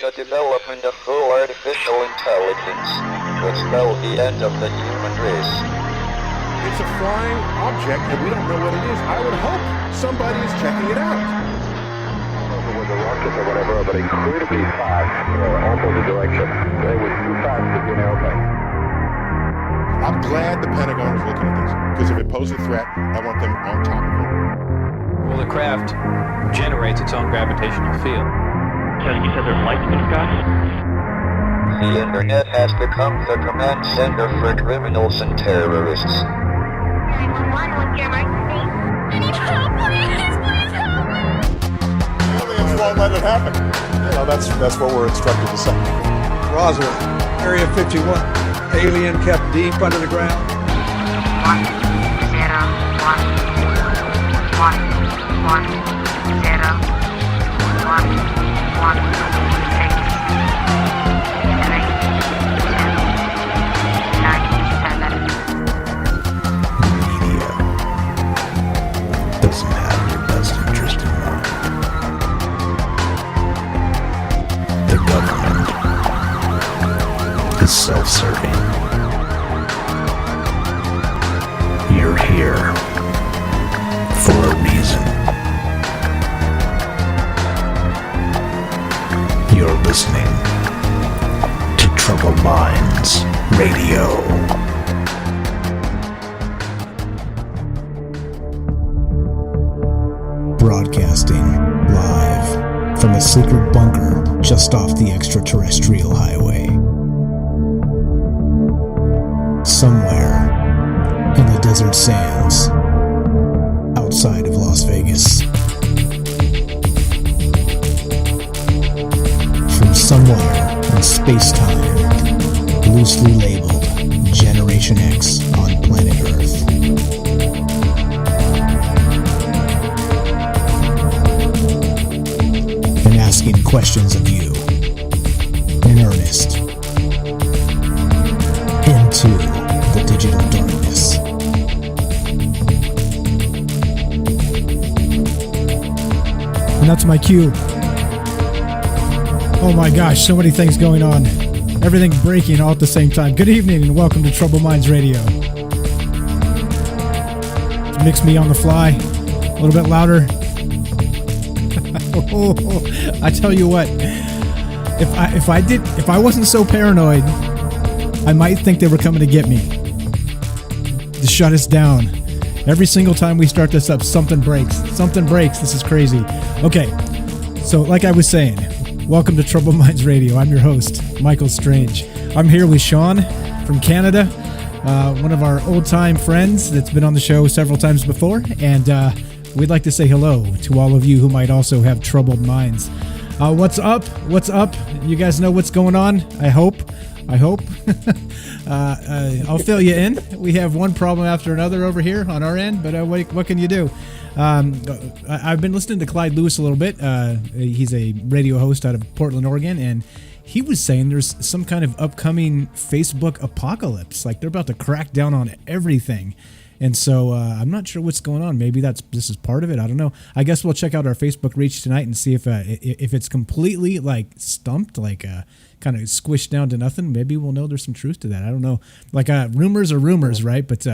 the development of full artificial intelligence could spell the end of the human race. It's a flying object and we don't know what it is. I would hope somebody is checking it out. It was a rocket or whatever, but incredibly fast, opposite direction. It was too fast to be an airplane. I'm glad the Pentagon is looking at this, because if it poses a threat, I want them on top of it. Well, the craft generates its own gravitational field. So you said there's lights in the sky? The internet has become the command center for criminals and terrorists. 911, what's your emergency? I need help, please help me! Aliens won't let it happen. You know, that's what we're instructed to say. Roswell, Area 51. Alien kept deep under the ground. 1, 0, 1, 1, 1, 0, 1, 1, 6, 3, 2, 9, 7. Media doesn't have your best interest in mind. The government is self-serving. You're here for a reason. You're listening to Troubled Minds Radio. Broadcasting live from a secret bunker just off the extraterrestrial highway. Somewhere in the desert sands outside of Las Vegas. From somewhere in space-time, loosely labeled Generation X on planet Earth. And asking questions of you in earnest into the digital darkness. And that's my cue. Oh my gosh, so many things going on. Everything breaking all at the same time. Good evening and welcome to Troubled Minds Radio. Mix me on the fly. A little bit louder. I tell you what, if I wasn't so paranoid, I might think they were coming to get me, to shut us down. Every single time we start this up, something breaks. Something breaks. This is crazy. Okay, so like I was saying, welcome to Troubled Minds Radio. I'm your host, Michael Strange. I'm here with Sean from Canada, one of our old-time friends that's been on the show several times before, and we'd like to say hello to all of you who might also have troubled minds. What's up? What's up? You guys know what's going on? I hope. I'll fill you in. We have one problem after another over here on our end, but what can you do? I've been listening to Clyde Lewis a little bit. He's a radio host out of Portland, Oregon, and he was saying there's some kind of upcoming Facebook apocalypse. Like they're about to crack down on everything. And so I'm not sure what's going on. Maybe this is part of it. I don't know. I guess we'll check out our Facebook reach tonight and see if it's completely like stumped, like kind of squished down to nothing. Maybe we'll know there's some truth to that. I don't know. Like rumors are rumors, right? But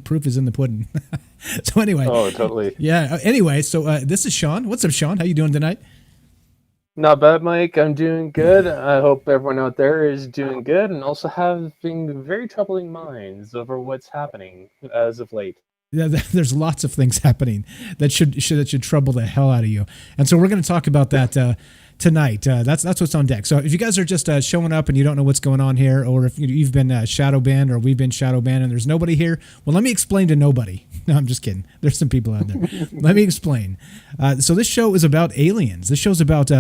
proof is in the pudding. So anyway. Oh, totally. Yeah. Anyway, so this is Sean. What's up, Sean? How you doing tonight? Not bad, Mike. I'm doing good. I hope everyone out there is doing good and also having very troubling minds over what's happening as of late. Yeah, there's lots of things happening that should trouble the hell out of you, and so we're going to talk about that tonight. That's what's on deck. So if you guys are just showing up and you don't know what's going on here, or if you've been shadow banned or we've been shadow banned and there's nobody here, well, let me explain to nobody. No, I'm just kidding. There's some people out there. Let me explain. So this show is about aliens. This show's about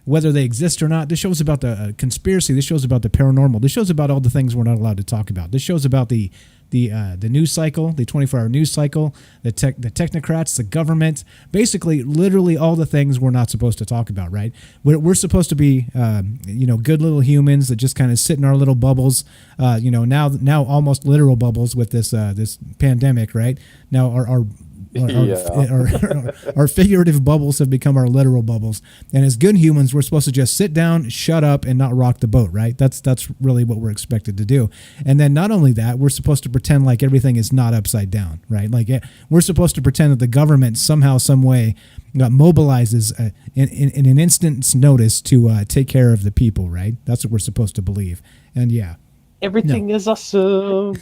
whether they exist or not. This show's about the conspiracy. This show's about the paranormal. This show's about all the things we're not allowed to talk about. This show's about the news cycle, the 24-hour news cycle, the technocrats, the government, basically, literally all the things we're not supposed to talk about, right? We're supposed to be, good little humans that just kind of sit in our little bubbles, now almost literal bubbles with this pandemic, right? Now our Our figurative bubbles have become our literal bubbles. And as good humans, we're supposed to just sit down, shut up, and not rock the boat, right? That's really what we're expected to do. And then not only that, we're supposed to pretend like everything is not upside down, right? Like we're supposed to pretend that the government somehow, some way, mobilizes in an instant's notice to take care of the people, right? That's what we're supposed to believe. And yeah. Everything is awesome.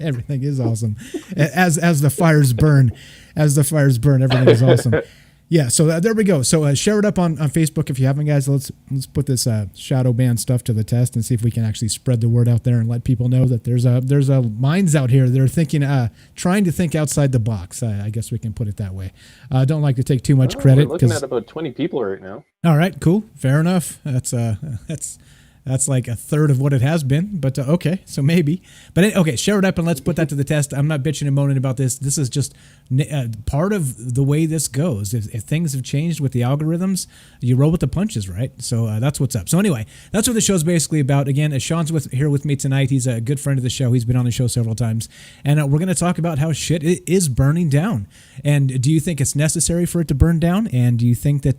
Everything is awesome. As the fires burn, everything is awesome. Yeah, so there we go. So share it up on Facebook if you haven't, guys. Let's put this shadow ban stuff to the test and see if we can actually spread the word out there and let people know that there's a minds out here that are thinking, trying to think outside the box. I guess we can put it that way. Don't like to take too much credit. We're looking at about 20 people right now. All right, cool, fair enough. That's like a third of what it has been, but okay, so maybe. But okay, share it up and let's put that to the test. I'm not bitching and moaning about this. This is just part of the way this goes. If things have changed with the algorithms, you roll with the punches, right? So that's what's up. So anyway, that's what the show's basically about. Again, Sean's here with me tonight. He's a good friend of the show. He's been on the show several times. And we're going to talk about how shit is burning down. And do you think it's necessary for it to burn down? And do you think that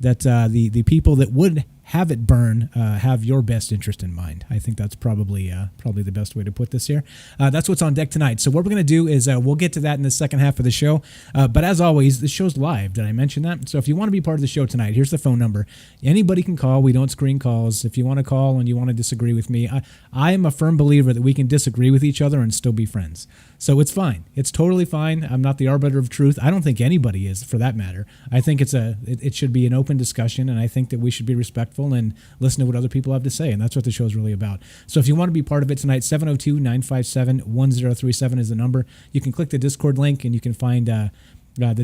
the people that would have it burn have your best interest in mind? I think that's probably the best way to put this here. That's what's on deck tonight. So what we're going to do is we'll get to that in the second half of the show. But as always, the show's live. Did I mention that? So if you want to be part of the show tonight, here's the phone number. Anybody can call. We don't screen calls. If you want to call and you want to disagree with me, I am a firm believer that we can disagree with each other and still be friends. So it's fine. It's totally fine. I'm not the arbiter of truth. I don't think anybody is, for that matter. I think it should be an open discussion, and I think that we should be respectful and listen to what other people have to say, and that's what the show is really about. So if you want to be part of it tonight, 702-957-1037 is the number. You can click the Discord link, and you can find the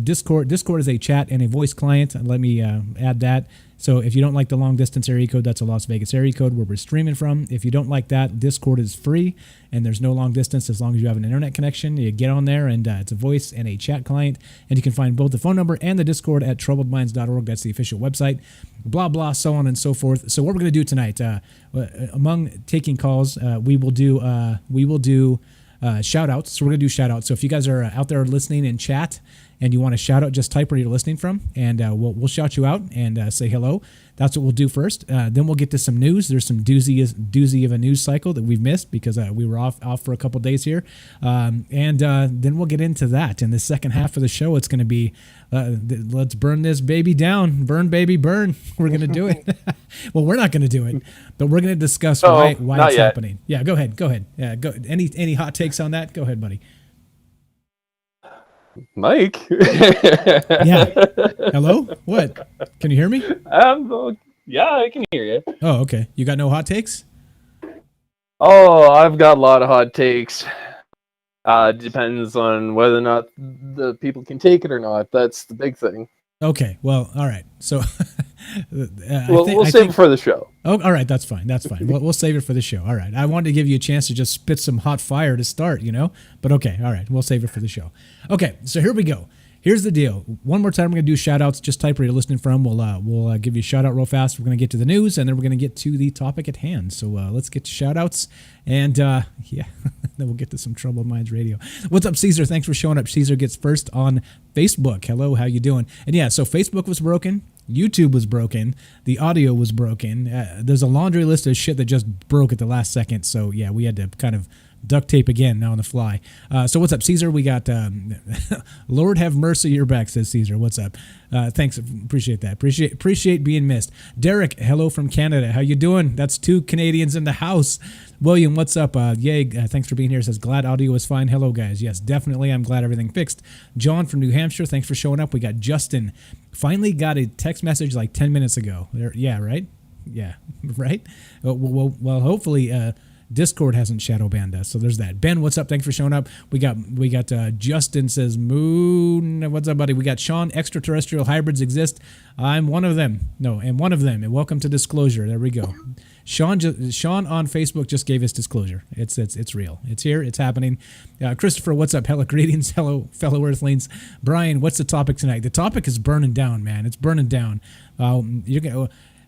Discord. Discord is a chat and a voice client. Let me add that. So if you don't like the long distance area code, that's a Las Vegas area code where we're streaming from. If you don't like that, Discord is free and there's no long distance as long as you have an internet connection. You get on there and it's a voice and a chat client. And you can find both the phone number and the Discord at troubledminds.org. That's the official website. Blah, blah, so on and so forth. So what we're going to do tonight, among taking calls, we will do shout outs. So we're going to do shout outs. So if you guys are out there listening in chat and you want to shout out, just type where you're listening from and we'll shout you out and say hello. That's what we'll do first. Then we'll get to some news. There's some doozy of a news cycle that we've missed because we were off for a couple days here. And then we'll get into that. In the second half of the show, it's going to be let's burn this baby down. Burn, baby, burn. We're going to do it. Well, we're not going to do it, but we're going to discuss why it's happening. Yeah, go ahead. Yeah, go. Any hot takes on that? Go ahead, buddy. Mike? Yeah. Hello? What? Can you hear me? Yeah, I can hear you. Oh, okay. You got no hot takes? Oh, I've got a lot of hot takes. Depends on whether or not the people can take it or not. That's the big thing. Okay. Well, all right. So we'll save it for the show. Oh, all right. That's fine. We'll save it for the show. All right. I wanted to give you a chance to just spit some hot fire to start, but okay. All right. We'll save it for the show. Okay. So here we go. Here's the deal. One more time, we're going to do shout-outs. Just type where you're listening from. We'll give you a shout-out real fast. We're going to get to the news, and then we're going to get to the topic at hand. So let's get to shout-outs, and then we'll get to some Troubled Minds Radio. What's up, Caesar? Thanks for showing up. Caesar gets first on Facebook. Hello, how you doing? And yeah, so Facebook was broken. YouTube was broken. The audio was broken. There's a laundry list of shit that just broke at the last second. So yeah, we had to kind of duct tape again now on the fly. So what's up, Caesar? We got Lord have mercy, you're back, says Caesar. What's up? Thanks, appreciate that. Appreciate being missed. Derek, hello from Canada. How you doing? That's 2 Canadians in the house. William, what's up? Yay, thanks for being here. Says glad audio is fine. Hello, guys. Yes, definitely. I'm glad everything fixed. John from New Hampshire, thanks for showing up. We got Justin. Finally got a text message like 10 minutes ago. Yeah, right? Yeah, right? Well, hopefully Discord hasn't shadow banned us, so there's that. Ben, what's up? Thanks for showing up. We got Justin says Moon. What's up, buddy? We got Sean. Extraterrestrial hybrids exist. I'm one of them. No, and one of them. And welcome to disclosure. There we go. Sean on Facebook just gave us disclosure. It's real. It's here. It's happening. Christopher, what's up? Hello, greetings. Hello, fellow Earthlings. Brian, what's the topic tonight? The topic is burning down, man. It's burning down.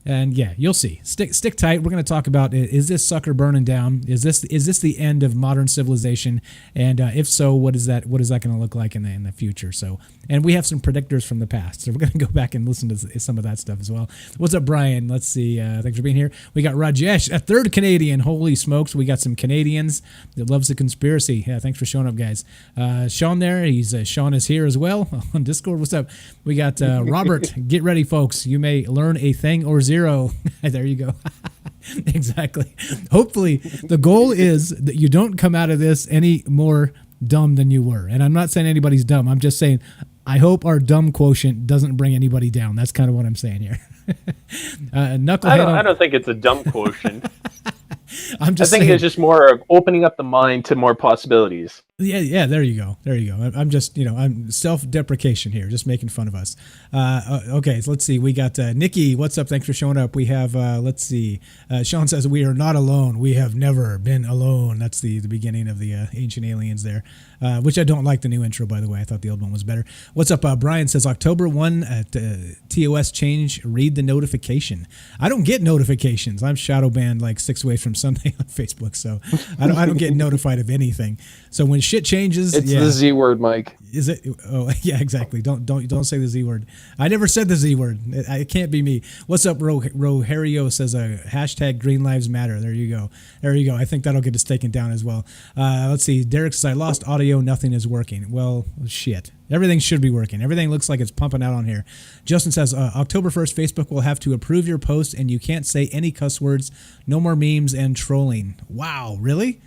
And yeah, you'll see. Stick tight. We're going to talk about, is this sucker burning down? Is this the end of modern civilization? And if so, what is that going to look like in the future? So, and we have some predictors from the past, so we're going to go back and listen to some of that stuff as well. What's up, Brian? Let's see. Thanks for being here. We got Rajesh, a third Canadian. Holy smokes, we got some Canadians that loves the conspiracy. Yeah, thanks for showing up, guys. Sean there. Sean is here as well on Discord. What's up? We got Robert. Get ready, folks. You may learn a thing or zero. There you go. Exactly. Hopefully, the goal is that you don't come out of this any more dumb than you were. And I'm not saying anybody's dumb. I'm just saying I hope our dumb quotient doesn't bring anybody down. That's kind of what I'm saying here. Knucklehead. I don't think it's a dumb quotient. I think it's just more of opening up the mind to more possibilities. Yeah. There you go. I'm just, I'm self-deprecation here, just making fun of us. Okay, so let's see. We got Nikki. What's up? Thanks for showing up. We have, let's see. Sean says, we are not alone. We have never been alone. That's the beginning of the Ancient Aliens there, which I don't like the new intro, by the way. I thought the old one was better. What's up? Brian says, October 1 at TOS change. Read the notification. I don't get notifications. I'm shadow banned like 6 ways from Sunday on Facebook, so I don't get notified of anything. So when shit changes, it's the Z word, Mike. Is it? Oh, yeah, exactly. Don't say the Z word. I never said the Z word. It can't be me. What's up, Rohario says hashtag Green Lives Matter. There you go. I think that'll get us taken down as well. Let's see. Derek says, I lost audio. Nothing is working. Well, shit. Everything should be working. Everything looks like it's pumping out on here. Justin says, October 1st, Facebook will have to approve your post and you can't say any cuss words, no more memes and trolling. Wow, really?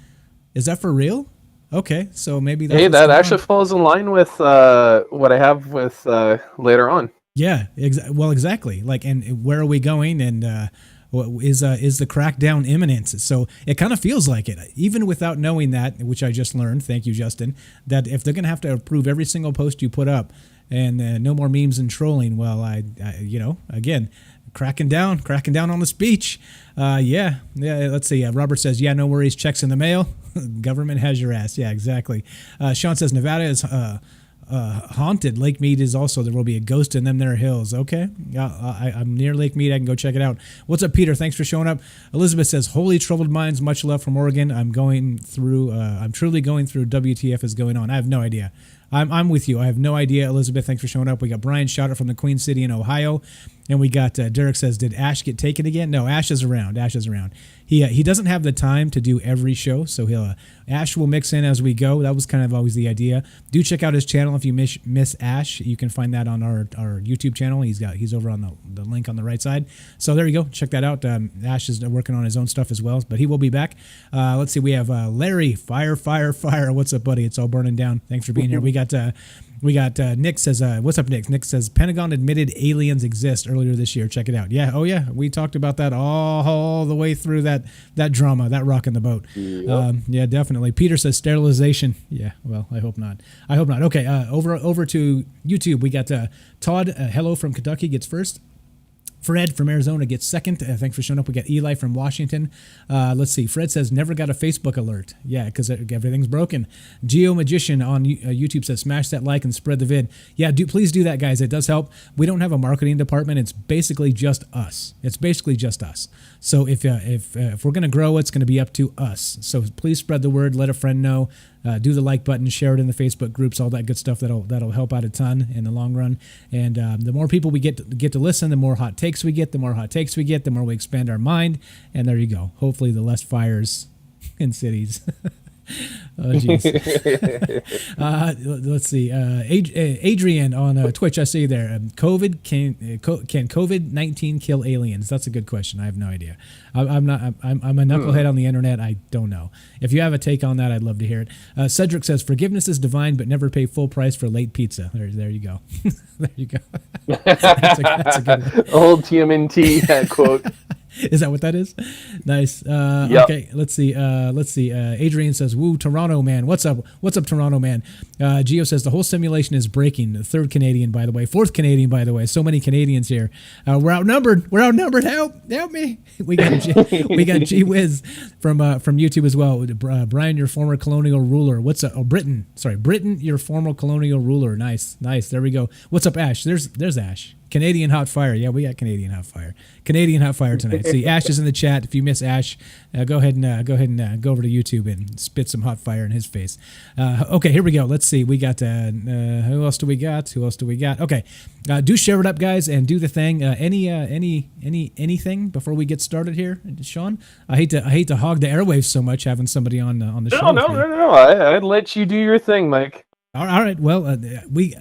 Is that for real? Okay, so maybe that's... Hey, that actually falls in line with what I have with later on. Yeah, well, exactly. Like, and where are we going? And is the crackdown imminent? So it kind of feels like it, even without knowing that, which I just learned. Thank you, Justin. That if they're going to have to approve every single post you put up, and no more memes and trolling, well, I again, cracking down on the speech. Yeah. Let's see. Robert says, yeah, no worries. Checks in the mail. Government has your ass. Yeah, exactly. Sean says Nevada is haunted. Lake Mead is also. There will be a ghost in them there hills. Okay. I'm near Lake Mead. I can go check it out. What's up, Peter? Thanks for showing up. Elizabeth says, holy troubled minds. Much love from Oregon. I'm truly going through WTF is going on. I have no idea. I'm with you. I have no idea, Elizabeth. Thanks for showing up. We got Brian Shouter from the Queen City in Ohio. And we got Derek says, did Ash get taken again? No, Ash is around. He doesn't have the time to do every show, so Ash will mix in as we go. That was kind of always the idea. Do check out his channel if you miss Ash. You can find that on our YouTube channel. He's over on the link on the right side. So there you go. Check that out. Ash is working on his own stuff as well, but he will be back. Let's see. We have Larry. Fire. What's up, buddy? It's all burning down. Thanks for being here. We got Nick says, what's up, Nick? Nick says, Pentagon admitted aliens exist earlier this year. Check it out. Yeah. Oh, yeah. We talked about that all the way through that drama, that rock in the boat. Yep. Yeah, definitely. Peter says sterilization. Yeah. Well, I hope not. Okay. Over to YouTube. We got Todd, hello from Kentucky, gets first. Fred from Arizona gets second. Thanks for showing up. We got Eli from Washington. Let's see. Fred says, never got a Facebook alert. Yeah, because everything's broken. Geo Magician on YouTube says, smash that like and spread the vid. Yeah, please do that, guys. It does help. We don't have a marketing department. It's basically just us. So if we're going to grow, it's going to be up to us. So please spread the word. Let a friend know. Do the like button, share it in the Facebook groups, all that good stuff. That'll help out a ton in the long run. And the more people we get to listen, the more hot takes we get. The more hot takes we get, the more we expand our mind. And there you go. Hopefully, the less fires in cities. Oh, jeez. Let's see. Adrian on Twitch, I see you there. Can COVID-19 kill aliens? That's a good question. I have no idea. I'm a knucklehead on the internet. I don't know. If you have a take on that, I'd love to hear it. Cedric says, forgiveness is divine, but never pay full price for late pizza. There you go. There you go. That's a good one. Old TMNT quote. Is that what that is? Nice. Yep. Okay, let's see. Adrian says, woo, Toronto, man. What's up, Toronto, man? Geo says, the whole simulation is breaking. The third Canadian, by the way. Fourth Canadian, by the way. So many Canadians here. We're outnumbered. Help me. We got G Wiz from YouTube as well. Brian, your former colonial ruler. What's up? Oh, Britain. Sorry, Britain, your former colonial ruler. Nice. There we go. What's up, Ash? There's Ash. Canadian hot fire. Yeah, we got Canadian hot fire. Canadian hot fire tonight. See, Ash is in the chat. If you miss Ash, go ahead and go over to YouTube and spit some hot fire in his face. Okay, here we go. Let's see. We got who else do we got? Okay, do share it up, guys, and do the thing. Anything before we get started here, Sean? I hate to hog the airwaves so much having somebody on the show. No. I'd let you do your thing, Mike. All right. Well, we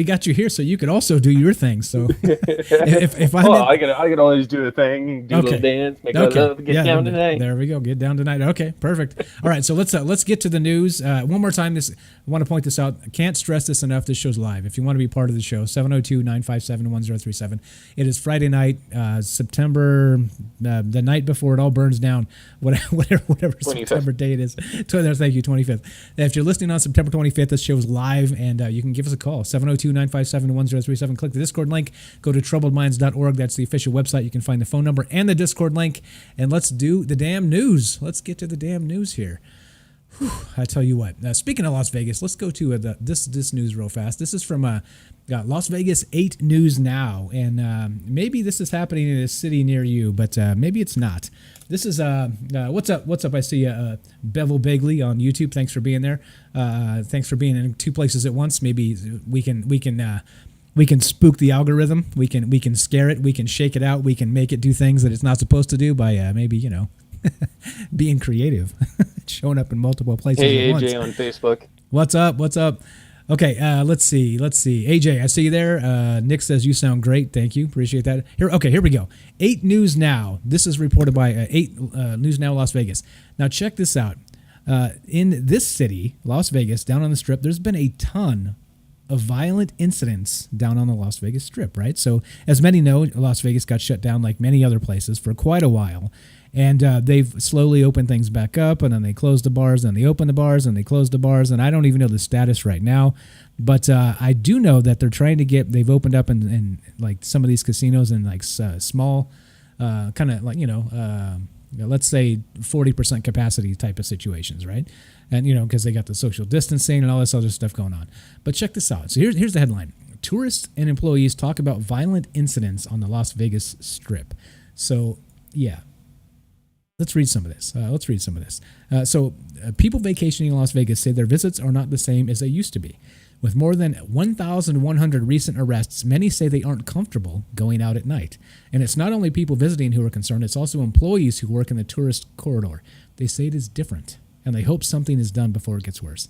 got you here, so you could also do your thing. So if I can always do a thing, do a little dance, make a little get down tonight. There we go. Get down tonight. Okay, perfect. All right. So let's get to the news one more time. I want to point this out. I can't stress this enough. This show's live. If you want to be part of the show, 702-957-1037. It is Friday night, September, the night before it all burns down. Whatever 25th. September date is. Thank you, 25th. If you're listening on September 25th, this show is live, and you can give us a call, 702-957-1037. Click the Discord link. Go to troubledminds.org. That's the official website. You can find the phone number and the Discord link. And let's do the damn news. Let's get to the damn news here. Whew, I tell you what. Speaking of Las Vegas, let's go to this news real fast. This is from Las Vegas 8 News Now, and maybe this is happening in a city near you, but maybe it's not. This is what's up? What's up? I see Bevel Bagley on YouTube. Thanks for being there. Thanks for being in two places at once. Maybe we can spook the algorithm. We can scare it. We can shake it out. We can make it do things that it's not supposed to do by maybe being creative, showing up in multiple places at once. Hey, AJ on Facebook. What's up? Okay, let's see. AJ, I see you there. Nick says you sound great. Thank you. Appreciate that. Here we go. 8 News Now. This is reported by 8 News Now Las Vegas. Now check this out. In this city, Las Vegas, down on the Strip, there's been a ton of violent incidents down on the Las Vegas Strip, right? So as many know, Las Vegas got shut down like many other places for quite a while. And they've slowly opened things back up, and then they closed the bars, and they opened the bars, and they closed the bars, and I don't even know the status right now. But I do know that they're trying to they've opened up in like some of these casinos in like small, kind of like, let's say 40% capacity type of situations, right? And, because they got the social distancing and all this other stuff going on. But check this out. So here's the headline. Tourists and employees talk about violent incidents on the Las Vegas Strip. So, yeah. Let's read some of this. People vacationing in Las Vegas say their visits are not the same as they used to be. With more than 1,100 recent arrests, many say they aren't comfortable going out at night. And it's not only people visiting who are concerned, it's also employees who work in the tourist corridor. They say it is different, and they hope something is done before it gets worse.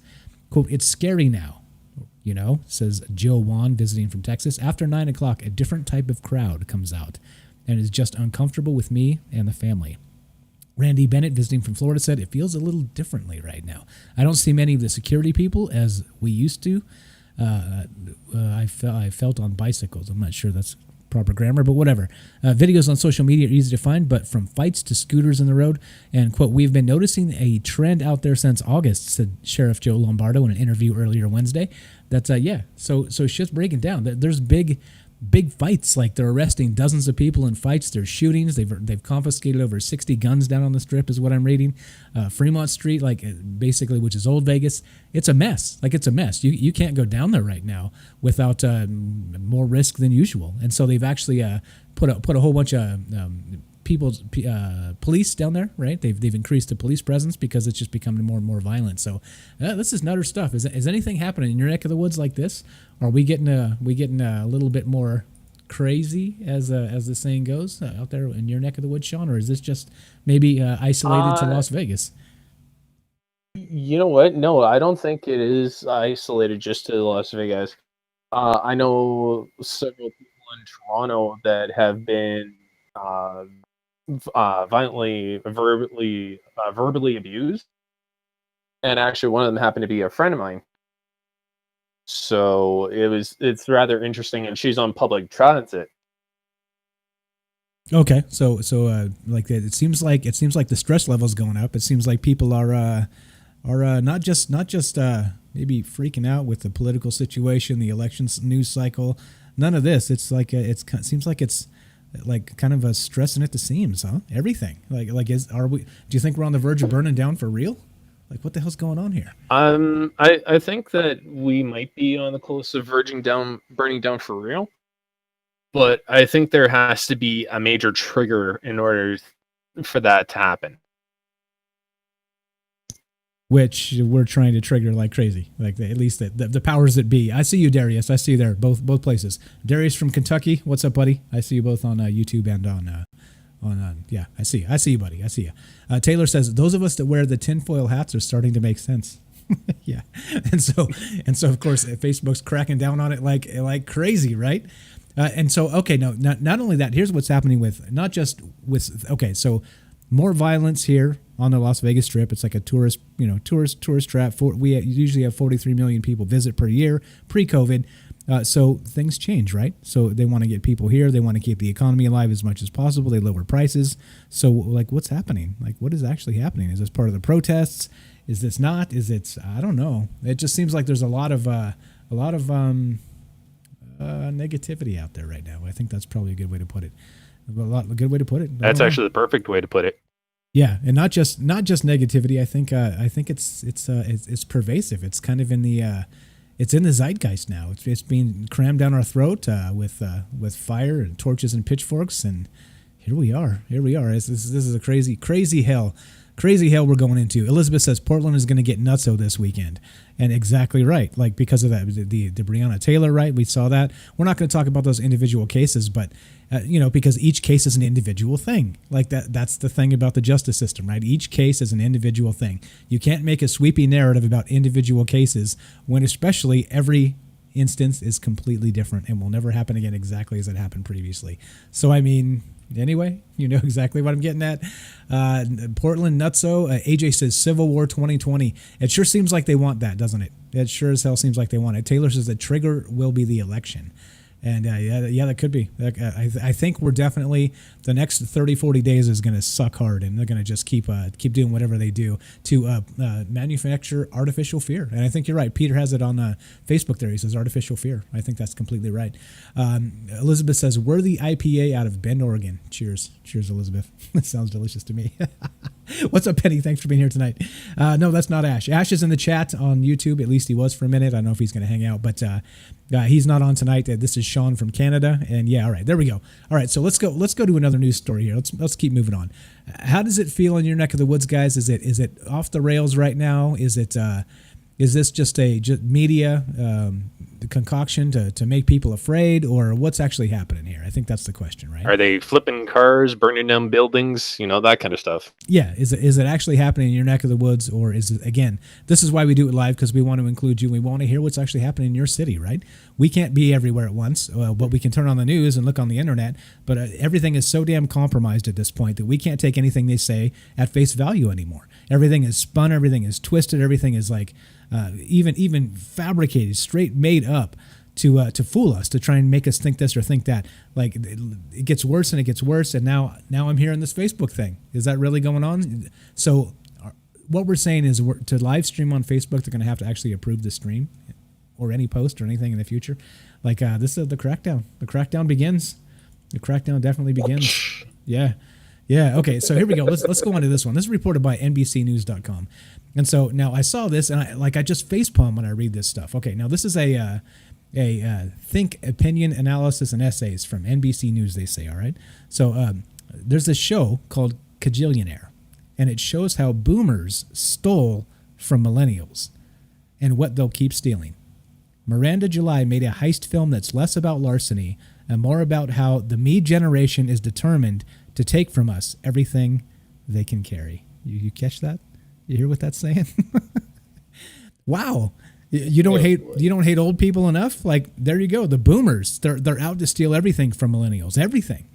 Quote, "It's scary now, says Jill Wan, visiting from Texas. After 9 o'clock, a different type of crowd comes out and is just uncomfortable with me and the family." Randy Bennett, visiting from Florida, said it feels a little differently right now. I don't see many of the security people as we used to. I felt on bicycles. I'm not sure that's proper grammar, but whatever. Videos on social media are easy to find, but from fights to scooters in the road. And, quote, "We've been noticing a trend out there since August," said Sheriff Joe Lombardo in an interview earlier Wednesday. That's, so shit's breaking down. There's big fights, like they're arresting dozens of people in fights. There's shootings. They've confiscated over 60 guns down on the Strip, is what I'm reading. Fremont Street, basically, which is Old Vegas, it's a mess. It's a mess. You can't go down there right now without more risk than usual. And so they've actually put a whole bunch of police down there, right? They've increased the police presence because it's just becoming more and more violent. So this is nutter stuff. Is anything happening in your neck of the woods like this? Are we getting a little bit more crazy, as the saying goes, out there in your neck of the woods, Sean? Or is this just maybe isolated to Las Vegas? You know what? No, I don't think it is isolated just to Las Vegas. I know several people in Toronto that have been violently, verbally abused, and actually one of them happened to be a friend of mine. So it's rather interesting, and she's on public transit. Okay, so it seems like the stress level's going up. It seems like people are not just maybe freaking out with the political situation, the elections news cycle. None of this. It's like it seems like it's like kind of a stressing at the seams, huh? Everything. Do you think we're on the verge of burning down for real? Like, what the hell's going on here? I think that we might be on the close of burning down for real. but I think there has to be a major trigger in order for that to happen. Which we're trying to trigger like crazy, like at least the powers that be. I see you, Darius. I see you there, both places. Darius from Kentucky, what's up, buddy? I see you both on YouTube and on yeah. I see you, buddy. I see you. Taylor says those of us that wear the tinfoil hats are starting to make sense. Yeah, and so of course Facebook's cracking down on it like crazy, right? And so okay, no, not only that. Here's what's happening with not just with okay, so more violence here on the Las Vegas Strip. It's like a tourist trap. We usually have 43 million people visit per year pre-COVID. So things change, right? So they want to get people here. They want to keep the economy alive as much as possible. They lower prices. So like, what's happening? Like, what is actually happening? Is this part of the protests? Is this not? Is it? I don't know. It just seems like there's a lot of negativity out there right now. I think that's probably a good way to put it. A good way to put it. That's actually the perfect way to put it. Yeah, and not just negativity. I think it's pervasive. It's kind of in the it's in the zeitgeist now. It's being crammed down our throat with fire and torches and pitchforks, and here we are. This is a crazy hell we're going into. Elizabeth says Portland is going to get nutso this weekend, and exactly right. Like because of that, the Breonna Taylor, right? We saw that. We're not going to talk about those individual cases, but because each case is an individual thing. Like that's the thing about the justice system, right? Each case is an individual thing. You can't make a sweeping narrative about individual cases when especially every instance is completely different and will never happen again exactly as it happened previously. So, I mean, anyway, you know exactly what I'm getting at. Portland nutso. AJ says Civil War 2020. It sure seems like they want that, doesn't it? It sure as hell seems like they want it. Taylor says the trigger will be the election. And yeah, that could be. I think we're definitely the next 30, 40 days is going to suck hard, and they're going to just keep doing whatever they do to manufacture artificial fear. And I think you're right. Peter has it on Facebook there. He says artificial fear. I think that's completely right. Elizabeth says worthy IPA out of Bend, Oregon. Cheers, Elizabeth. That sounds delicious to me. What's up, Penny? Thanks for being here tonight. No, that's not Ash. Ash is in the chat on YouTube. At least he was for a minute. I don't know if he's going to hang out, but he's not on tonight. This is Sean from Canada, and yeah, all right, there we go. All right, so let's go to another news story here. Let's keep moving on. How does it feel in your neck of the woods, guys? Is it off the rails right now? Is this just a media concoction to make people afraid, or what's actually happening here? I think that's the question, right? Are they flipping cars, burning down buildings, that kind of stuff? Yeah, is it actually happening in your neck of the woods, or is it, again, this is why we do it live, because we want to include you. We want to hear what's actually happening in your city, right? We can't be everywhere at once, but we can turn on the news and look on the internet, but everything is so damn compromised at this point that we can't take anything they say at face value anymore. Everything is spun, everything is twisted, everything is like even fabricated, straight made up to fool us, to try and make us think this or think that. Like it gets worse and it gets worse, and now I'm hearing this Facebook thing. Is that really going on? So what we're saying is to live stream on Facebook, they're going to have to actually approve the stream or any post or anything in the future. Like this is the crackdown. The crackdown begins. The crackdown definitely begins. Yeah. Okay. So here we go. Let's go on to this one. This is reported by NBCnews.com. And so now I saw this, and I just facepalm when I read this stuff. Okay. Now this is a think opinion analysis and essays from NBC News. They say, all right. So there's this show called Kajillionaire, and it shows how boomers stole from millennials and what they'll keep stealing. Miranda July made a heist film that's less about larceny and more about how the me generation is determined to take from us everything they can carry. You catch that? You hear what that's saying? Wow. You don't hate old people enough? Like, there you go. The boomers, they're out to steal everything from millennials. Everything.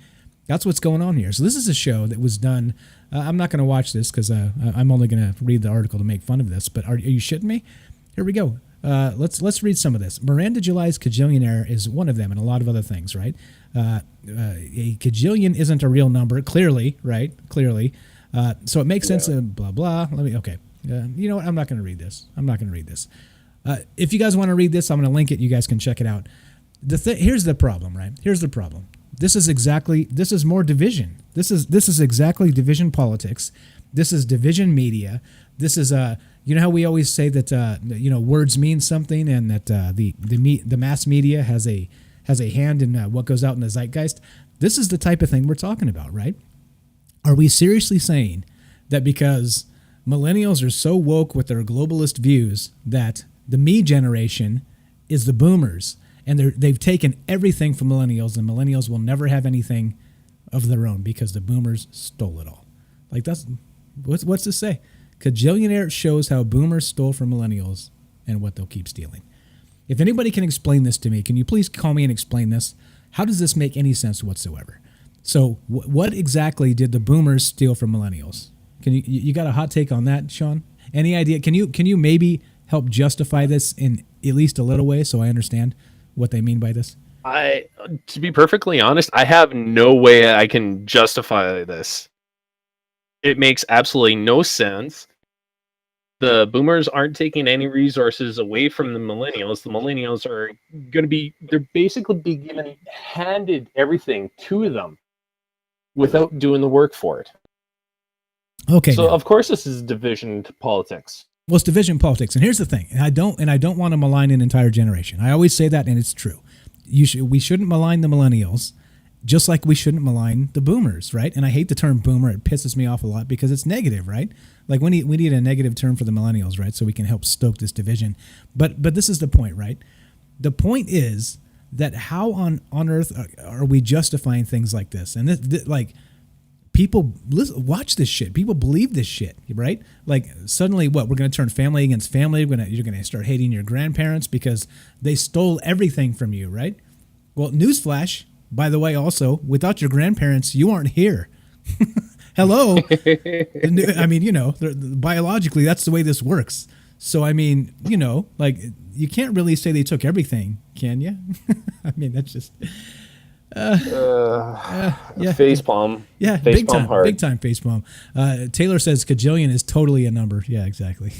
That's what's going on here. So this is a show that was done. I'm not going to watch this because I'm only going to read the article to make fun of this. But are you shitting me? Here we go. Let's read some of this. Miranda July's Kajillionaire is one of them, and a lot of other things, right? A kajillion isn't a real number, clearly, right? Clearly. So it makes sense of blah, blah. Okay. You know what? I'm not going to read this. If you guys want to read this, I'm going to link it. You guys can check it out. Here's the problem, right? Here's the problem. This is more division. This is exactly division politics. This is division media. This is you know how we always say that words mean something, and that the mass media has has a hand in what goes out in the zeitgeist. This is the type of thing we're talking about, right? Are we seriously saying that because millennials are so woke with their globalist views that the me generation is the boomers, and they've taken everything from millennials, and millennials will never have anything of their own because the boomers stole it all? Like, that's what's this say? Kajillionaire shows how boomers stole from millennials and what they'll keep stealing. If anybody can explain this to me, can you please call me and explain this? How does this make any sense whatsoever? So what exactly did the boomers steal from millennials? Can you got a hot take on that, Sean? Any idea? Can you maybe help justify this in at least a little way so I understand what they mean by this? To be perfectly honest, I have no way I can justify this. It makes absolutely no sense. The boomers aren't taking any resources away from the millennials. The millennials are going to they're basically be handed everything to them without doing the work for it. Okay. So now, of course this is division to politics. well, it's division politics, and here's the thing. And I don't want to malign an entire generation. I always say that, and it's true. We shouldn't malign the millennials, just like we shouldn't malign the boomers, right? And I hate the term boomer. It pisses me off a lot because it's negative, right? Like we need a negative term for the millennials, right? So we can help stoke this division. But this is the point, right? The point is that how on earth are we justifying things like this? And this like people watch this shit. People believe this shit, right? Like suddenly, what, we're going to turn family against family. You're going to start hating your grandparents because they stole everything from you, right? Well, newsflash, by the way, also, without your grandparents, you aren't here. Hello. I mean, biologically, that's the way this works. So, I mean, like, you can't really say they took everything, can you? I mean, that's just... Facepalm. Yeah, big time facepalm. Taylor says Kajillion is totally a number. Yeah, exactly.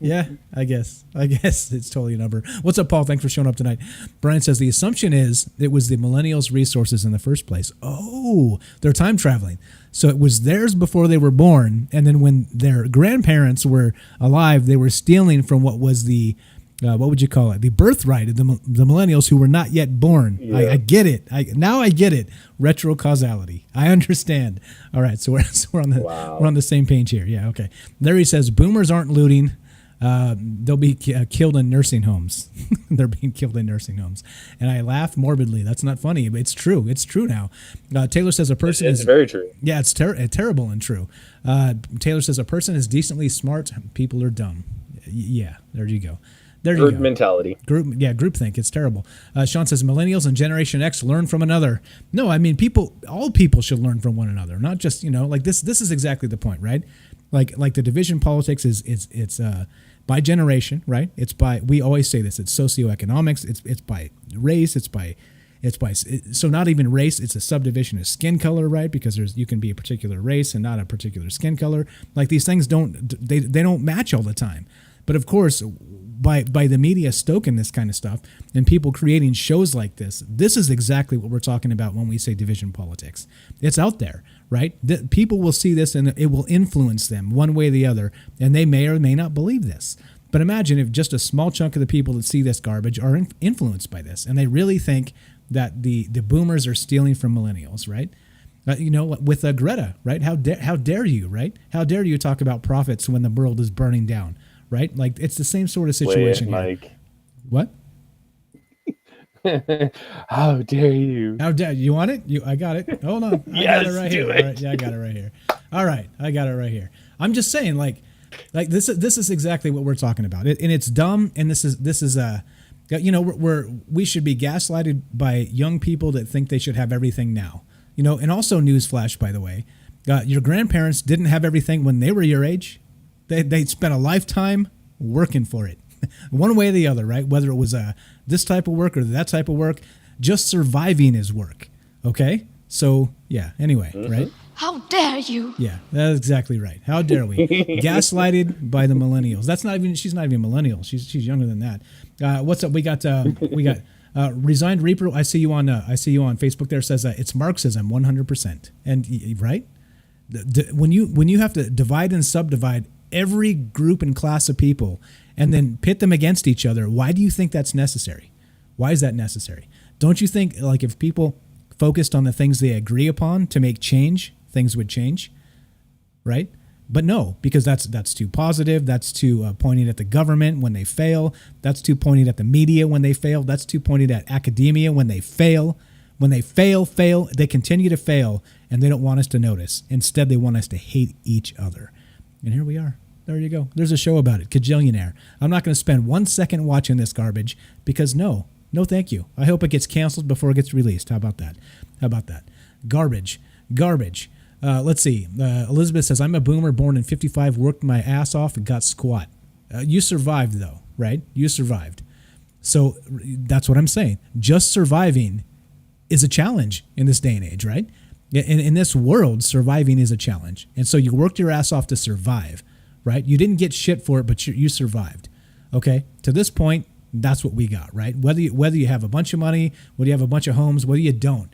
Yeah, I guess it's totally a number. What's up, Paul? Thanks for showing up tonight. Brian says the assumption is it was the millennials' resources in the first place. Oh, they're time traveling. So it was theirs before they were born, and then when their grandparents were alive, they were stealing from what was the what would you call it? The birthright of the millennials who were not yet born. Yeah. I get it. Now I get it. Retro causality. I understand. All right, so we're on the same page here. Yeah, okay. Larry says boomers aren't looting. They'll be killed in nursing homes. They're being killed in nursing homes, and I laugh morbidly. That's not funny, but it's true. It's true now. Taylor says a person is very true. Yeah, it's terrible and true. Taylor says a person is decently smart. People are dumb. Yeah, there you go. Group mentality. Groupthink. It's terrible. Sean says millennials and Generation X learn from another. No, I mean all people should learn from one another, not just like this. This is exactly the point, right? Like the division politics it's by generation, right? It's by, we always say this. It's socioeconomics. It's by race. So not even race. It's a subdivision of skin color, right? Because you can be a particular race and not a particular skin color. Like these things they don't match all the time. But of course, by the media stoking this kind of stuff and people creating shows like this is exactly what we're talking about when we say division politics. It's out there, right? People will see this and it will influence them one way or the other, and they may or may not believe this. But imagine if just a small chunk of the people that see this garbage are influenced by this, and they really think that the boomers are stealing from millennials, right? With Greta, right? How dare you, right? How dare you talk about profits when the world is burning down? Right? Like, it's the same sort of situation. Wait, Mike. What? How dare you? How dare you? Want it? I got it. Hold on. I got it right here. It. Right, yeah, I got it right here. All right. I got it right here. I'm just saying, like this is exactly what we're talking about. And it's dumb. And this is we should be gaslighted by young people that think they should have everything now. And also newsflash, by the way, your grandparents didn't have everything when they were your age. They spent a lifetime working for it, one way or the other, right? Whether it was this type of work or that type of work, just surviving is work. Okay, so yeah. Anyway, right? How dare you? Yeah, that's exactly right. How dare we? Gaslighted by the millennials. She's not even a millennial. She's younger than that. What's up? We got Resigned Reaper. I see you on Facebook. There says it's Marxism 100%. And right, when you have to divide and subdivide every group and class of people and then pit them against each other, why do you think that's necessary? Why is that necessary? Don't you think, like, if people focused on the things they agree upon to make change, things would change, right? But no, because that's too positive. That's too pointing at the government when they fail. That's too pointing at the media when they fail. That's too pointing at academia when they fail. When they fail, they continue to fail, and they don't want us to notice. Instead, they want us to hate each other. And here we are. There you go. There's a show about it, Kajillionaire. I'm not going to spend 1 second watching this garbage because no, thank you. I hope it gets canceled before it gets released. How about that? Garbage. Let's see. Elizabeth says, I'm a boomer born in 55, worked my ass off and got squat. You survived though, right? You survived. So that's what I'm saying. Just surviving is a challenge in this day and age, right? In this world, surviving is a challenge. And so you worked your ass off to survive, right? You didn't get shit for it, but you survived. Okay? To this point, that's what we got, right? Whether you have a bunch of money, whether you have a bunch of homes, whether you don't,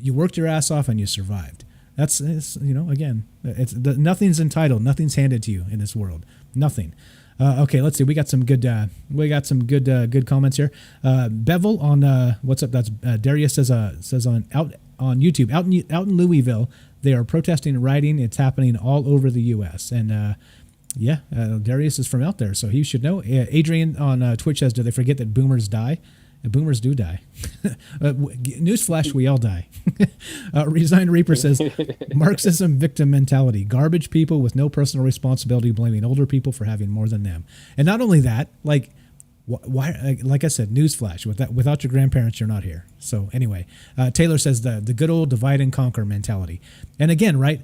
you worked your ass off and you survived. Again, nothing's entitled, nothing's handed to you in this world. Nothing. Okay, let's see. We got some good comments here. Bevel on what's up? That's Darius says on YouTube out in Louisville they are protesting and rioting. It's happening all over the U.S. and Darius is from out there, so he should know. Adrian on Twitch says, "Do they forget that boomers die?" Boomers do die. Newsflash, we all die. Resigned Reaper says, Marxism victim mentality. Garbage people with no personal responsibility blaming older people for having more than them. And not only that, like, why? Like I said, newsflash, without your grandparents, you're not here. So anyway, Taylor says the good old divide and conquer mentality. And again, right,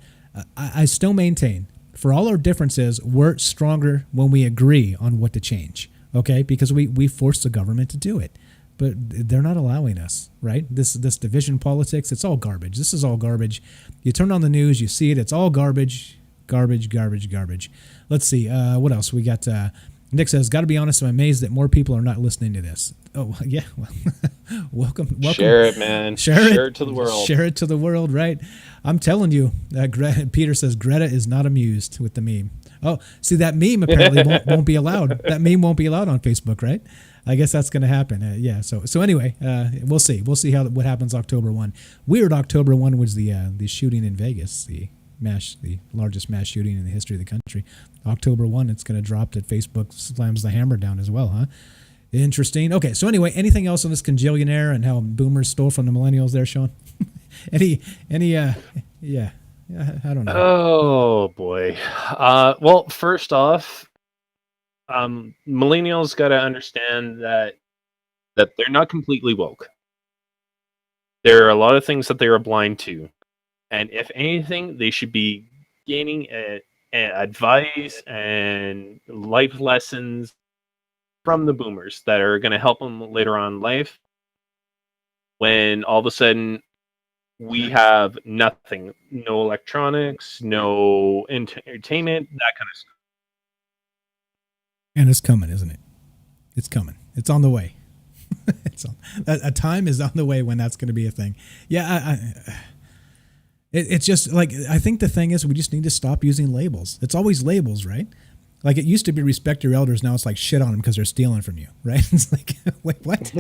I still maintain, for all our differences, we're stronger when we agree on what to change. Okay? Because we force the government to do it. But they're not allowing us, right? This division politics, it's all garbage. This is all garbage. You turn on the news, you see it. It's all garbage. Let's see. What else? We got Nick says, got to be honest, I'm amazed that more people are not listening to this. Oh, yeah. Well, welcome. Share it, man. Share it to the world. Share it to the world, right? I'm telling you. Peter says, Greta is not amused with the meme. Oh, see, that meme apparently won't be allowed. That meme won't be allowed on Facebook, right? I guess that's going to happen. So anyway, we'll see. We'll see what happens October 1. Weird October 1 was the shooting in Vegas, the largest mass shooting in the history of the country. October 1, it's going to drop that Facebook slams the hammer down as well, huh? Interesting. Okay, so anyway, anything else on this Kajillionaire and how boomers stole from the millennials there, Sean? I don't know. Oh boy. Well, first off, millennials got to understand that they're not completely woke. There are a lot of things that they are blind to, and if anything, they should be gaining advice and life lessons from the boomers that are going to help them later on in life. When all of a sudden we have nothing, no electronics, no entertainment, that kind of stuff. And it's coming, isn't it? It's coming. It's on the way. A time is on the way when that's going to be a thing. Yeah, it's just like, I think the thing is we just need to stop using labels. It's always labels, right? Like it used to be respect your elders. Now it's like shit on them because they're stealing from you, right? It's like, wait, what?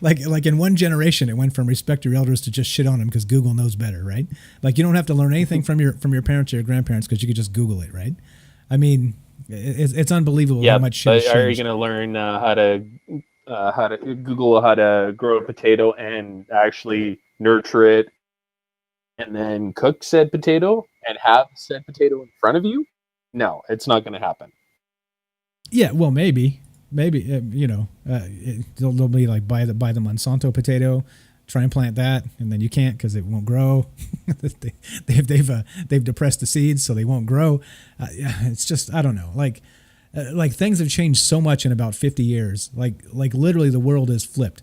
like in one generation, it went from respect your elders to just shit on them because Google knows better, right? Like you don't have to learn anything from your parents or your grandparents because you could just Google it, right? I mean, it's unbelievable how much shit. But are you going to learn how to Google how to grow a potato and actually nurture it, and then cook said potato and have said potato in front of you? No, it's not going to happen. Yeah, well, maybe, they'll be like buy the Monsanto potato, try and plant that, and then you can't because it won't grow. They've depressed the seeds, so they won't grow. It's just, I don't know. Like things have changed so much in about 50 years. Like literally the world is flipped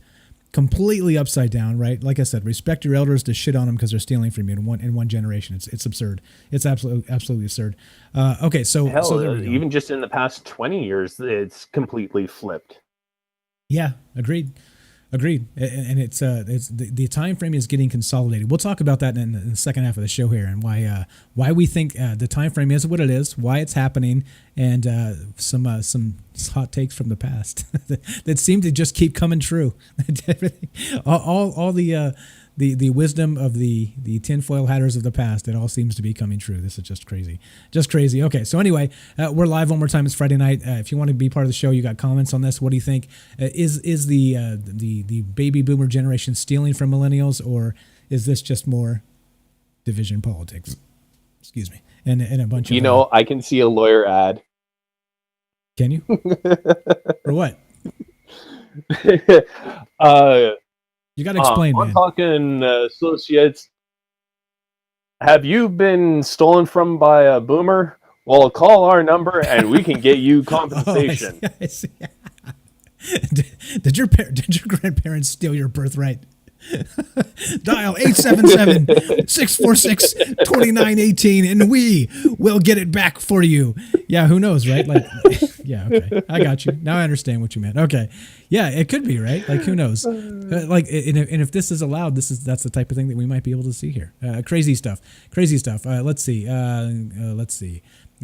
completely upside down, right? Like I said, respect your elders to shit on them because they're stealing from you in one generation. It's absurd. It's absolutely absurd. Okay, so even just in the past 20 years, it's completely flipped. Yeah, agreed. Agreed, and it's the time frame is getting consolidated. We'll talk about that in the second half of the show here, and why we think the time frame is what it is, why it's happening, and some hot takes from the past that seem to just keep coming true. all the wisdom of the tinfoil hatters of the past, it all seems to be coming true. This is just crazy. Okay, so anyway, we're live one more time. It's Friday night. If you want to be part of the show, you got comments on this. What do you think? Is the baby boomer generation stealing from millennials, or is this just more division politics? Excuse me. And a bunch of... I can see a lawyer ad. Can you? For what? You got to explain, man. I'm talking associates. Have you been stolen from by a boomer? Well, call our number and we can get you compensation. Oh, I see. Did your grandparents steal your birthright? Dial 877-646-2918 and we will get it back for you. Yeah, who knows, right? Like, yeah, okay, I got you. Now I understand what you meant. Okay, yeah, it could be, right? Like, who knows? Like, and if this is allowed, that's the type of thing that we might be able to see here. Crazy stuff. Let's see.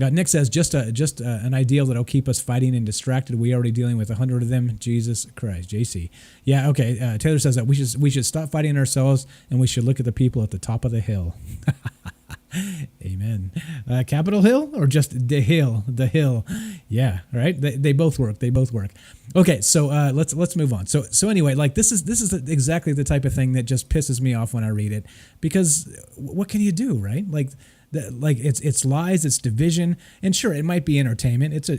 Nick says just an ideal that'll keep us fighting and distracted. We already dealing with 100 of them. Jesus Christ, JC. Yeah, okay. Taylor says that we should stop fighting ourselves and we should look at the people at the top of the hill. Amen. Capitol Hill or just the hill? The hill. Yeah, right. They both work. Okay, so let's move on. So anyway, like this is exactly the type of thing that just pisses me off when I read it, because what can you do, right? Like it's lies, it's division, and sure, it might be entertainment. It's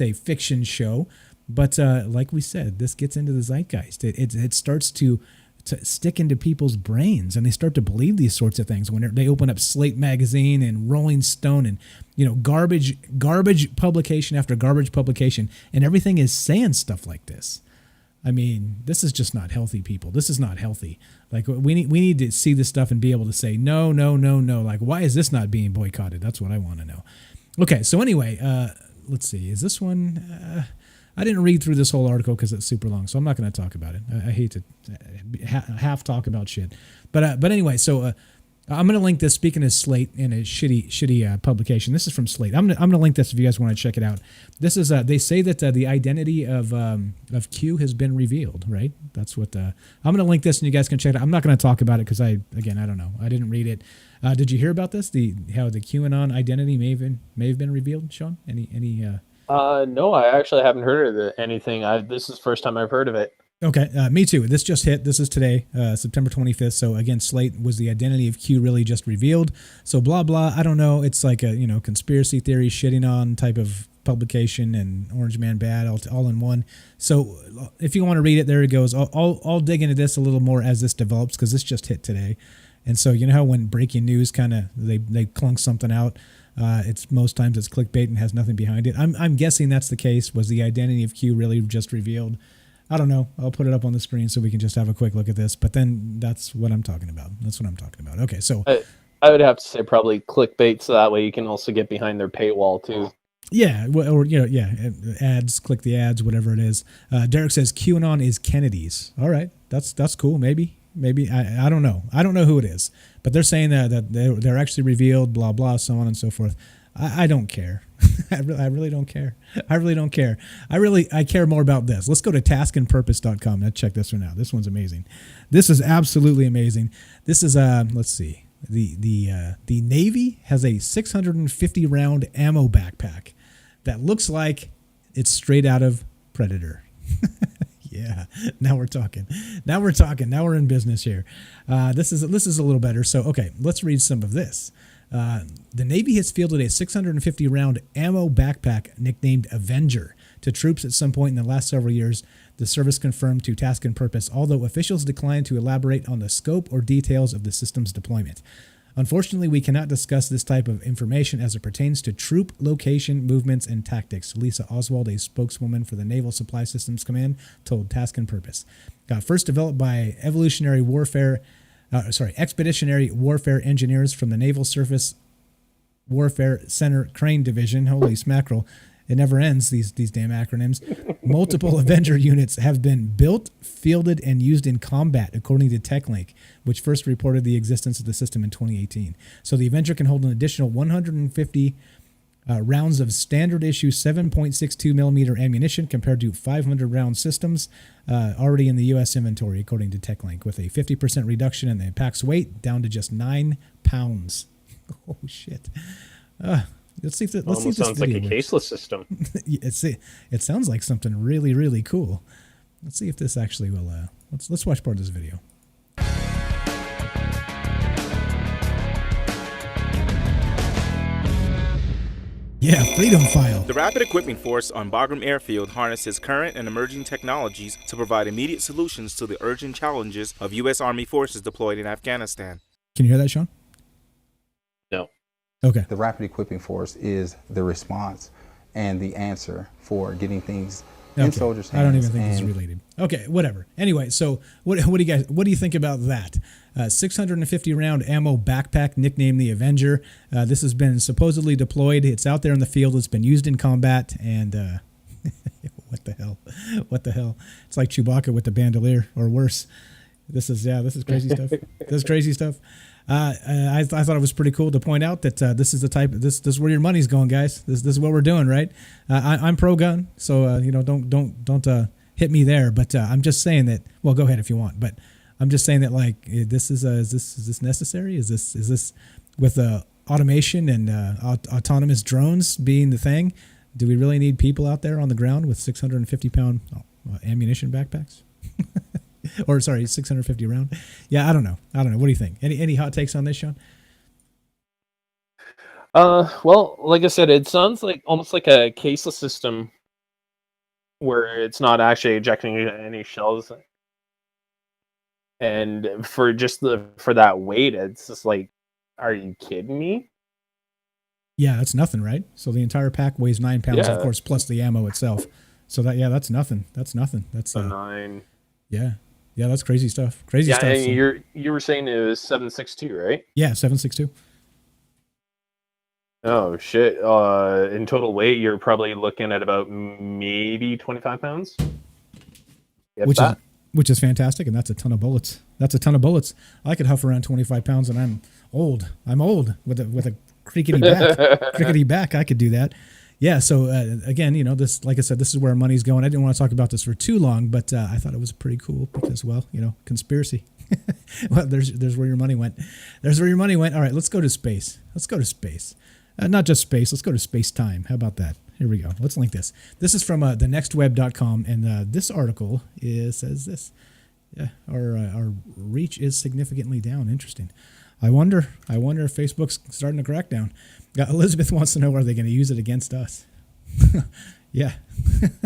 a fiction show, but like we said, this gets into the zeitgeist. It starts to stick into people's brains, and they start to believe these sorts of things when they open up Slate magazine and Rolling Stone and garbage publication after garbage publication, and everything is saying stuff like this. I mean, this is just not healthy, people. This is not healthy. Like, we need to see this stuff and be able to say, no. Like, why is this not being boycotted? That's what I want to know. Okay, so anyway, let's see. Is this one... I didn't read through this whole article because it's super long, so I'm not going to talk about it. I hate to half talk about shit. But anyway, so... I'm going to link this, speaking of Slate, in a shitty publication. This is from Slate. I'm going to link this if you guys want to check it out. This is they say that the identity of Q has been revealed, right? That's what I'm going to link this and you guys can check it out. I'm not going to talk about it because I don't know. I didn't read it. Did you hear about this? How the QAnon identity may have been revealed, Sean? Any No, I actually haven't heard of anything. This is the first time I've heard of it. Okay, me too. This just hit. This is today, September 25th. So again, Slate, was the identity of Q really just revealed? So blah blah. I don't know. It's like a conspiracy theory shitting on type of publication, and Orange Man bad all in one. So if you want to read it, there it goes. I'll dig into this a little more as this develops, because this just hit today. And so you know how when breaking news kind of they clunk something out. It's most times it's clickbait and has nothing behind it. I'm guessing that's the case. Was the identity of Q really just revealed? I don't know. I'll put it up on the screen so we can just have a quick look at this. But then that's what I'm talking about. Okay, so I would have to say probably clickbait, so that way you can also get behind their paywall too. Yeah, or ads. Click the ads, whatever it is. Derek says QAnon is Kennedy's. All right, that's cool. Maybe I don't know. I don't know who it is, but they're saying that they're actually revealed. Blah blah, so on and so forth. I don't care. I really don't care. I care more about this. Let's go to taskandpurpose.com. Let's check this one out. This one's amazing. This is absolutely amazing. This is let's see. The Navy has a 650 round ammo backpack that looks like it's straight out of Predator. Yeah, now we're talking. Now we're in business here. This is a little better. So okay, let's read some of this. The Navy has fielded a 650 round ammo backpack nicknamed Avenger to troops at some point in the last several years, the service confirmed to Task and Purpose, although officials declined to elaborate on the scope or details of the system's deployment. Unfortunately, we cannot discuss this type of information as it pertains to troop location, movements, and tactics, Lisa Oswald, a spokeswoman for the Naval Supply Systems Command, told Task and Purpose. First developed by expeditionary warfare engineers from the Naval Surface Warfare Center Crane Division, holy smackerel, It never ends, these damn acronyms. Multiple Avenger units have been built, fielded, and used in combat, according to TechLink, which first reported the existence of the system in 2018. So the Avenger can hold an additional 150 rounds of standard issue 7.62 millimeter ammunition compared to 500 round systems already in the U.S. inventory, according to TechLink, with a 50% reduction in the pack's weight down to just 9 pounds. Oh, shit. Let's see if this Almost sounds like a caseless system. It sounds like something really, really cool. Let's see if this actually will. Let's watch part of this video. Yeah, Freedom File. The Rapid Equipping Force on Bagram Airfield harnesses current and emerging technologies to provide immediate solutions to the urgent challenges of U.S. Army forces deployed in Afghanistan. Can you hear that, Sean? No. Okay. The Rapid Equipping Force is the response and the answer for getting things in soldiers' hands. I don't even think this is related. Okay, whatever. Anyway, so what do you think about that? 650 round ammo backpack, nicknamed the Avenger. This has been supposedly deployed. It's out there in the field. It's been used in combat. And what the hell? What the hell? It's like Chewbacca with the bandolier, or worse. This is crazy stuff. This is crazy stuff. I thought it was pretty cool to point out that this is the type. This is where your money's going, guys. This is what we're doing, right? I'm pro gun, so don't hit me there. But I'm just saying that. Well, go ahead if you want. But I'm just saying that, like, is this necessary? Is this with automation and autonomous drones being the thing? Do we really need people out there on the ground with 650-pound ammunition backpacks? Or sorry, 650 round. Yeah, I don't know. What do you think? Any hot takes on this, Sean? Well, like I said, it sounds like almost like a caseless system where it's not actually ejecting any shells. And for that weight, it's just like, are you kidding me? Yeah, that's nothing, right? So the entire pack weighs 9 pounds, of course, plus the ammo itself. So that's nothing. That's 9. Yeah, that's crazy stuff. Crazy stuff. Yeah, and you were saying it was 7.62, right? Yeah, 7.62. Oh shit! In total weight, you're probably looking at about maybe 25 pounds. Which is fantastic, and that's a ton of bullets. I could huff around 25 pounds, and I'm old. with a crickety back. I could do that. Yeah. So again, this, like I said, this is where money's going. I didn't want to talk about this for too long, but I thought it was pretty cool because, well, conspiracy. Well, there's where your money went. There's where your money went. All right, let's go to space. Not just space. Let's go to space time. How about that? Here we go. Let's link this. This is from thenextweb.com, and this article says this. Yeah, our reach is significantly down. Interesting. I wonder if Facebook's starting to crack down. Elizabeth wants to know, are they going to use it against us? Yeah.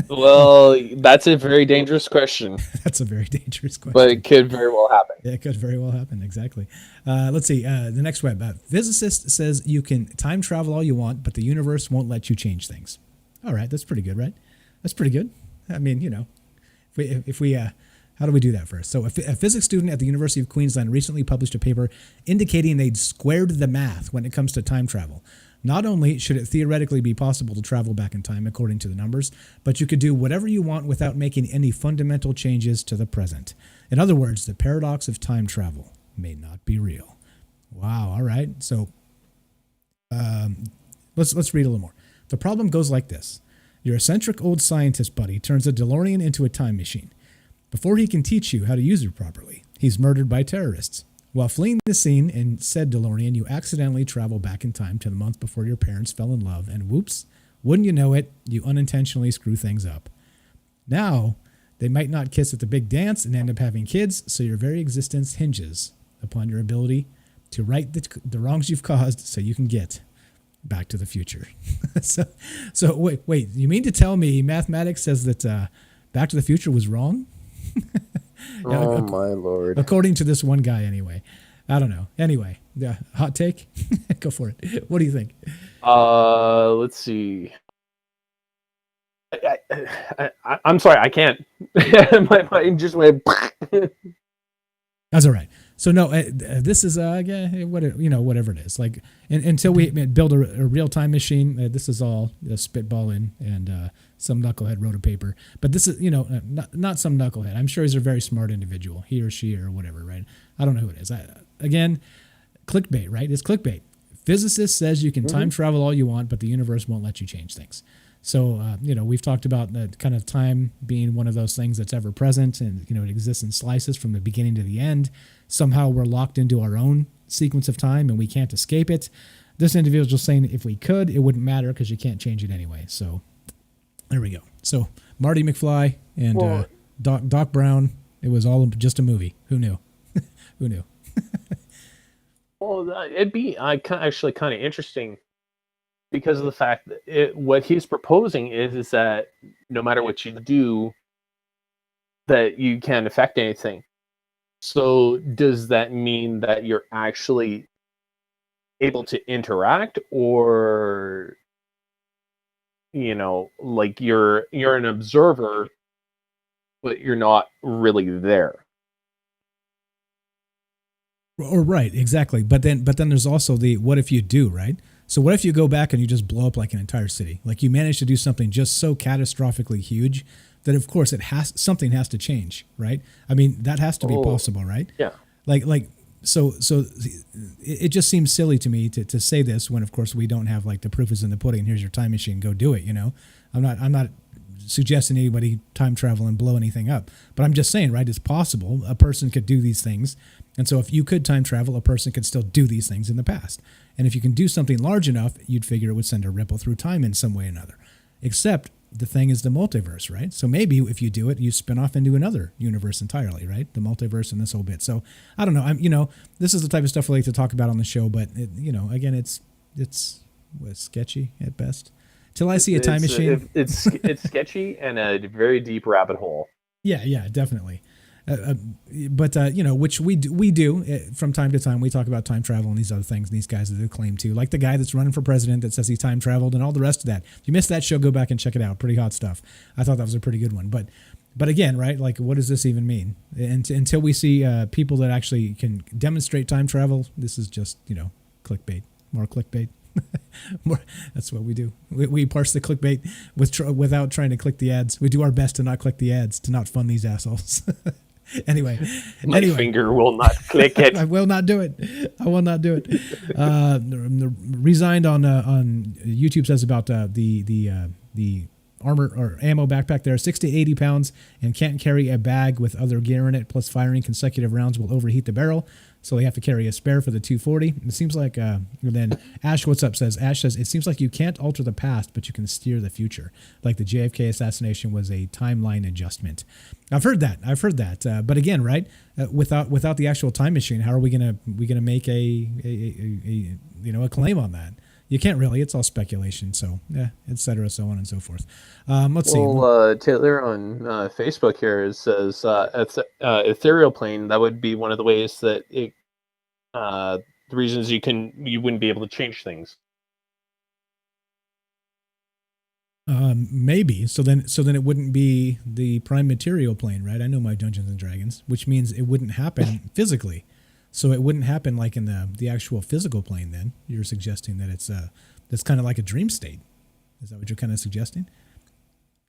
Well, that's a very dangerous question. That's a very dangerous question. But it could very well happen. Yeah, it could very well happen. Exactly. Let's see. The next web. Physicist says you can time travel all you want, but the universe won't let you change things. All right. That's pretty good, right? That's pretty good. I mean, if we how do we do that first? So a physics student at the University of Queensland recently published a paper indicating they'd squared the math when it comes to time travel. Not only should it theoretically be possible to travel back in time according to the numbers, but you could do whatever you want without making any fundamental changes to the present. In other words, the paradox of time travel may not be real. Wow. All right. So let's read a little more. The problem goes like this. Your eccentric old scientist buddy turns a DeLorean into a time machine. Before he can teach you how to use it properly, he's murdered by terrorists. While fleeing the scene in said DeLorean, you accidentally travel back in time to the month before your parents fell in love, and whoops, wouldn't you know it, you unintentionally screw things up. Now, they might not kiss at the big dance and end up having kids, so your very existence hinges upon your ability to right the wrongs you've caused so you can get Back to the Future. so wait, you mean to tell me mathematics says that Back to the Future was wrong? Oh my lord. According to this one guy, anyway. I don't know. Anyway, hot take? Go for it. What do you think? Let's see. I'm sorry, I can't. My mind just went. That's all right. So no, this is whatever it is. Like until we build a real time machine, this is all spitballing and some knucklehead wrote a paper. But this is not some knucklehead. I'm sure he's a very smart individual, he or she or whatever, right? I don't know who it is. Again, clickbait, right? It's clickbait. Physicist says you can time travel all you want, but the universe won't let you change things. So, we've talked about kind of time being one of those things that's ever present, and, it exists in slices from the beginning to the end. Somehow we're locked into our own sequence of time and we can't escape it. This individual is saying if we could, it wouldn't matter because you can't change it anyway. So there we go. So Marty McFly and Doc Brown, it was all just a movie. Who knew? Who knew? Well, it'd be actually kind of interesting because of the fact that what he's proposing is that no matter what you do, that you can't affect anything. So does that mean that you're actually able to interact, or like you're an observer, but you're not really there? Or right, exactly. But then there's also the what if you do, right? So what if you go back and you just blow up like an entire city? Like you manage to do something just so catastrophically huge that of course something has to change, right? I mean, that has to be possible, right? Yeah. So it just seems silly to me to say this when of course we don't have like the proof is in the pudding. Here's your time machine, go do it. I'm not suggesting anybody time travel and blow anything up, but I'm just saying, right? It's possible a person could do these things. And so if you could time travel, a person could still do these things in the past. And if you can do something large enough, you'd figure it would send a ripple through time in some way or another. Except the thing is the multiverse, right? So maybe if you do it, you spin off into another universe entirely, right? The multiverse and this whole bit. So I don't know. This is the type of stuff I like to talk about on the show, but again, it's sketchy at best. Till I see a time machine. It's sketchy and a very deep rabbit hole. Yeah, definitely. But which we do from time to time. We talk about time travel and these other things. And these guys that claim to, like the guy that's running for president that says he time traveled and all the rest of that. If you missed that show, go back and check it out. Pretty hot stuff. I thought that was a pretty good one. But again, right? Like, what does this even mean? Until we see people that actually can demonstrate time travel, this is just clickbait, more clickbait. That's what we do. We parse the clickbait without trying to click the ads. We do our best to not click the ads, to not fund these assholes. Anyway, my finger will not click it. I will not do it. Resigned on YouTube says about the armor or ammo backpack there, 60 to 80 pounds, and can't carry a bag with other gear in it. Plus, firing consecutive rounds will overheat the barrel, so they have to carry a spare for the 240. It seems like then Ash, what's up? Ash says it seems like you can't alter the past, but you can steer the future. Like the JFK assassination was a timeline adjustment. I've heard that. But again, right? Without the actual time machine, how are we gonna make a claim on that? You can't really. It's all speculation. So, et cetera, so on and so forth. Let's see. Well, Taylor on Facebook here says ethereal plane. That would be one of the ways that it. The reasons you wouldn't be able to change things. Maybe. So then it wouldn't be the prime material plane, right? I know my Dungeons and Dragons, which means it wouldn't happen physically. So it wouldn't happen like in the actual physical plane. Then you're suggesting that that's kind of like a dream state. Is that what you're kind of suggesting?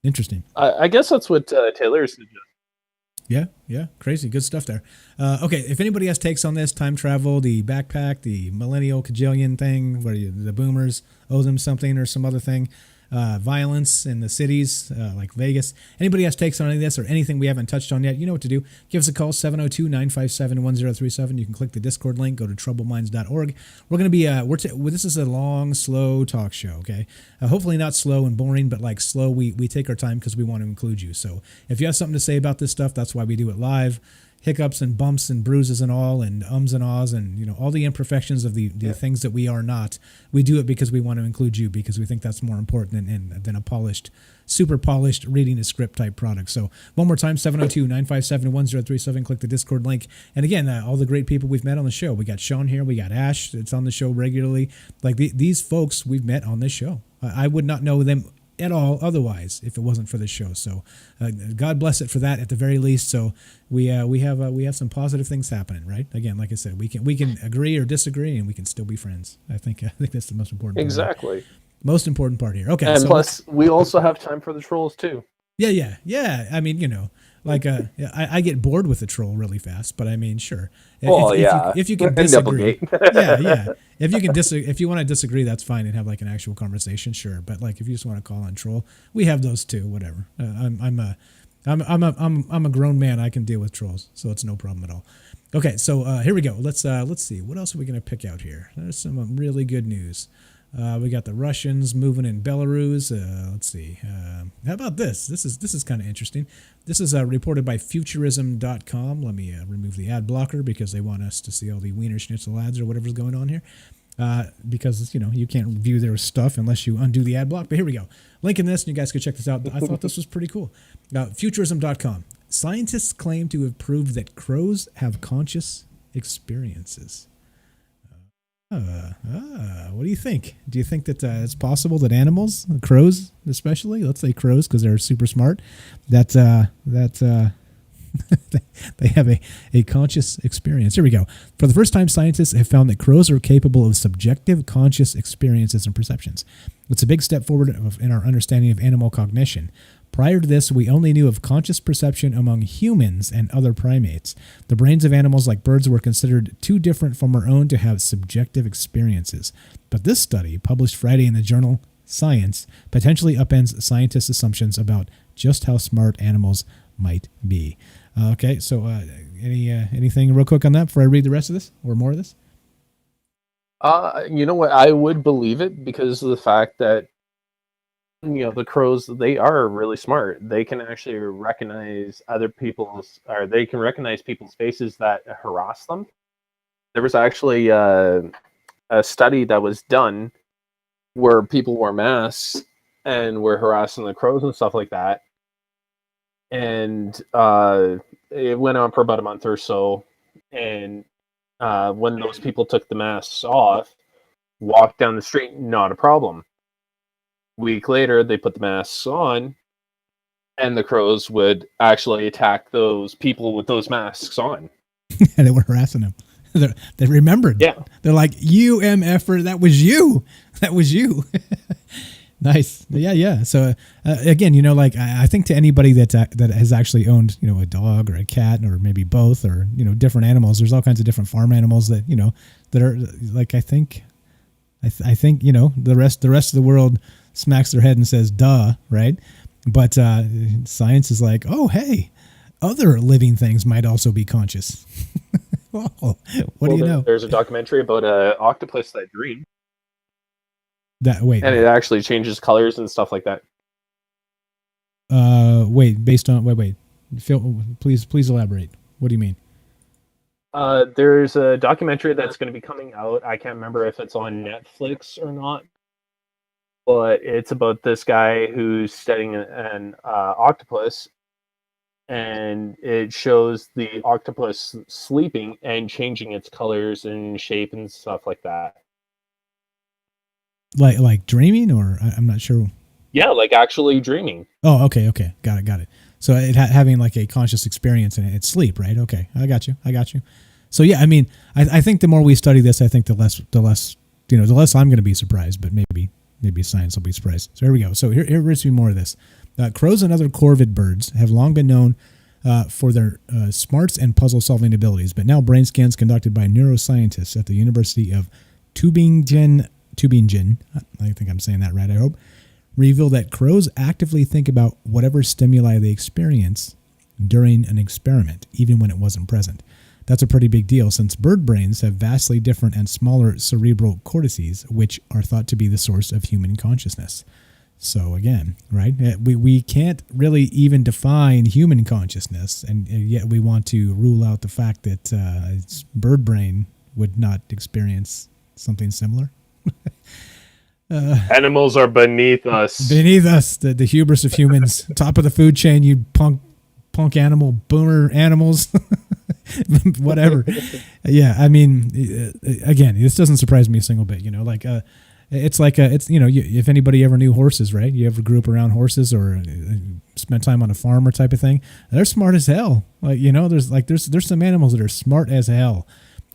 Interesting. I guess that's what Taylor is suggesting. Yeah, crazy, good stuff there. Okay, if anybody has takes on this, time travel, the backpack, the millennial cajillion thing, where the boomers owe them something or some other thing. Violence in the cities like Vegas. Anybody has takes on any of this or anything we haven't touched on yet, you know what to do. Give us a call, 702-957-1037. You can click the Discord link, go to troubleminds.org. We're going to be, this is a long, slow talk show, okay? Hopefully not slow and boring, but like slow. We take our time because we want to include you. So if you have something to say about this stuff, that's why we do it live. Hiccups and bumps and bruises and all, and ums and ahs, and all the imperfections of the things that we are not. We do it because we want to include you, because we think that's more important than a polished, super polished reading a script type product. So one more time, 702-957-1037. Click the Discord link. And again, all the great people we've met on the show. We got Sean here. We got Ash. It's on the show regularly. Like these folks we've met on this show. I would not know them at all otherwise if it wasn't for this show. So God bless it for that at the very least. So we have some positive things happening, right? Again, like I said, we can agree or disagree, and we can still be friends. I think that's the most important part. Exactly. Most important part here. Okay. And so plus, we also have time for the trolls too. Yeah. I mean, like I get bored with the troll really fast, but I mean, sure. Well, if you can disagree, yeah. If you can if you want to disagree, that's fine, and have like an actual conversation, sure. But like, if you just want to call on troll, we have those too. Whatever. I'm a grown man. I can deal with trolls, so it's no problem at all. Okay, so here we go. Let's see. What else are we gonna pick out here? There's some really good news. We got the Russians moving in Belarus. Let's see. How about this? This is kind of interesting. This is reported by Futurism.com. Let me remove the ad blocker because they want us to see all the Wiener Schnitzel ads or whatever's going on here. Because you can't view their stuff unless you undo the ad block. But here we go. Link in this, and you guys can check this out. I thought this was pretty cool. Futurism.com. Scientists claim to have proved that crows have conscious experiences. What do you think? Do you think that it's possible that animals, crows especially, let's say crows because they're super smart, that they have a conscious experience? Here we go. For the first time, scientists have found that crows are capable of subjective conscious experiences and perceptions. It's a big step forward in our understanding of animal cognition. Prior to this, we only knew of conscious perception among humans and other primates. The brains of animals like birds were considered too different from our own to have subjective experiences. But this study, published Friday in the journal Science, potentially upends scientists' assumptions about just how smart animals might be. Okay, so anything real quick on that before I read the rest of this or more of this? You know what? I would believe it because of the fact that the crows, they are really smart. They can actually recognize they can recognize people's faces that harass them. There was actually a study that was done where people wore masks and were harassing the crows and stuff like that. And it went on for about a month or so. And when those people took the masks off, walked down the street, not a problem. Week later, they put the masks on, and the crows would actually attack those people with those masks on. And they were harassing them. They remembered. Yeah. They're like, you MFer, that was you. That was you. Nice. Yeah. So again, like I think to anybody that has actually owned, a dog or a cat or maybe both or, different animals, there's all kinds of different farm animals that, that are like, I think, the rest of the world smacks their head and says, duh, right? But science is like, oh, hey, other living things might also be conscious. What do you know? There's a documentary about an octopus that dreams. And it actually changes colors and stuff like that. Wait. Phil, please elaborate. What do you mean? There's a documentary that's going to be coming out. I can't remember if it's on Netflix or not. But it's about this guy who's studying an octopus, and it shows the octopus sleeping and changing its colors and shape and stuff like that. Like dreaming, or I'm not sure. Yeah, like actually dreaming. Oh, okay, got it. So it having like a conscious experience in it's sleep, right? Okay, I got you. So yeah, I mean, I think the more we study this, I think the less I'm going to be surprised, but maybe science will be surprised. So here we go. So here's more of this. Crows and other corvid birds have long been known for their smarts and puzzle-solving abilities, but now brain scans conducted by neuroscientists at the University of Tübingen, I think I'm saying that right, I hope, reveal that crows actively think about whatever stimuli they experience during an experiment, even when it wasn't present. That's a pretty big deal since bird brains have vastly different and smaller cerebral cortices, which are thought to be the source of human consciousness. So again, right, we can't really even define human consciousness, and yet we want to rule out the fact that bird brain would not experience something similar. Animals are beneath us. Beneath us, the hubris of humans. Top of the food chain, you punk animal, boomer animals. Whatever. Yeah, I mean, again, this doesn't surprise me a single bit. It's like it's if anybody ever knew horses, right? You ever grew up around horses or spent time on a farm or type of thing? They're smart as hell. Like there's some animals that are smart as hell.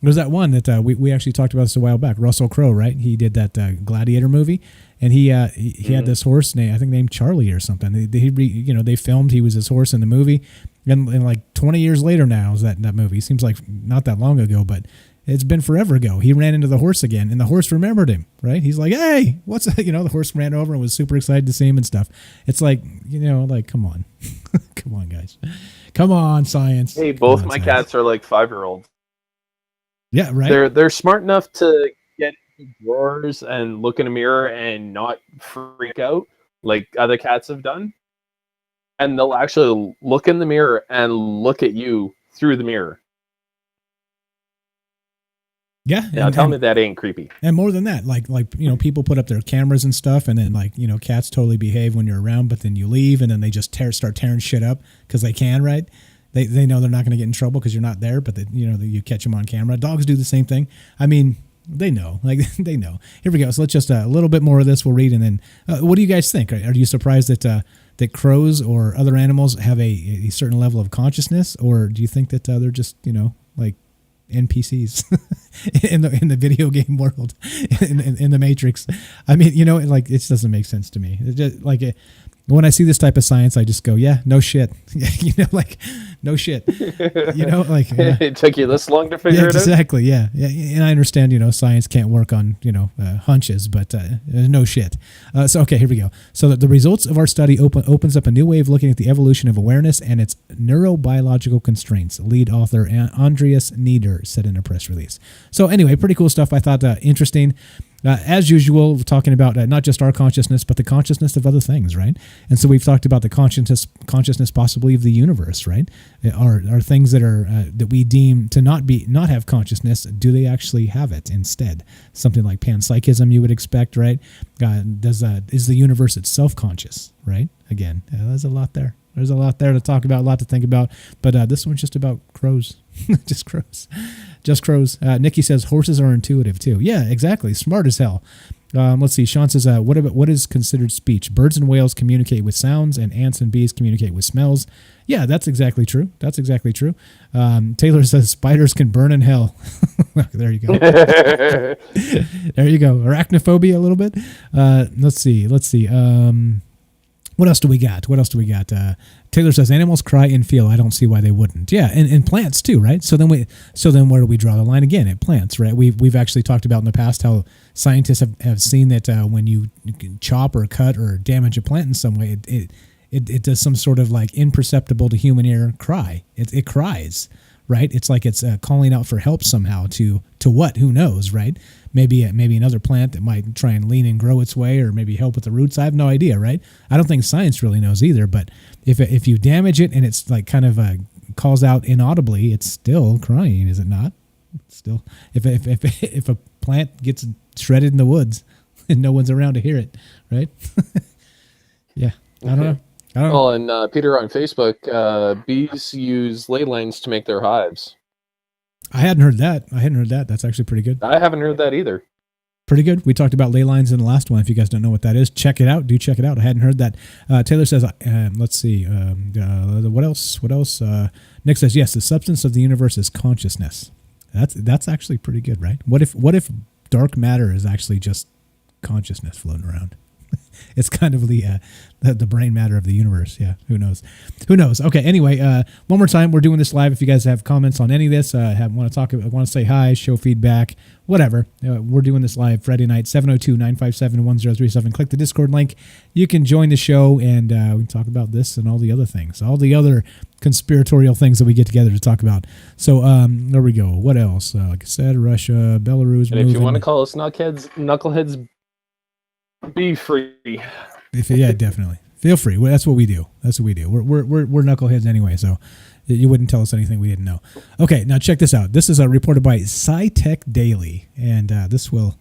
There's that one that we actually talked about this a while back. Russell Crowe, right? He did that Gladiator movie, and he had this horse named Charlie or something. They filmed he was his horse in the movie, and like 20 years later now is that movie. Seems like not that long ago, but it's been forever ago. He ran into the horse again, and the horse remembered him, right? He's like, "Hey, what's that?" The horse ran over and was super excited to see him and stuff. It's like, come on. Come on, guys. Come on, science. Hey, both my cats are like 5-year-olds. Yeah, right. They're smart enough to get into drawers and look in a mirror and not freak out like other cats have done. And they'll actually look in the mirror and look at you through the mirror. Yeah, now tell me that ain't creepy. And more than that, like people put up their cameras and stuff, and then cats totally behave when you're around, but then you leave, and then they just start tearing shit up because they can, right? They know they're not going to get in trouble because you're not there, but you catch them on camera. Dogs do the same thing. I mean, they know, they know. Here we go. So let's just a little bit more of this. We'll read, and then what do you guys think? Are you surprised that crows or other animals have a certain level of consciousness, or do you think that they're just like NPCs in the video game world, in the Matrix? I mean, it just doesn't make sense to me. It just, when I see this type of science, I just go, yeah, no shit. No shit. It took you this long to figure it out? Exactly, yeah. And I understand, science can't work on, hunches, but no shit. So, okay, here we go. So the results of our study opens up a new way of looking at the evolution of awareness and its neurobiological constraints, lead author Andreas Nieder said in a press release. So anyway, pretty cool stuff. I thought interesting. As usual, we're talking about not just our consciousness, but the consciousness of other things, right? And so we've talked about the consciousness possibly of the universe, right? Are things that are that we deem to not have consciousness, do they actually have it instead? Something like panpsychism, you would expect, right? Is the universe itself conscious, right? Again, there's a lot there. There's a lot there to talk about, a lot to think about. But this one's just about crows. Just crows. Just crows. Nikki says horses are intuitive too. Yeah, exactly. Smart as hell. Let's see. Sean says, what is considered speech? Birds and whales communicate with sounds, and ants and bees communicate with smells. Yeah, that's exactly true. That's exactly true. Taylor says spiders can burn in hell. There you go. There you go. Arachnophobia a little bit. Let's see. What else do we got? Taylor says animals cry and feel. I don't see why they wouldn't. Yeah, and plants too, right? So then where do we draw the line again? At plants, right? We've actually talked about in the past how scientists have seen that when you chop or cut or damage a plant in some way, it does some sort of like imperceptible to human ear cry. It cries, right? It's like it's calling out for help somehow to what? Who knows, right? Maybe another plant that might try and lean and grow its way, or maybe help with the roots. I have no idea, right? I don't think science really knows either. But if you damage it and it's like kind of calls out inaudibly, it's still crying, is it not? Still, if a plant gets shredded in the woods and no one's around to hear it, right? Yeah, I don't know. Well, and Peter on Facebook, bees use ley lines to make their hives. I hadn't heard that. That's actually pretty good. I haven't heard that either. Pretty good. We talked about ley lines in the last one. If you guys don't know what that is, check it out. Do check it out. I hadn't heard that. Taylor says, let's see. What else? Nick says, yes, the substance of the universe is consciousness. That's actually pretty good, right? What if dark matter is actually just consciousness floating around? It's kind of the brain matter of the universe. Yeah, who knows? Okay, anyway, one more time, we're doing this live. If you guys have comments on any of this, want to say hi, show feedback, whatever, we're doing this live Friday night, 702-957-1037. Click the Discord link. You can join the show, and we can talk about this and all the other things, all the other conspiratorial things that we get together to talk about. So there we go. What else? Like I said, Russia, Belarus. And if you want to call us knuckleheads, be free. Yeah, definitely. Feel free. Well, that's what we do. We're knuckleheads anyway, so you wouldn't tell us anything we didn't know. Okay, now check this out. This is reported by SciTech Daily, and this will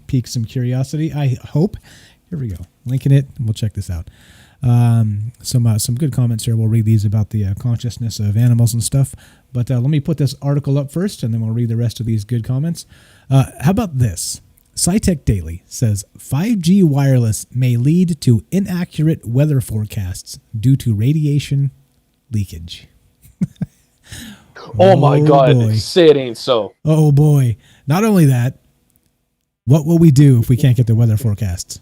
pique some curiosity, I hope. Here we go. Linking it, and we'll check this out. Some good comments here. We'll read these about the consciousness of animals and stuff. But let me put this article up first, and then we'll read the rest of these good comments. How about this? SciTech Daily says 5G wireless may lead to inaccurate weather forecasts due to radiation leakage. Oh my God! boy. Say it ain't so. Oh boy. Not only that, what will we do if we can't get the weather forecasts?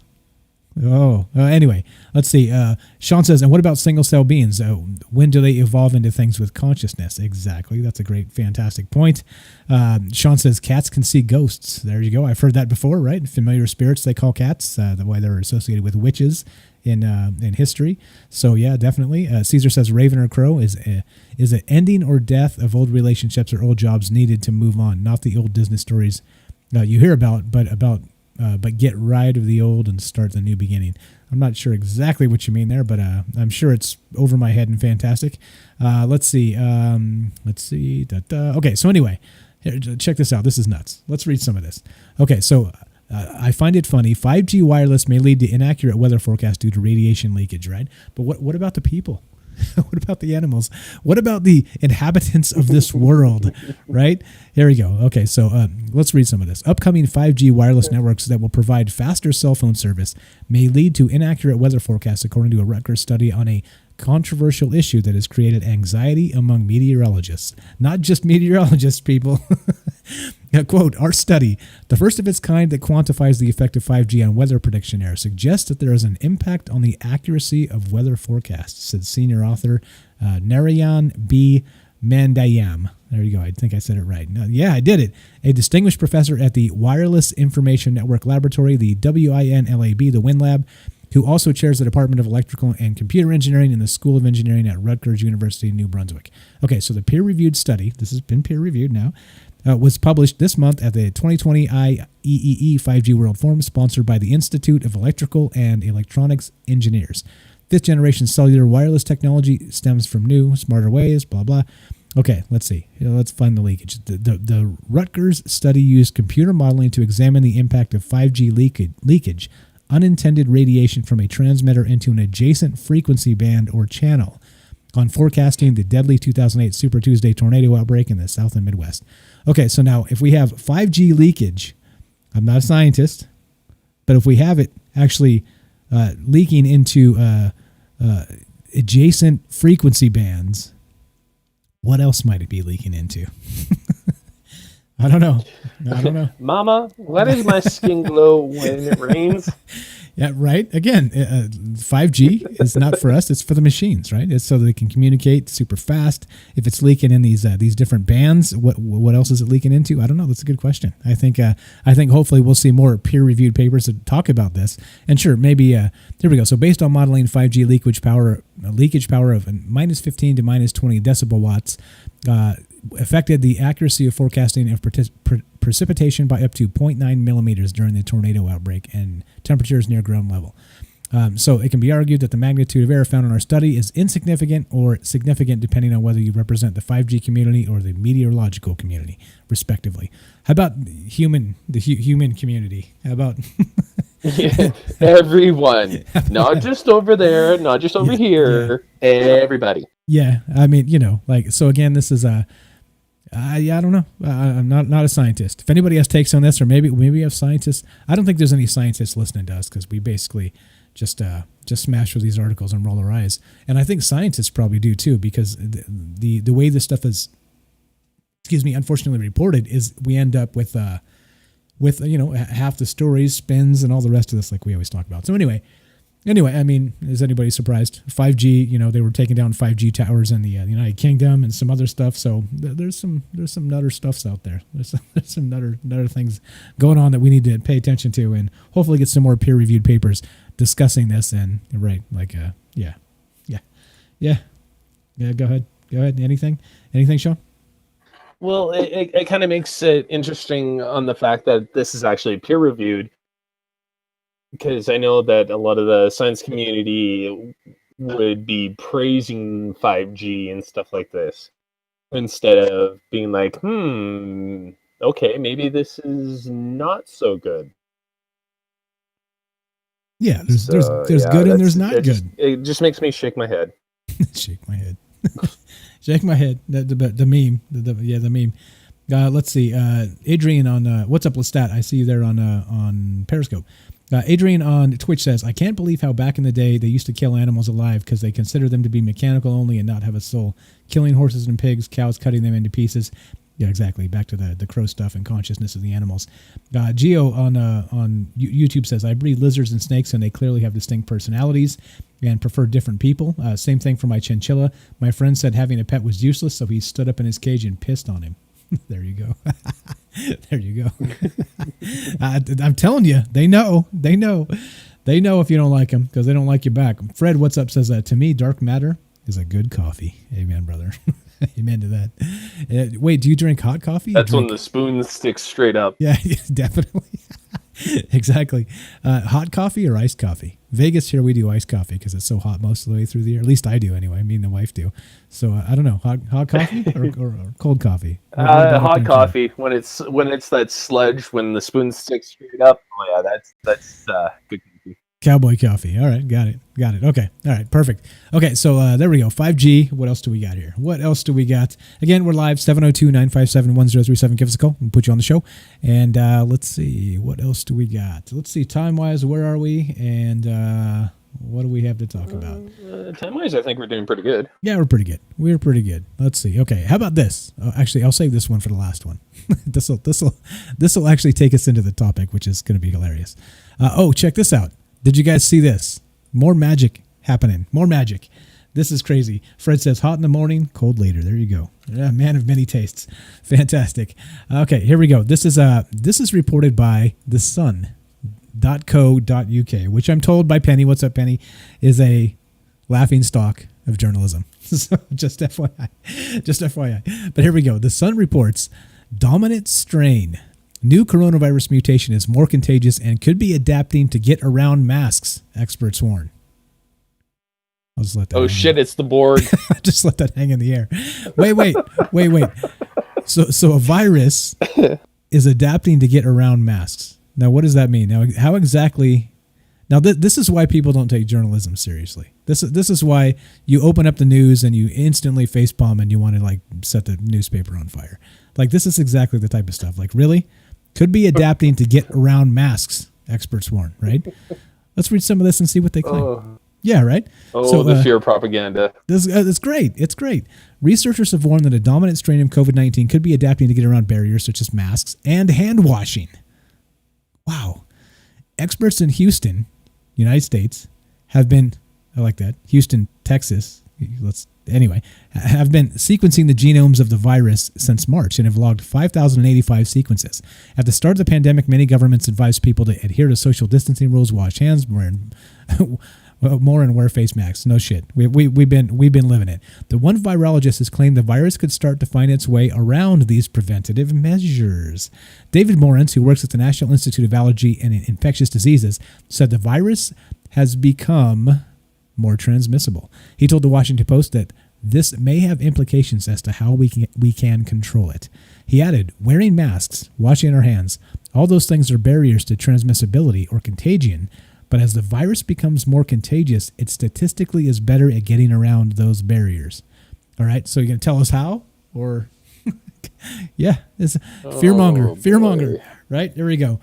Anyway, let's see. Sean says, and what about single cell beings? When do they evolve into things with consciousness? Exactly. That's a great, fantastic point. Sean says, cats can see ghosts. There you go. I've heard that before, right? Familiar spirits, they call cats, the way they're associated with witches in history. So yeah, definitely. Caesar says, Raven or Crow is it ending or death of old relationships or old jobs needed to move on, not the old Disney stories you hear about, but get rid of the old and start the new beginning. I'm not sure exactly what you mean there, but I'm sure it's over my head and fantastic. Let's see. Okay, so anyway, here, check this out. This is nuts. Let's read some of this. Okay, so I find it funny. 5G wireless may lead to inaccurate weather forecasts due to radiation leakage, right? But what about the people? What about the animals? What about the inhabitants of this world, right? Here we go. Okay, so let's read some of this. Upcoming 5G wireless networks that will provide faster cell phone service may lead to inaccurate weather forecasts, according to a Rutgers study on a controversial issue that has created anxiety among meteorologists. Not just meteorologists, people. Quote, our study, the first of its kind that quantifies the effect of 5G on weather prediction error, suggests that there is an impact on the accuracy of weather forecasts, said senior author Narayan B. Mandayam. There you go. I think I said it right. Yeah, I did it. A distinguished professor at the Wireless Information Network Laboratory, the WINLAB, the WIN Lab, who also chairs the Department of Electrical and Computer Engineering in the School of Engineering at Rutgers University in New Brunswick. Okay, so the peer-reviewed study, this has been peer-reviewed now, was published this month at the 2020 IEEE 5G World Forum, sponsored by the Institute of Electrical and Electronics Engineers. Fifth-generation cellular wireless technology stems from new, smarter ways, blah, blah. Okay, let's see. Let's find the leakage. The Rutgers study used computer modeling to examine the impact of 5G leakage, unintended radiation from a transmitter into an adjacent frequency band or channel, on forecasting the deadly 2008 Super Tuesday tornado outbreak in the South and Midwest. Okay, so now if we have 5G leakage, I'm not a scientist, but if we have it actually leaking into adjacent frequency bands, what else might it be leaking into? I don't know. Mama, why does my skin glow when it rains? Yeah, right. Again, 5G is not for us; it's for the machines, right? It's so they can communicate super fast. If it's leaking in these different bands, what else is it leaking into? I don't know. That's a good question. I think hopefully we'll see more peer-reviewed papers that talk about this. And sure, maybe here we go. So based on modeling 5G leakage power of minus 15 to minus 20 decibel watts, affected the accuracy of forecasting of precipitation by up to 0.9 millimeters during the tornado outbreak and temperatures near ground level. So it can be argued that the magnitude of error found in our study is insignificant or significant depending on whether you represent the 5G community or the meteorological community, respectively. How about the human community? How about everyone? Not just over there, not just over here. Yeah. Everybody. Yeah, I mean, so again, this is I don't know. I'm not a scientist. If anybody has takes on this, or maybe we have scientists. I don't think there's any scientists listening to us because we basically just smash with these articles and roll our eyes. And I think scientists probably do too, because the way this stuff is, unfortunately reported is we end up with half the stories, spins, and all the rest of this, like we always talk about. So anyway, I mean, is anybody surprised? 5G, they were taking down 5G towers in the United Kingdom and some other stuff. So there's some nutter stuffs out there. There's some nutter things going on that we need to pay attention to, and hopefully get some more peer-reviewed papers discussing this. And right, like, yeah. Go ahead. Anything, Sean? Well, it kind of makes it interesting on the fact that this is actually peer-reviewed. Because I know that a lot of the science community would be praising 5G and stuff like this, instead of being like, okay, maybe this is not so good. Yeah, there's good and there's not good. It just makes me shake my head. Shake my head. Shake my head. The meme. The meme. Let's see. Adrian on What's Up Lestat? I see you there on Periscope. Adrian on Twitch says, I can't believe how back in the day they used to kill animals alive because they consider them to be mechanical only and not have a soul. Killing horses and pigs, cows, cutting them into pieces. Yeah, exactly. Back to the crow stuff and consciousness of the animals. Geo on YouTube says, I breed lizards and snakes and they clearly have distinct personalities and prefer different people. Same thing for my chinchilla. My friend said having a pet was useless, so he stood up in his cage and pissed on him. There you go. There you go. I'm telling you, they know. They know if you don't like them because they don't like you back. Fred, What's Up says, to me, dark matter is a good coffee. Amen, brother. Amen to that. Wait, do you drink hot coffee? That's when the spoon sticks straight up. Yeah, definitely. Exactly. Hot coffee or iced coffee? Vegas here we do iced coffee because it's so hot most of the way through the year. At least I do anyway. Me and the wife do. So I don't know. Hot coffee or cold coffee? Hot coffee when it's that sludge when the spoon sticks straight up. Oh yeah, that's good coffee. Cowboy coffee. All right, got it. Okay, all right, perfect. Okay, so there we go. 5G. What else do we got here? Again, we're live. 702-957-1037. Give us a call. We'll put you on the show. And let's see. What else do we got? Let's see. Time-wise, where are we? And what do we have to talk about? Time-wise, I think we're doing pretty good. Yeah, we're pretty good. Let's see. Okay, how about this? Actually, I'll save this one for the last one. This will actually take us into the topic, which is going to be hilarious. Check this out. Did you guys see this? More magic happening. More magic. This is crazy. Fred says, hot in the morning, cold later. There you go. Yeah, man of many tastes. Fantastic. Okay, here we go. This is reported by The Sun.co.uk, which I'm told by Penny, what's up, Penny, is a laughing stock of journalism. So just FYI. But here we go. The Sun reports, dominant strain. New coronavirus mutation is more contagious and could be adapting to get around masks, experts warn. I'll just let that Oh shit, it's the Borg. Just let that hang in the air. Wait. So a virus is adapting to get around masks. Now, what does that mean? Now, how exactly? Now, this is why people don't take journalism seriously. This is why you open up the news and you instantly facepalm and you want to like set the newspaper on fire. Like, this is exactly the type of stuff. Like, really? Could be adapting to get around masks, experts warn, right? Let's read some of this and see what they claim. Yeah, right? The fear propaganda. It's great. It's great. Researchers have warned that a dominant strain of COVID-19 could be adapting to get around barriers such as masks and hand washing. Wow. Experts in Houston, United States, have been, I like that, Houston, Texas, have been sequencing the genomes of the virus since March and have logged 5,085 sequences. At the start of the pandemic, many governments advised people to adhere to social distancing rules, wash hands more, and wear face masks. No shit. We've been living it. The one virologist has claimed the virus could start to find its way around these preventative measures. David Morens, who works at the National Institute of Allergy and Infectious Diseases, said the virus has become more transmissible. He told the Washington Post that this may have implications as to how we can control it. He added, wearing masks, washing our hands, all those things are barriers to transmissibility or contagion, but as the virus becomes more contagious, it statistically is better at getting around those barriers. All right, so you're going to tell us how? Or, yeah, it's fearmonger, right? There we go.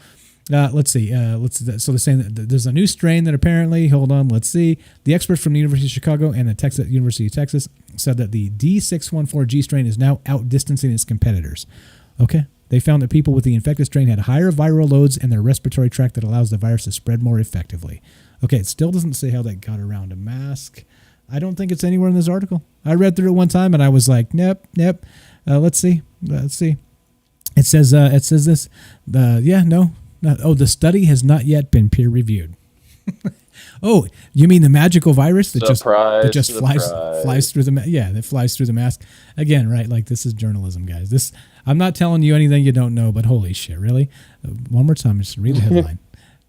Let's see. So they're saying that there's a new strain that apparently, hold on, let's see. The experts from the University of Chicago and the University of Texas said that the D614G strain is now outdistancing its competitors. Okay. They found that people with the infected strain had higher viral loads in their respiratory tract that allows the virus to spread more effectively. Okay, it still doesn't say how that got around a mask. I don't think it's anywhere in this article. I read through it one time and I was like, nope. Let's see. It says this. The study has not yet been peer reviewed. Oh, you mean the magical virus that just flies through the that flies through the mask again, right? Like, this is journalism, guys. I'm not telling you anything you don't know, but holy shit, really? One more time, just read the headline.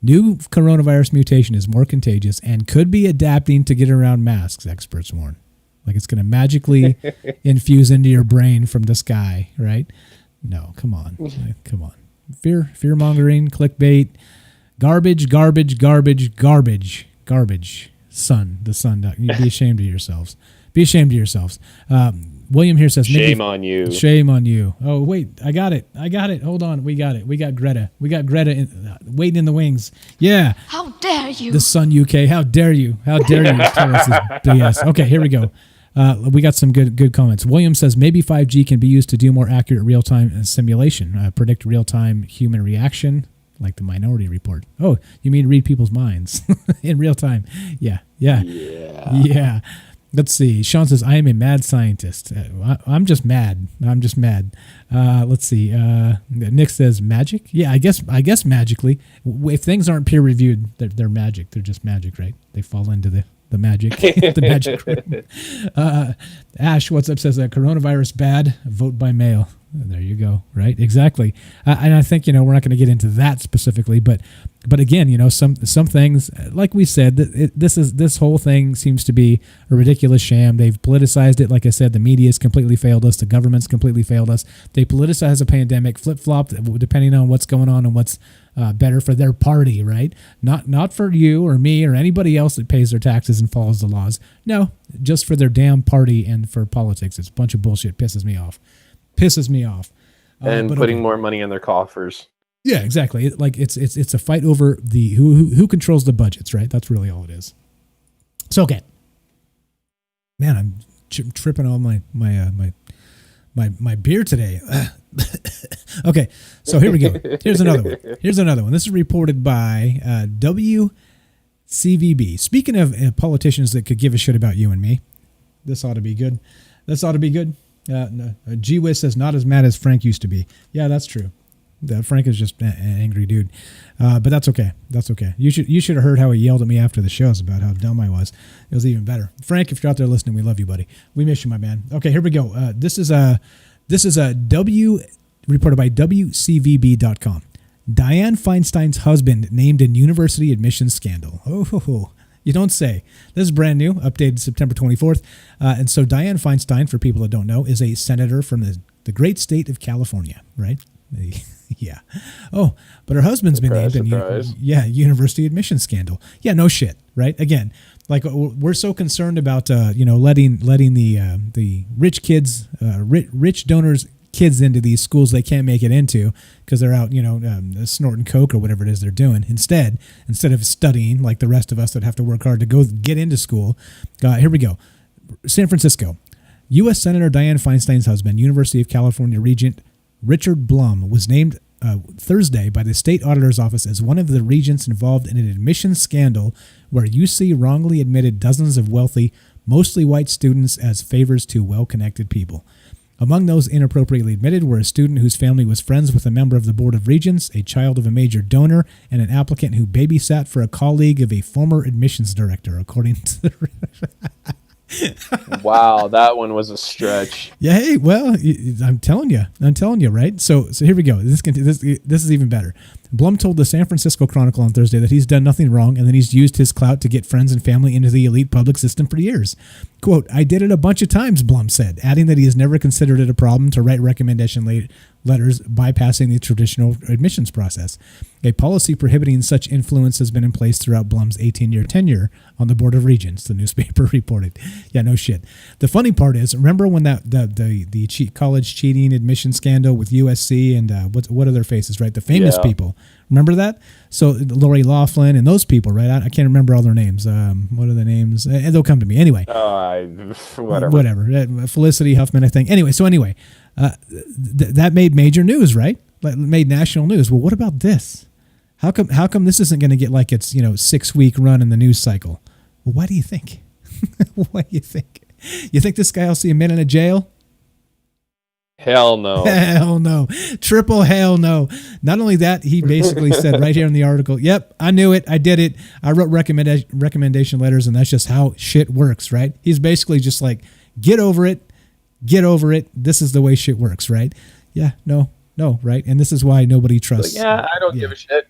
New coronavirus mutation is more contagious and could be adapting to get around masks, experts warn. Like, it's going to magically infuse into your brain from the sky, right? No, come on. Fear mongering, clickbait, garbage. The Sun. You'd be ashamed of yourselves. William here says Shame on you. Shame on you. Oh wait, I got it. Hold on, we got it. We got Greta. Waiting in the wings. Yeah. How dare you? The Sun UK. How dare you? How dare you tell us this BS? Okay, here we go. We got some good comments. William says maybe 5G can be used to do more accurate real-time simulation, predict real-time human reaction, like the Minority Report. Oh, you mean read people's minds in real time? Yeah. Let's see. Sean says, I am a mad scientist. I'm just mad. Let's see. Nick says, magic? Yeah, I guess magically. If things aren't peer reviewed, they're magic. They're just magic, right? They fall into the magic, the magic room. Ash, what's up, says, coronavirus bad, vote by mail. There you go. Right. Exactly. And I think, we're not going to get into that specifically, but again, some things, like we said, this whole thing seems to be a ridiculous sham. They've politicized it. Like I said, the media's completely failed us. The government's completely failed us. They politicize a pandemic, flip-flop, depending on what's going on and what's better for their party, right? Not for you or me or anybody else that pays their taxes and follows the laws. No, just for their damn party and for politics. It's a bunch of bullshit. Pisses me off. And putting more money in their coffers. Yeah, exactly. It's a fight over the who controls the budgets, right? That's really all it is. So okay, man, I'm tripping on my beer today. Okay, so here we go. Here's another one. This is reported by WCVB. Speaking of politicians that could give a shit about you and me, this ought to be good. No, G-Wiz says, not as mad as Frank used to be. Yeah, that's true. Frank is just an angry dude. But that's okay. You should have heard how he yelled at me after the shows about how dumb I was. It was even better. Frank, if you're out there listening, we love you, buddy. We miss you, my man. Okay, here we go. This is a reported by WCVB.com. Dianne Feinstein's husband named in university admissions scandal. Oh. You don't say. This is brand new, updated September 24th. And so Dianne Feinstein, for people that don't know, is a senator from the great state of California, right? Yeah. Oh, but her husband's been named in university admission scandal. Yeah, no shit, right? Again, like we're so concerned about letting the rich kids, rich donors' kids into these schools they can't make it into because they're out, snorting coke or whatever it is they're doing. Instead of studying like the rest of us that have to work hard to go get into school. Here we go. San Francisco. U.S. Senator Dianne Feinstein's husband, University of California Regent Richard Blum, was named Thursday by the state auditor's office as one of the regents involved in an admissions scandal where UC wrongly admitted dozens of wealthy, mostly white students as favors to well-connected people. Among those inappropriately admitted were a student whose family was friends with a member of the Board of Regents, a child of a major donor, and an applicant who babysat for a colleague of a former admissions director, according to the... Wow, that one was a stretch. Yeah, hey, well, I'm telling you, right? So here we go. This is even better. Blum told the San Francisco Chronicle on Thursday that he's done nothing wrong and that he's used his clout to get friends and family into the elite public system for years. Quote, I did it a bunch of times, Blum said, adding that he has never considered it a problem to write recommendation letters bypassing the traditional admissions process. A policy prohibiting such influence has been in place throughout Blum's 18-year tenure on the Board of Regents, the newspaper reported. Yeah, no shit. The funny part is, remember when the college cheating admission scandal with USC and what are their faces, right? The famous people. Remember that? So Lori Loughlin and those people, right? I can't remember all their names. What are the names? They'll come to me. Anyway. Whatever. Felicity Huffman, I think. Anyway, that made major news, right? Made national news. Well, what about this? How come this isn't going to get like its 6-week run in the news cycle? Well, why do you think? What do you think? You think this guy will see a minute in jail? Hell no. Hell no. Triple hell no. Not only that, he basically said right here in the article, yep, I knew it. I did it. I wrote recommendation letters, and that's just how shit works, right? He's basically just like, get over it. Get over it. This is the way shit works, right? Yeah, no, right? And this is why nobody trusts. I don't give a shit.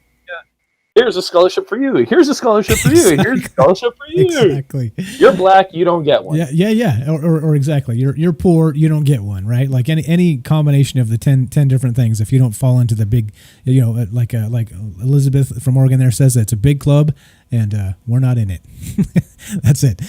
Here's a scholarship for you. Here's a scholarship for you. Here's a scholarship for you. Exactly. You're black, you don't get one. Yeah. Or exactly. You're poor, you don't get one, right? Like any combination of the 10 different things. If you don't fall into the big, like Elizabeth from Oregon there says, it's a big club, and we're not in it. That's it.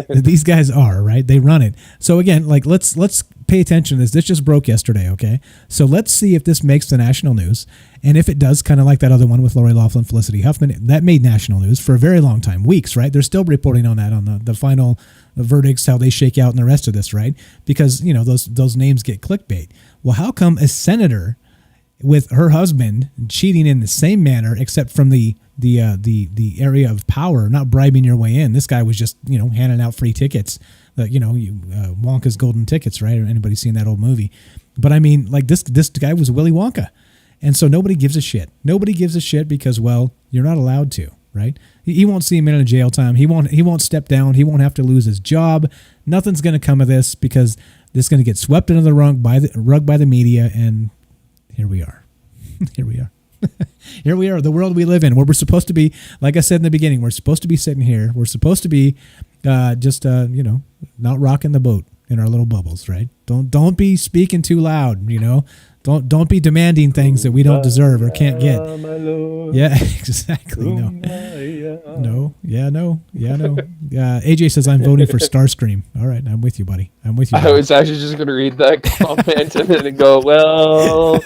These guys are, right? They run it. So again, like let's pay attention to this. This just broke yesterday, okay? So let's see if this makes the national news. And if it does, kind of like that other one with Lori Loughlin, Felicity Huffman, that made national news for a very long time, weeks, right? They're still reporting on that, on the final verdicts, how they shake out and the rest of this, right? Because, those names get clickbait. Well, how come a senator with her husband cheating in the same manner, except from the area of power, not bribing your way in? This guy was just, handing out free tickets, Wonka's golden tickets, right? Or anybody seen that old movie? But I mean, like this guy was Willy Wonka. And so nobody gives a shit. Nobody gives a shit because, well, you're not allowed to, right? He won't see a minute of jail time. He won't step down. He won't have to lose his job. Nothing's going to come of this because this is going to get swept under the rug by the media. And here we are. Here we are. Here we are, the world we live in, where we're supposed to be, like I said in the beginning, we're supposed to be sitting here. We're supposed to be just not rocking the boat in our little bubbles, right? Don't be speaking too loud, Don't be demanding things that we don't deserve or can't get. Yeah, exactly. No. AJ says I'm voting for Starscream. All right, I'm with you, buddy. I'm with you. I was actually just going to read that comment and then go, well,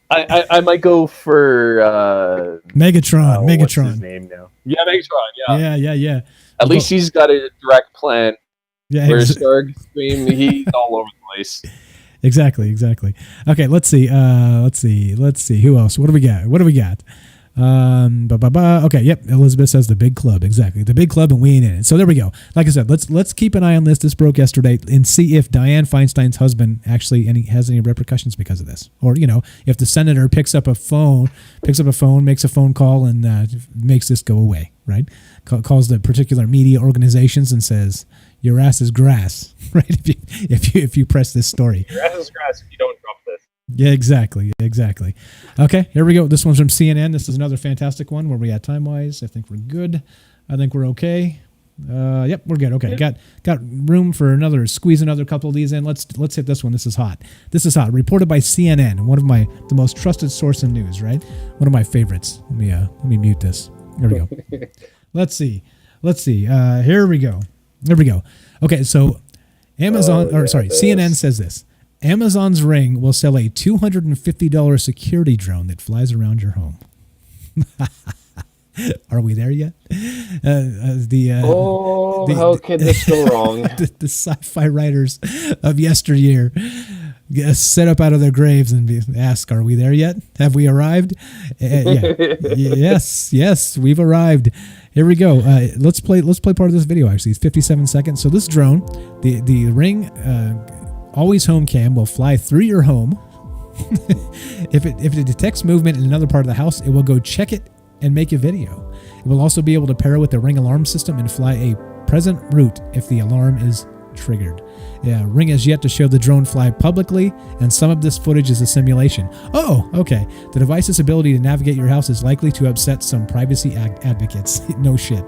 I might go for Megatron. What's his name now? Yeah, Megatron. Yeah. At least he's got a direct plan. Yeah, where Starscream, he's all over the place. Exactly. Okay, let's see. Who else? What do we got? Okay, yep. Elizabeth says the big club. Exactly, the big club, and we ain't in it. So there we go. Like I said, let's keep an eye on this. This broke yesterday, and see if Dianne Feinstein's husband actually has any repercussions because of this, or if the senator picks up a phone, makes a phone call, and makes this go away. Right? Calls the particular media organizations and says, your ass is grass, right? If you press this story, your ass is grass if you don't drop this. Yeah, exactly. Okay, here we go. This one's from CNN. This is another fantastic one. Where we at time wise? I think we're good. I think we're okay. Yep, we're good. Okay, got room for squeeze another couple of these in. Let's hit this one. This is hot. Reported by CNN, one of the most trusted source in news. Right, one of my favorites. Let me mute this. Here we go. Let's see. Here we go. Okay, so CNN says this. Amazon's Ring will sell a $250 security drone that flies around your home. Are we there yet? How could this go wrong? The sci-fi writers of yesteryear set up out of their graves and ask, "Are we there yet? Have we arrived?" Yes, we've arrived. Here we go. Let's play part of this video. Actually, it's 57 seconds. So this drone, the Ring Always Home Cam, will fly through your home. If it detects movement in another part of the house, it will go check it and make a video. It will also be able to pair with the Ring alarm system and fly a present route if the alarm is triggered. Ring has yet to show the drone fly publicly, and some of this footage is a simulation. Oh, okay. The device's ability to navigate your house is likely to upset some privacy advocates. No shit.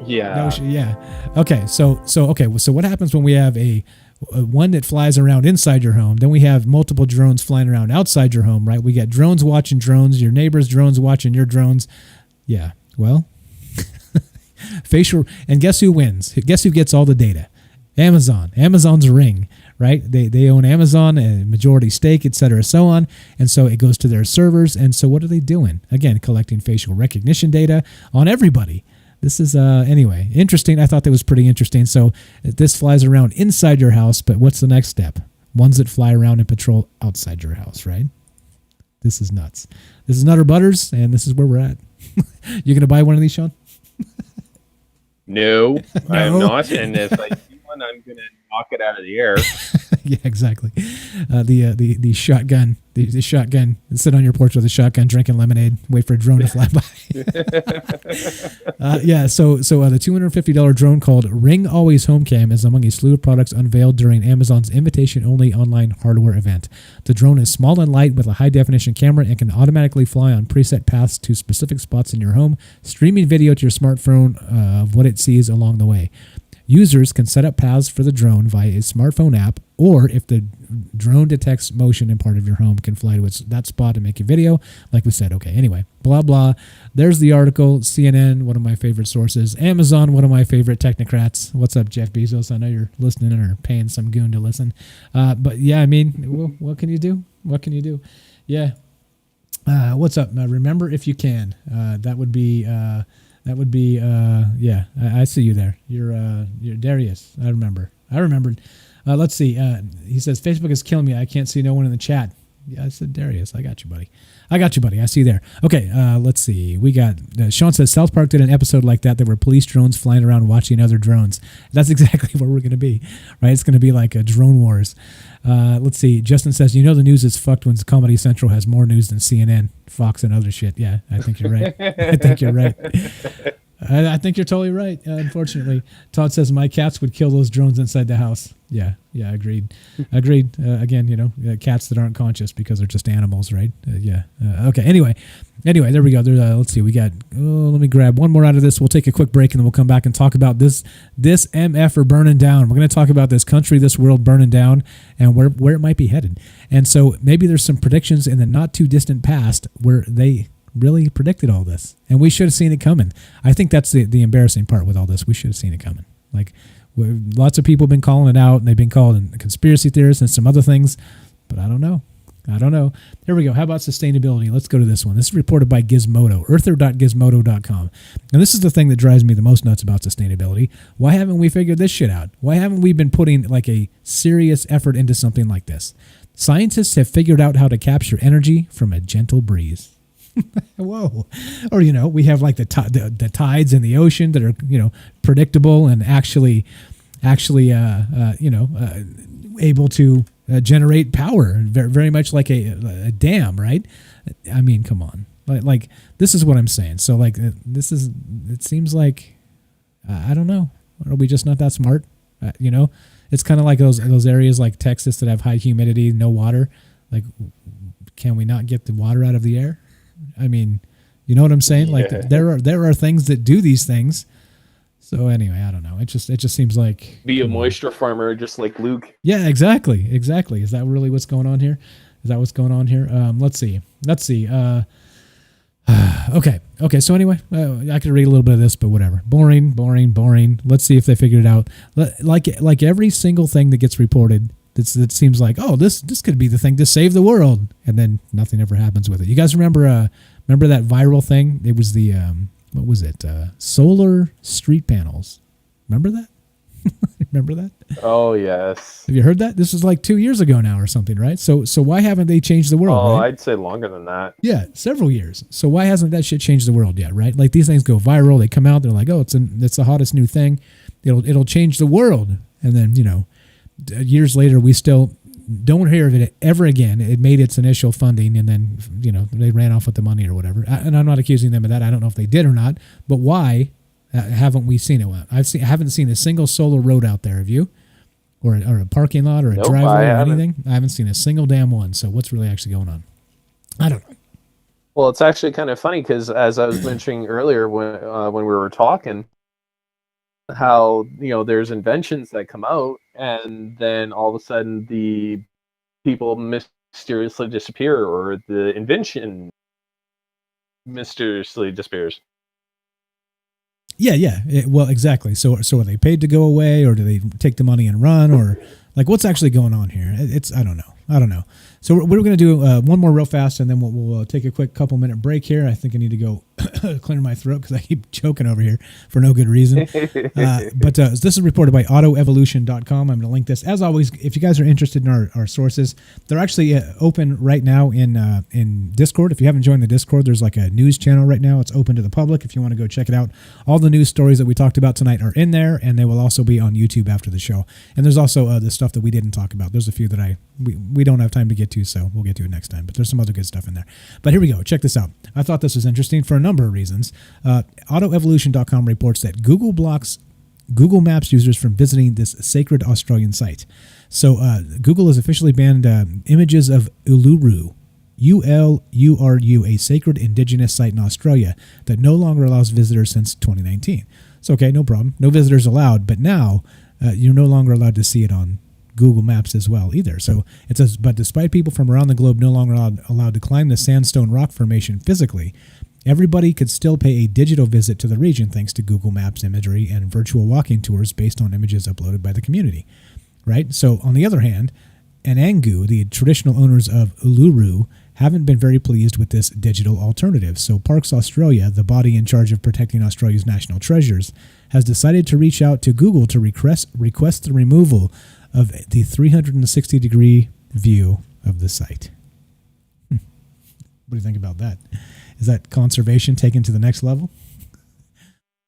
Yeah. No shit. Yeah. Okay. So what happens when we have a one that flies around inside your home? Then we have multiple drones flying around outside your home, right? We got drones watching drones, your neighbor's drones watching your drones. Yeah. Well, facial, and guess who wins? Guess who gets all the data? Amazon's Ring, right? They own Amazon, a majority stake, etc., so on, and so it goes to their servers. And so what are they doing? Again, collecting facial recognition data on everybody. This is anyway interesting. I thought that was pretty interesting. So this flies around inside your house, but what's the next step? Ones that fly around and patrol outside your house, right? This is nuts. This is Nutter Butters, and this is where we're at. You gonna buy one of these, Sean? No, I am not. And if I see one, I'm going to knock it out of the air. Yeah, exactly. The shotgun, the shotgun. Sit on your porch with a shotgun, drinking lemonade, wait for a drone to fly by. Yeah. So the $250 drone called Ring Always Home Cam is among a slew of products unveiled during Amazon's invitation-only online hardware event. The drone is small and light with a high-definition camera and can automatically fly on preset paths to specific spots in your home, streaming video to your smartphone of what it sees along the way. Users can set up paths for the drone via a smartphone app, or if the drone detects motion in part of your home, can fly to that spot and make a video. Like we said, okay, anyway, blah, blah. There's the article. CNN, one of my favorite sources. Amazon, one of my favorite technocrats. What's up, Jeff Bezos? I know you're listening or paying some goon to listen. But yeah, I mean, what can you do? What can you do? Yeah. What's up? Remember if you can. That would be, yeah, I see you there. You're Darius. I remembered. Let's see. He says, Facebook is killing me. I can't see no one in the chat. Yeah, I said Darius. I got you, buddy. I see you there. Okay, let's see. We got, Sean says, South Park did an episode like that. There were police drones flying around watching other drones. That's exactly where we're going to be, right? It's going to be like a drone wars. Let's see. Justin says, the news is fucked when Comedy Central has more news than CNN, Fox, and other shit. Yeah, I think you're right. I think you're right. I think you're totally right, unfortunately. Todd says, my cats would kill those drones inside the house. Yeah, agreed. Again, cats that aren't conscious because they're just animals, right? Okay, anyway, there we go. Let's see, we got, let me grab one more out of this. We'll take a quick break and then we'll come back and talk about this MF or burning down. We're going to talk about this country, this world burning down and where it might be headed. And so maybe there's some predictions in the not too distant past where they really predicted all this, and we should have seen it coming. I think that's the embarrassing part with all this. We should have seen it coming. Like, lots of people have been calling it out, and they've been called conspiracy theorists and some other things, but I don't know. Here we go. How about sustainability? Let's go to this one. This is reported by Gizmodo, earther.gizmodo.com. And this is the thing that drives me the most nuts about sustainability. Why haven't we figured this shit out? Why haven't we been putting like a serious effort into something like this? Scientists have figured out how to capture energy from a gentle breeze. Whoa. Or, we have like the tides in the ocean that are, predictable and actually, able to generate power, very, very much like a dam, right? I mean, come on. Like, this is what I'm saying. So, like, it seems like, I don't know. Are we just not that smart? It's kind of like those areas like Texas that have high humidity, no water. Like, can we not get the water out of the air? I mean, you know what I'm saying? Like, there are things that do these things. So anyway, I don't know. It just seems like, be a moisture farmer just like Luke. Yeah, exactly. Is that really what's going on here? Let's see. Okay. So anyway, I could read a little bit of this, but whatever. Boring. Let's see if they figured it out. Like every single thing that gets reported, that seems like, oh, this could be the thing to save the world, and then nothing ever happens with it. You guys remember that viral thing? It was the what was it? Solar street panels. Remember that? Remember that? Oh yes. Have you heard that? This was like 2 years ago now or something, right? So why haven't they changed the world? Oh, right? I'd say longer than that. Yeah, several years. So why hasn't that shit changed the world yet, right? Like, these things go viral, they come out, they're like, oh, it's the hottest new thing. It'll change the world, and then years later, we still don't hear of it ever again. It made its initial funding, and then, they ran off with the money or whatever. And I'm not accusing them of that. I don't know if they did or not. But why haven't we seen it? I haven't seen a single solar road out there. Have you? Or a parking lot or a driveway or anything? I haven't seen a single damn one. So what's really actually going on? I don't know. Well, it's actually kind of funny because, as I was mentioning earlier when we were talking, how there's inventions that come out and then all of a sudden the people mysteriously disappear, or the invention mysteriously disappears. Yeah. Well, exactly. So are they paid to go away, or do they take the money and run, or like, what's actually going on here? I don't know. So we're going to do one more real fast, and then we'll take a quick couple minute break here. I think I need to go clear my throat because I keep choking over here for no good reason. But this is reported by autoevolution.com. I'm going to link this. As always, if you guys are interested in our sources, they're actually open right now in Discord. If you haven't joined the Discord, there's like a news channel right now. It's open to the public if you want to go check it out. All the news stories that we talked about tonight are in there, and they will also be on YouTube after the show. And there's also the stuff that we didn't talk about. There's a few that we don't have time to get to, so we'll get to it next time. But there's some other good stuff in there. But here we go. Check this out. I thought this was interesting for a number of reasons. Autoevolution.com reports that Google blocks Google Maps users from visiting this sacred Australian site. So Google has officially banned images of Uluru, Uluru, a sacred indigenous site in Australia that no longer allows visitors since 2019. So, okay, no problem. No visitors allowed, but now you're no longer allowed to see it on Google Maps as well either. So it says, but despite people from around the globe no longer allowed to climb the sandstone rock formation physically, everybody could still pay a digital visit to the region thanks to Google Maps imagery and virtual walking tours based on images uploaded by the community. Right? So on the other hand, Anangu, the traditional owners of Uluru, haven't been very pleased with this digital alternative. So Parks Australia, the body in charge of protecting Australia's national treasures, has decided to reach out to Google to request the removal of the 360-degree view of the site. What do you think about that? Is that conservation taken to the next level?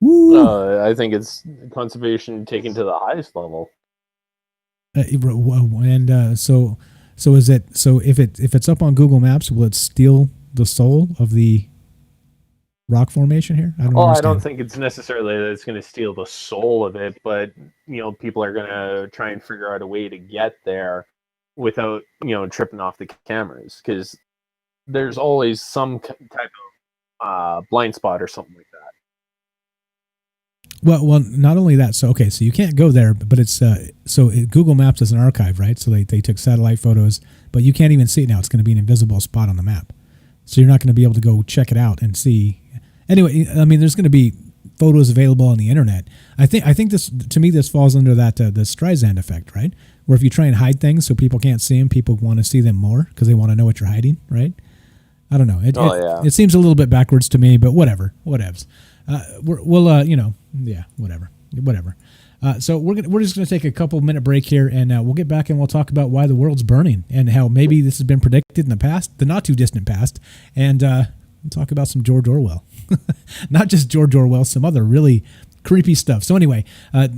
Woo! I think it's conservation taken to the highest level. So is it? So if it's up on Google Maps, will it steal the soul of the rock formation here? I don't think it's necessarily that it's going to steal the soul of it, but people are going to try and figure out a way to get there without tripping off the cameras, because there's always some type of blind spot or something like that. Well, not only that. So okay, so you can't go there, but it's Google Maps is an archive, right? So they took satellite photos, but you can't even see it now. It's going to be an invisible spot on the map, so you're not going to be able to go check it out and see. Anyway, I mean, there's going to be photos available on the internet. I think this, to me, this falls under that the Streisand effect, right? Where if you try and hide things so people can't see them, people want to see them more because they want to know what you're hiding, right? I don't know. It seems a little bit backwards to me, but whatever, whatevs. Whatever. So we're just going to take a couple minute break here, and we'll get back and we'll talk about why the world's burning and how maybe this has been predicted in the past, the not too distant past, and we'll talk about some George Orwell. Not just George Orwell, some other really creepy stuff. So anyway,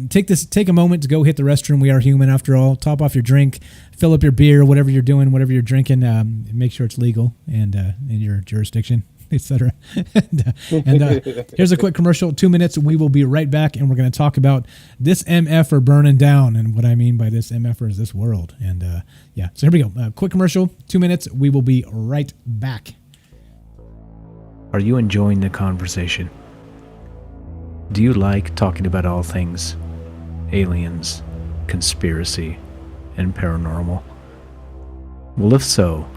take a moment to go hit the restroom. We are human after all. Top off your drink, fill up your beer, whatever you're doing, whatever you're drinking. Make sure it's legal and in your jurisdiction, etc. and here's a quick commercial, 2 minutes. We will be right back, and we're going to talk about this MF or burning down. And what I mean by this MF is this world. And so here we go. Quick commercial, 2 minutes. We will be right back. Are you enjoying the conversation? Do you like talking about all things aliens, conspiracy, and paranormal? Well, if so,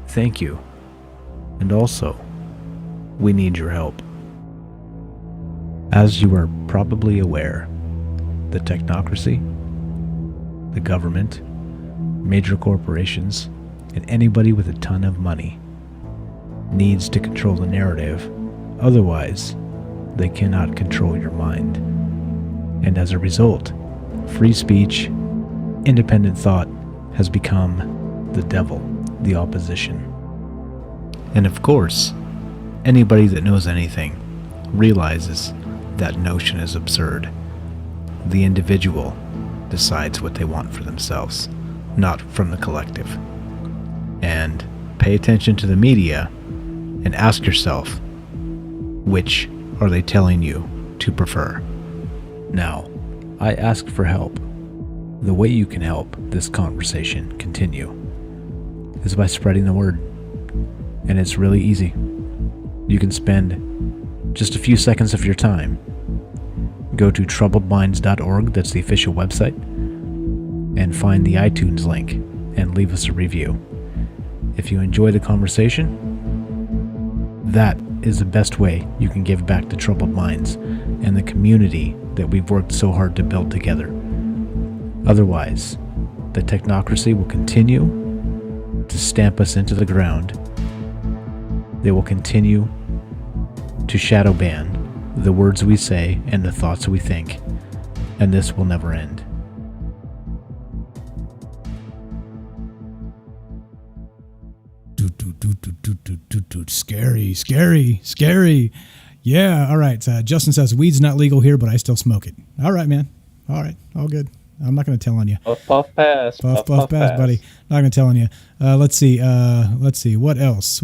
thank you. And also, we need your help. As you are probably aware, the technocracy, the government, major corporations, and anybody with a ton of money needs to control the narrative. Otherwise, they cannot control your mind. And as a result, free speech, independent thought has become the devil, the opposition. And of course, anybody that knows anything realizes that notion is absurd. The individual decides what they want for themselves, not from the collective. And pay attention to the media and ask yourself, which are they telling you to prefer? Now, I ask for help. The way you can help this conversation continue is by spreading the word. And it's really easy. You can spend just a few seconds of your time. Go to troubledminds.org, that's the official website, and find the iTunes link and leave us a review. If you enjoy the conversation, that is the best way you can give back to Troubled Minds and the community that we've worked so hard to build together. Otherwise, the technocracy will continue to stamp us into the ground. They will continue to shadow ban the words we say and the thoughts we think, and this will never end. Scary, scary, scary. Yeah, all right. Justin says, weed's not legal here, but I still smoke it. All right, man. All right, all good. I'm not going to tell on you. Puff, puff, pass. Puff, puff, pass, buddy. Not going to tell on you. Let's see. What else?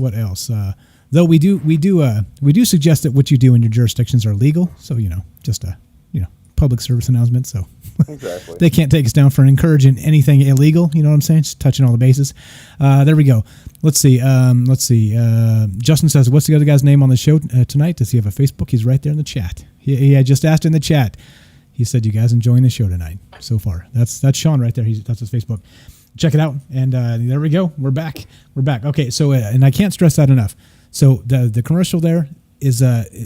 Though we do suggest that what you do in your jurisdictions are legal. So, just a, public service announcement. So Exactly. they can't take us down for encouraging anything illegal. You know what I'm saying? Just touching all the bases. There we go. Let's see. Justin says, what's the other guy's name on the show tonight? Does he have a Facebook? He's right there in the chat. He had just asked in the chat. He said, you guys enjoying the show tonight so far? That's Sean right there. That's his Facebook. Check it out. And there we go. We're back. Okay. So, and I can't stress that enough. So the commercial there is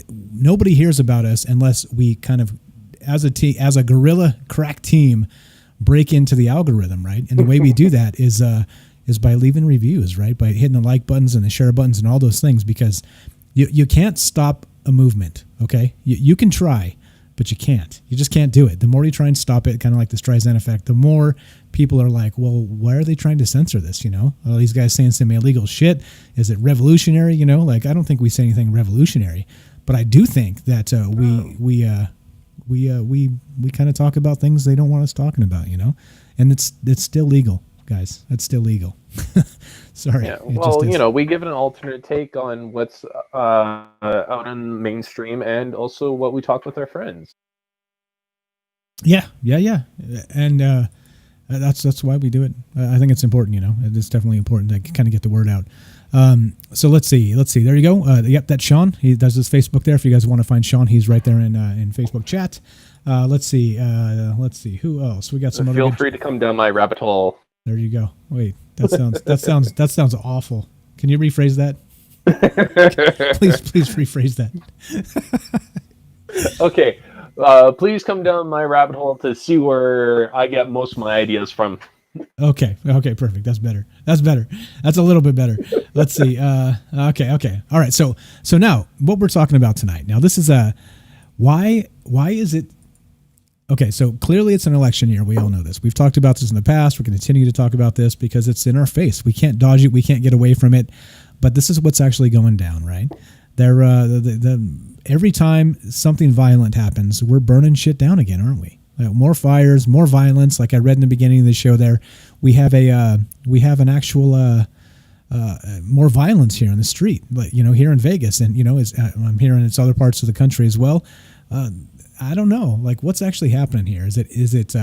nobody hears about us unless we kind of, as a guerrilla crack team, break into the algorithm, right? And the way we do that is by leaving reviews, right? By hitting the like buttons and the share buttons and all those things, because you can't stop a movement, okay? You can try, but you can't. You just can't do it. The more you try and stop it, kind of like the Streisand effect, the more people are like, well, why are they trying to censor this, All these guys saying some illegal shit. Is it revolutionary, Like, I don't think we say anything revolutionary, but I do think that we kind of talk about things they don't want us talking about, and it's still legal, guys. It's still legal. Sorry. Yeah. Well, we give it an alternate take on what's out in mainstream, and also what we talk with our friends. Yeah, and that's why we do it. I think it's important, It's definitely important to kind of get the word out. So let's see. There you go. Yep, that's Sean. He does his Facebook there. If you guys want to find Sean, he's right there in Facebook chat. Let's see. Who else? We got some. Feel free to come down my rabbit hole. There you go. Wait, that sounds awful. Can you rephrase that? please rephrase that. Okay. Please come down my rabbit hole to see where I get most of my ideas from. Okay, perfect. That's better. That's a little bit better. Let's see. Okay. All right. So now what we're talking about tonight. Now this is why is it? Okay, so clearly it's an election year. We all know this. We've talked about this in the past. We're going to continue to talk about this because it's in our face. We can't dodge it. We can't get away from it. But this is what's actually going down, right? Every time something violent happens, we're burning shit down again, aren't we? More fires, more violence. Like I read in the beginning of the show, there we have an actual more violence here in the street. But here in Vegas, and I'm hearing it's other parts of the country as well. I don't know, like what's actually happening here. Is it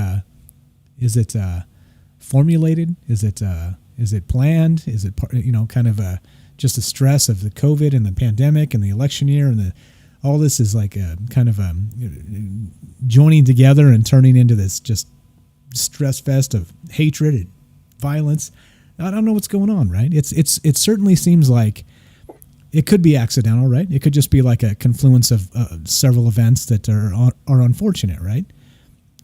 formulated? Is it planned? Is it kind of just the stress of the COVID and the pandemic and the election year and all this is like a kind of joining together and turning into this just stress fest of hatred and violence. I don't know what's going on, right? It certainly seems like it could be accidental, right? It could just be like a confluence of several events that are unfortunate, right?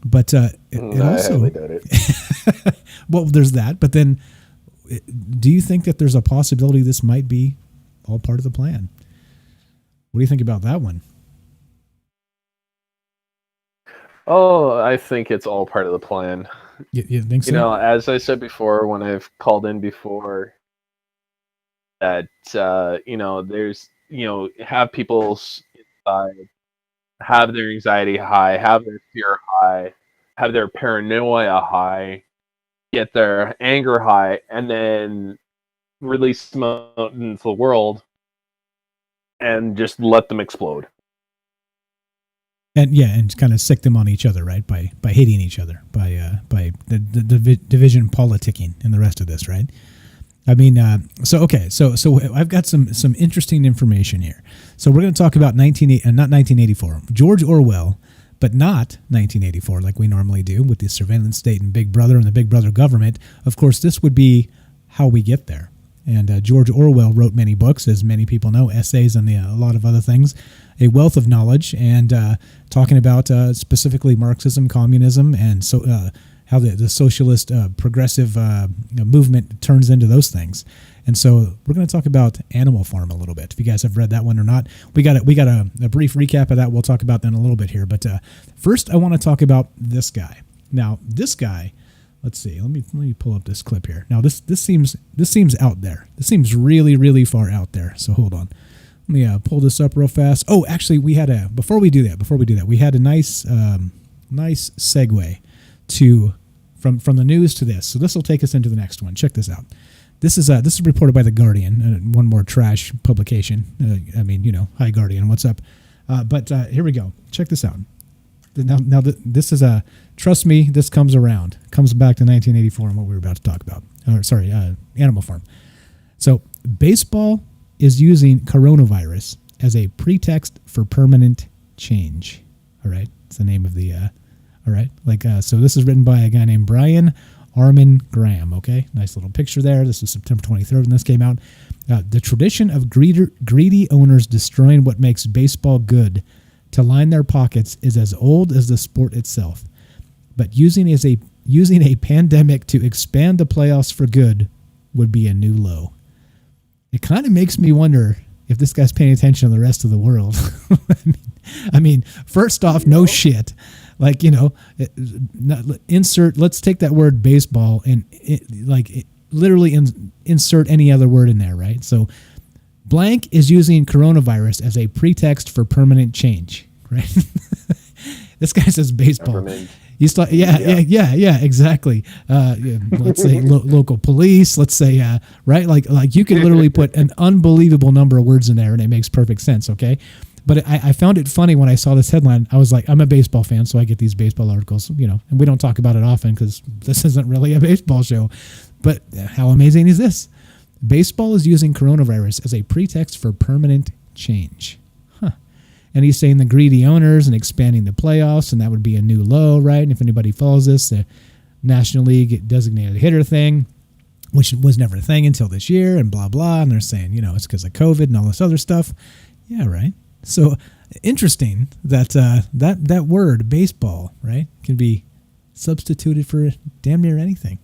But it also, I doubt it. well, there's that. But then, do you think that there's a possibility this might be all part of the plan? What do you think about that one? Oh, I think it's all part of the plan. You think so? As I said before, when I've called in before, that there's have people have their anxiety high, have their fear high, have their paranoia high, get their anger high, and then release them out into the world and just let them explode. And kind of sick them on each other, right? By hating each other, by the division politicking and the rest of this, right? I mean, so I've got some interesting information here. So we're going to talk about not 1984, George Orwell, but not 1984 like we normally do with the surveillance state and Big Brother and the Big Brother government. Of course, this would be how we get there. And George Orwell wrote many books, as many people know, essays and a lot of other things, a wealth of knowledge, and talking about specifically Marxism, communism, and how the socialist progressive movement turns into those things. And so we're going to talk about Animal Farm a little bit. If you guys have read that one or not, we got a brief recap of that. We'll talk about that in a little bit here. But first, I want to talk about this guy. Now, this guy, let's see. Let me pull up this clip here. Now, this seems out there. This seems really, really far out there. So hold on. Let me pull this up real fast. Oh, actually, before we do that, we had a nice segue from the news to this. So this will take us into the next one. Check this out. This is reported by The Guardian, one more trash publication. Hi Guardian, what's up? But here we go. Check this out. Now this is trust me, this comes back to 1984 and what we were about to talk about. Animal Farm. So baseball is using coronavirus as a pretext for permanent change. All right, it's the name of the. All right, so this is written by a guy named Brian Armin Graham. Okay, nice little picture there. This was September 23rd when this came out. The tradition of greedy owners destroying what makes baseball good to line their pockets is as old as the sport itself. But using a pandemic to expand the playoffs for good would be a new low. It kind of makes me wonder if this guy's paying attention to the rest of the world. I mean, first off, no shit. Let's take that word baseball and literally insert any other word in there, right? So blank is using coronavirus as a pretext for permanent change, right? This guy says baseball. He's like, yeah, exactly. Let's say local police. Let's say, right? Like you could literally put an unbelievable number of words in there, and it makes perfect sense. Okay, but I found it funny when I saw this headline. I was like, I'm a baseball fan, so I get these baseball articles, and we don't talk about it often because this isn't really a baseball show. But how amazing is this? Baseball is using coronavirus as a pretext for permanent change. And he's saying the greedy owners and expanding the playoffs, and that would be a new low, right? And if anybody follows this, the National League designated hitter thing, which was never a thing until this year, and blah, blah. And they're saying, it's because of COVID and all this other stuff. Yeah, right. So interesting that that word, baseball, right, can be substituted for damn near anything.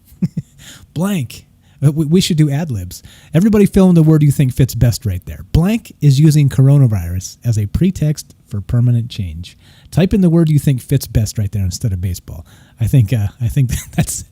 Blank. We should do ad libs. Everybody fill in the word you think fits best right there. Blank is using coronavirus as a pretext for permanent change. Type in the word you think fits best right there instead of baseball. I think that's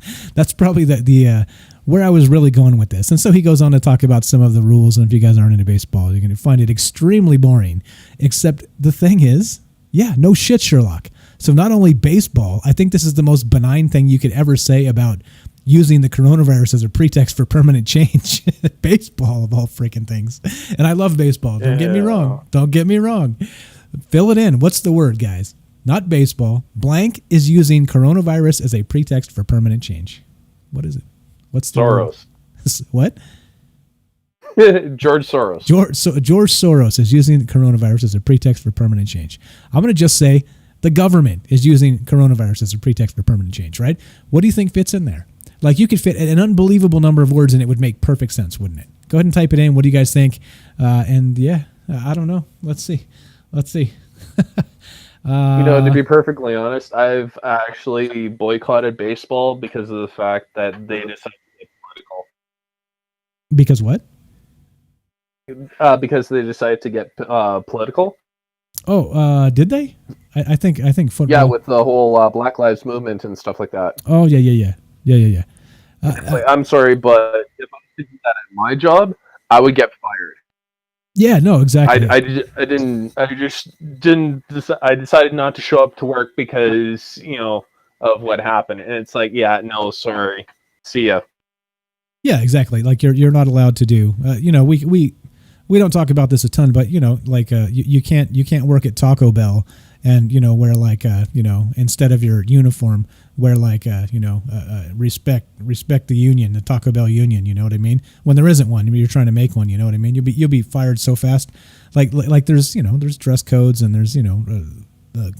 probably the where I was really going with this. And so he goes on to talk about some of the rules. And if you guys aren't into baseball, you're going to find it extremely boring. Except the thing is, no shit, Sherlock. So not only baseball, I think this is the most benign thing you could ever say about using the coronavirus as a pretext for permanent change. Baseball of all freaking things. And I love baseball. Don't get me wrong. Fill it in. What's the word, guys? Not baseball. Blank is using coronavirus as a pretext for permanent change. What is it? What's the Soros. Word? What? George Soros. George Soros is using the coronavirus as a pretext for permanent change. I'm going to just say the government is using coronavirus as a pretext for permanent change, right? What do you think fits in there? Like you could fit an unbelievable number of words and it would make perfect sense, wouldn't it? Go ahead and type it in. What do you guys think? I don't know. Let's see. To be perfectly honest, I've actually boycotted baseball because of the fact that they decided to get political. Because what? Because they decided to get political. Oh, did they? I think football. Yeah, with the whole Black Lives Movement and stuff like that. Oh yeah. I'm sorry, but if I did that at my job, I would get fired. Yeah, no, exactly. I decided not to show up to work because, of what happened. And it's like, no, sorry. See ya. Yeah, exactly. Like you're not allowed to do, we don't talk about this a ton, but you can't work at Taco Bell and wear instead of your uniform, wear respect the union, the Taco Bell union. You know what I mean? When there isn't one, you're trying to make one. You know what I mean? You'll be fired so fast. Like there's there's dress codes and there's the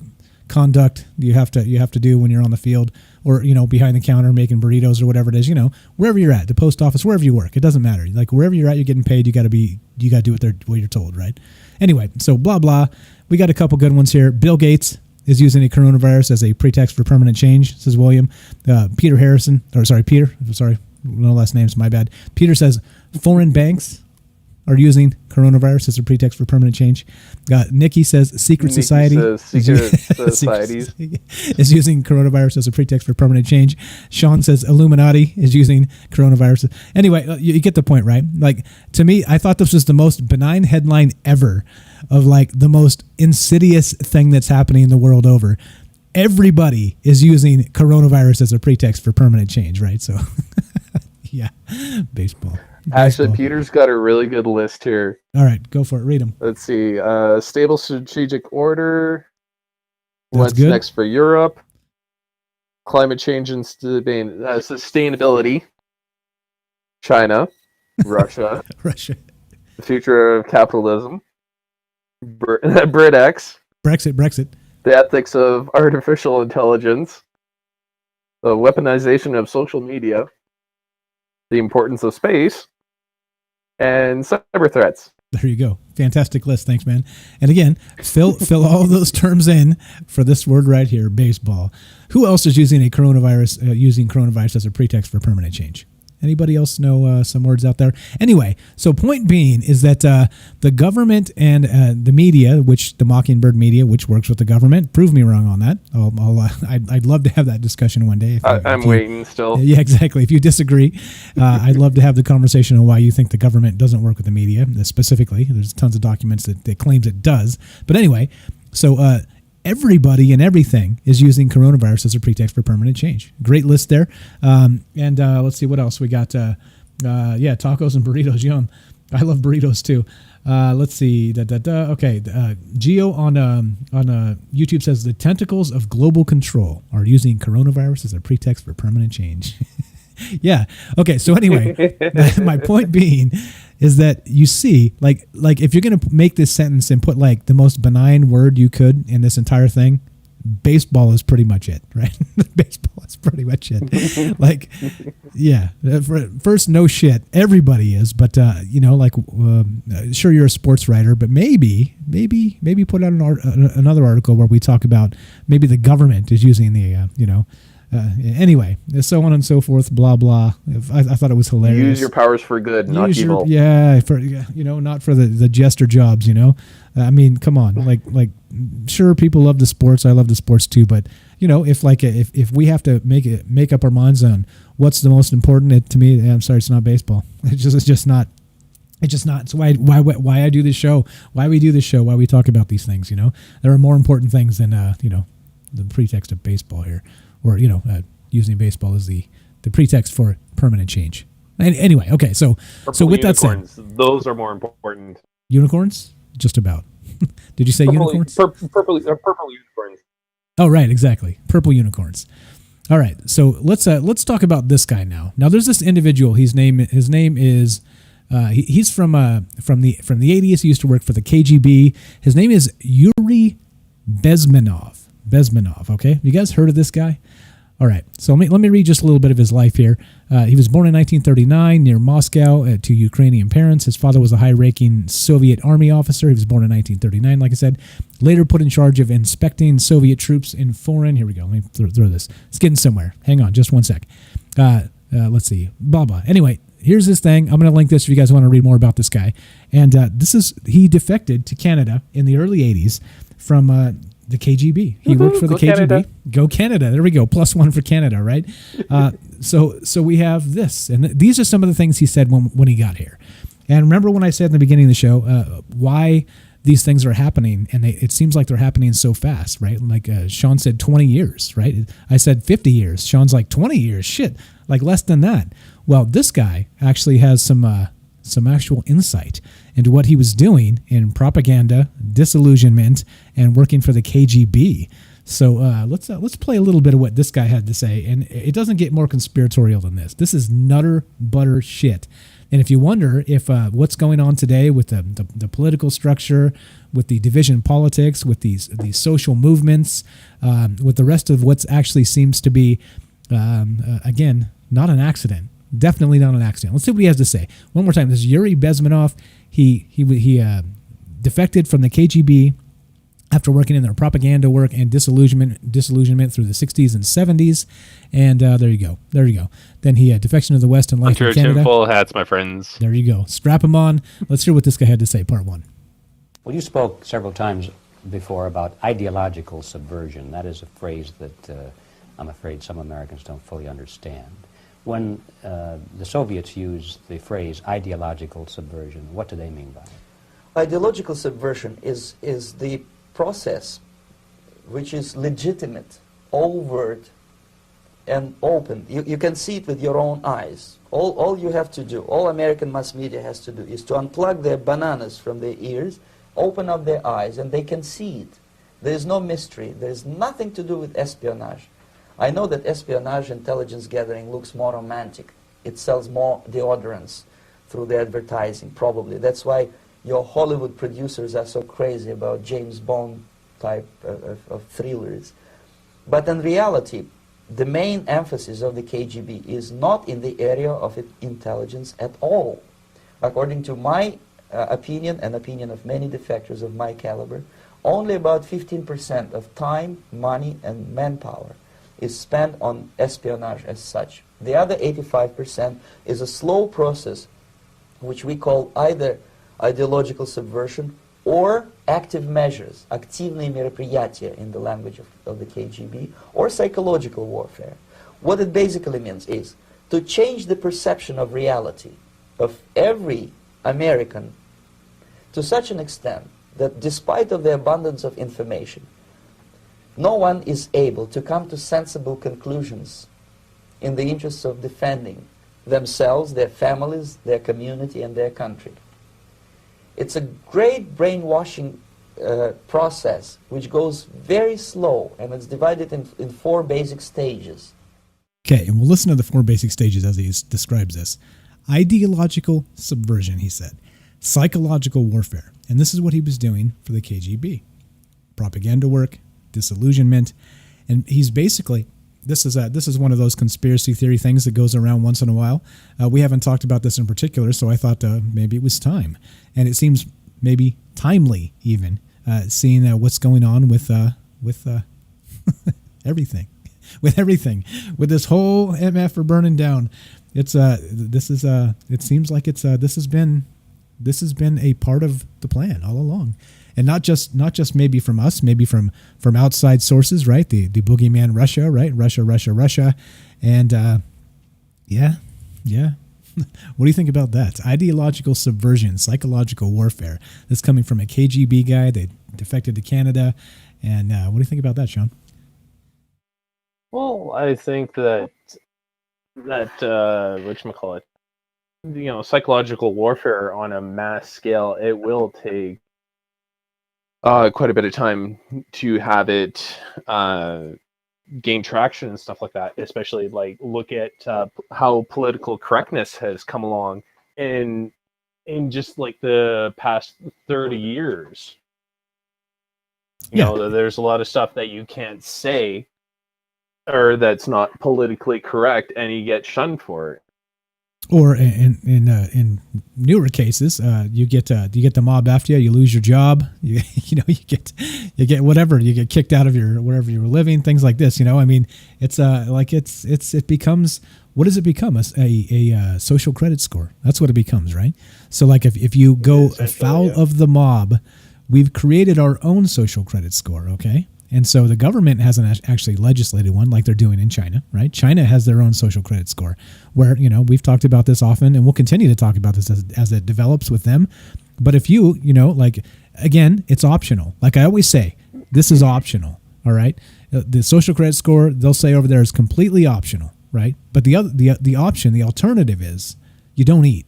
conduct you have to do when you're on the field or behind the counter making burritos or whatever it is. Wherever you're at, the post office, wherever you work, it doesn't matter. Like wherever you're at, you're getting paid. You got to do what you're told, right? Anyway, so blah blah. We got a couple good ones here. Bill Gates is using a coronavirus as a pretext for permanent change, says William. Peter, no last names, my bad. Peter says, Foreign banks are using coronavirus as a pretext for permanent change. Nikki says secret Nikki society says secret societies. is using coronavirus as a pretext for permanent change. Sean says Illuminati is using coronavirus. Anyway, you get the point, right? Like, to me, I thought this was the most benign headline ever of like the most insidious thing that's happening in the world over. Everybody is using coronavirus as a pretext for permanent change, right? So, yeah, baseball. Actually, Baseball. Peter's got a really good list here. All right, go for it. Read them. Let's see. Stable strategic order. That's What's good. next for Europe? Climate change and sustainability. China. Russia. Russia. The future of capitalism. BritX. Brexit. The ethics of artificial intelligence. The weaponization of social media. The importance of space. And cyber threats. There you go. Fantastic list. Thanks, man. And again, fill all of those terms in for this word right here, baseball. Who else is using coronavirus as a pretext for permanent change? Anybody else know some words out there? Anyway, so point being is that the government and the media, which the Mockingbird media, which works with the government, prove me wrong on that. I'd love to have that discussion one day. I'm waiting still. Yeah, exactly. If you disagree, I'd love to have the conversation on why you think the government doesn't work with the media specifically. There's tons of documents that claims it does. But anyway, so everybody and everything is using coronavirus as a pretext for permanent change. Great list there. And let's see what else we got. Tacos and burritos. Yum. I love burritos too. Let's see. Okay. Geo on YouTube says the tentacles of global control are using coronavirus as a pretext for permanent change. Yeah. Okay. So anyway, my point being is that you see, like if you're going to make this sentence and put like the most benign word you could in this entire thing, baseball is pretty much it, right? Baseball is pretty much it. Like, yeah. First, no shit. Everybody is, but sure, you're a sports writer, but maybe put out another article where we talk about maybe the government is using the anyway, so on and so forth, blah blah. I thought it was hilarious. Use your powers for good, not evil. Not for the jester jobs. I mean, come on. Like, sure, people love the sports. I love the sports too. But if we have to make up our minds on what's the most important, to me, I'm sorry, it's not baseball. It's just not. It's why I do this show. Why we do this show. Why we talk about these things. There are more important things than the pretext of baseball here. Or, using baseball as the pretext for permanent change. And anyway, okay, so with that said, those are more important. Unicorns? Just about. Did you say unicorns? Purple unicorns. Oh, right, exactly. Purple unicorns. All right, so let's talk about this guy now. Now, there's this individual. His name is he's from the 80s. He used to work for the KGB. His name is Yuri Bezmenov. Okay, you guys heard of this guy? All right, so let me read just a little bit of his life here. He was born in 1939 near Moscow to Ukrainian parents. His father was a high-ranking Soviet army officer. He was born in 1939, like I said. Later put in charge of inspecting Soviet troops in foreign. Here we go. Let me throw this. It's getting somewhere. Hang on, just one sec. Let's see. Blah blah. Anyway, here's this thing. I'm going to link this if you guys want to read more about this guy. And he defected to Canada in the early 80s from the KGB. He worked for the KGB. Canada. Go Canada. There we go. +1 for Canada, right? So we have this. And these are some of the things he said when he got here. And remember when I said in the beginning of the show why these things are happening, and it seems like they're happening so fast, right? Like Sean said 20 years, right? I said 50 years. Sean's like 20 years. Shit, like less than that. Well, this guy actually has some actual insight into what he was doing in propaganda, disillusionment, and working for the KGB. So let's play a little bit of what this guy had to say, and it doesn't get more conspiratorial than this. This is nutter butter shit. And if you wonder if what's going on today with the political structure, with the division politics, with these social movements, with the rest of what actually seems to be, again, not an accident. Definitely not an accident. Let's see what he has to say. One more time. This is Yuri Bezmenov. He defected from the KGB after working in their propaganda work and disillusionment through the 60s and 70s. And there you go. Then he had defection to the West and life in Canada. Tinfoil hats, my friends. There you go. Strap him on. Let's hear what this guy had to say, part one. Well, you spoke several times before about ideological subversion. That is a phrase that I'm afraid some Americans don't fully understand. When the Soviets used the phrase ideological subversion, what do they mean by it? Ideological subversion is the process which is legitimate, overt, and open. You can see it with your own eyes. All you have to do, all American mass media has to do, is to unplug their bananas from their ears, open up their eyes, and they can see it. There is no mystery. There is nothing to do with espionage. I know that espionage intelligence gathering looks more romantic. It sells more deodorants through the advertising, probably. That's why your Hollywood producers are so crazy about James Bond type of thrillers. But in reality, the main emphasis of the KGB is not in the area of intelligence at all. According to my opinion and opinion of many defectors of my caliber, only about 15% of time, money, and manpower is spent on espionage as such. The other 85% is a slow process which we call either ideological subversion or active measures, активные мероприятия in the language of the KGB, or psychological warfare. What it basically means is to change the perception of reality of every American to such an extent that despite of the abundance of information, no one is able to come to sensible conclusions in the interests of defending themselves, their families, their community, and their country. It's a great brainwashing process which goes very slow, and it's divided in 4 basic stages. Okay, and we'll listen to the 4 basic stages as he describes this. Ideological subversion, he said. Psychological warfare. And this is what he was doing for the KGB. Propaganda work, disillusionment, and he's basically, this is one of those conspiracy theory things that goes around once in a while. We haven't talked about this in particular, so I thought maybe it was time. And it seems maybe timely even, seeing what's going on with everything. With this whole MF are burning down. It seems like this has been a part of the plan all along. And not just maybe from us, maybe from outside sources, right? The boogeyman Russia, right? Russia. And yeah. What do you think about that? Ideological subversion, psychological warfare. That's coming from a KGB guy that defected to Canada. And what do you think about that, Sean? Well, I think that whatchamacallit, psychological warfare on a mass scale, it will take quite a bit of time to have it gain traction and stuff like that, especially look at how political correctness has come along in just the past 30 years. You know, there's a lot of stuff that you can't say or that's not politically correct, and you get shunned for it. Or in newer cases, you get the mob after you. You lose your job. You get whatever. You get kicked out of wherever you were living. Things like this. I mean, it becomes, what does it become? A social credit score. That's what it becomes, right? So if you go afoul of the mob, we've created our own social credit score. Okay. And so the government hasn't actually legislated one like they're doing in China, right? China has their own social credit score where, we've talked about this often and we'll continue to talk about this as it develops with them. But if again, it's optional. Like I always say, this is optional, all right? The social credit score, they'll say over there, is completely optional, right? But the option, the alternative is you don't eat,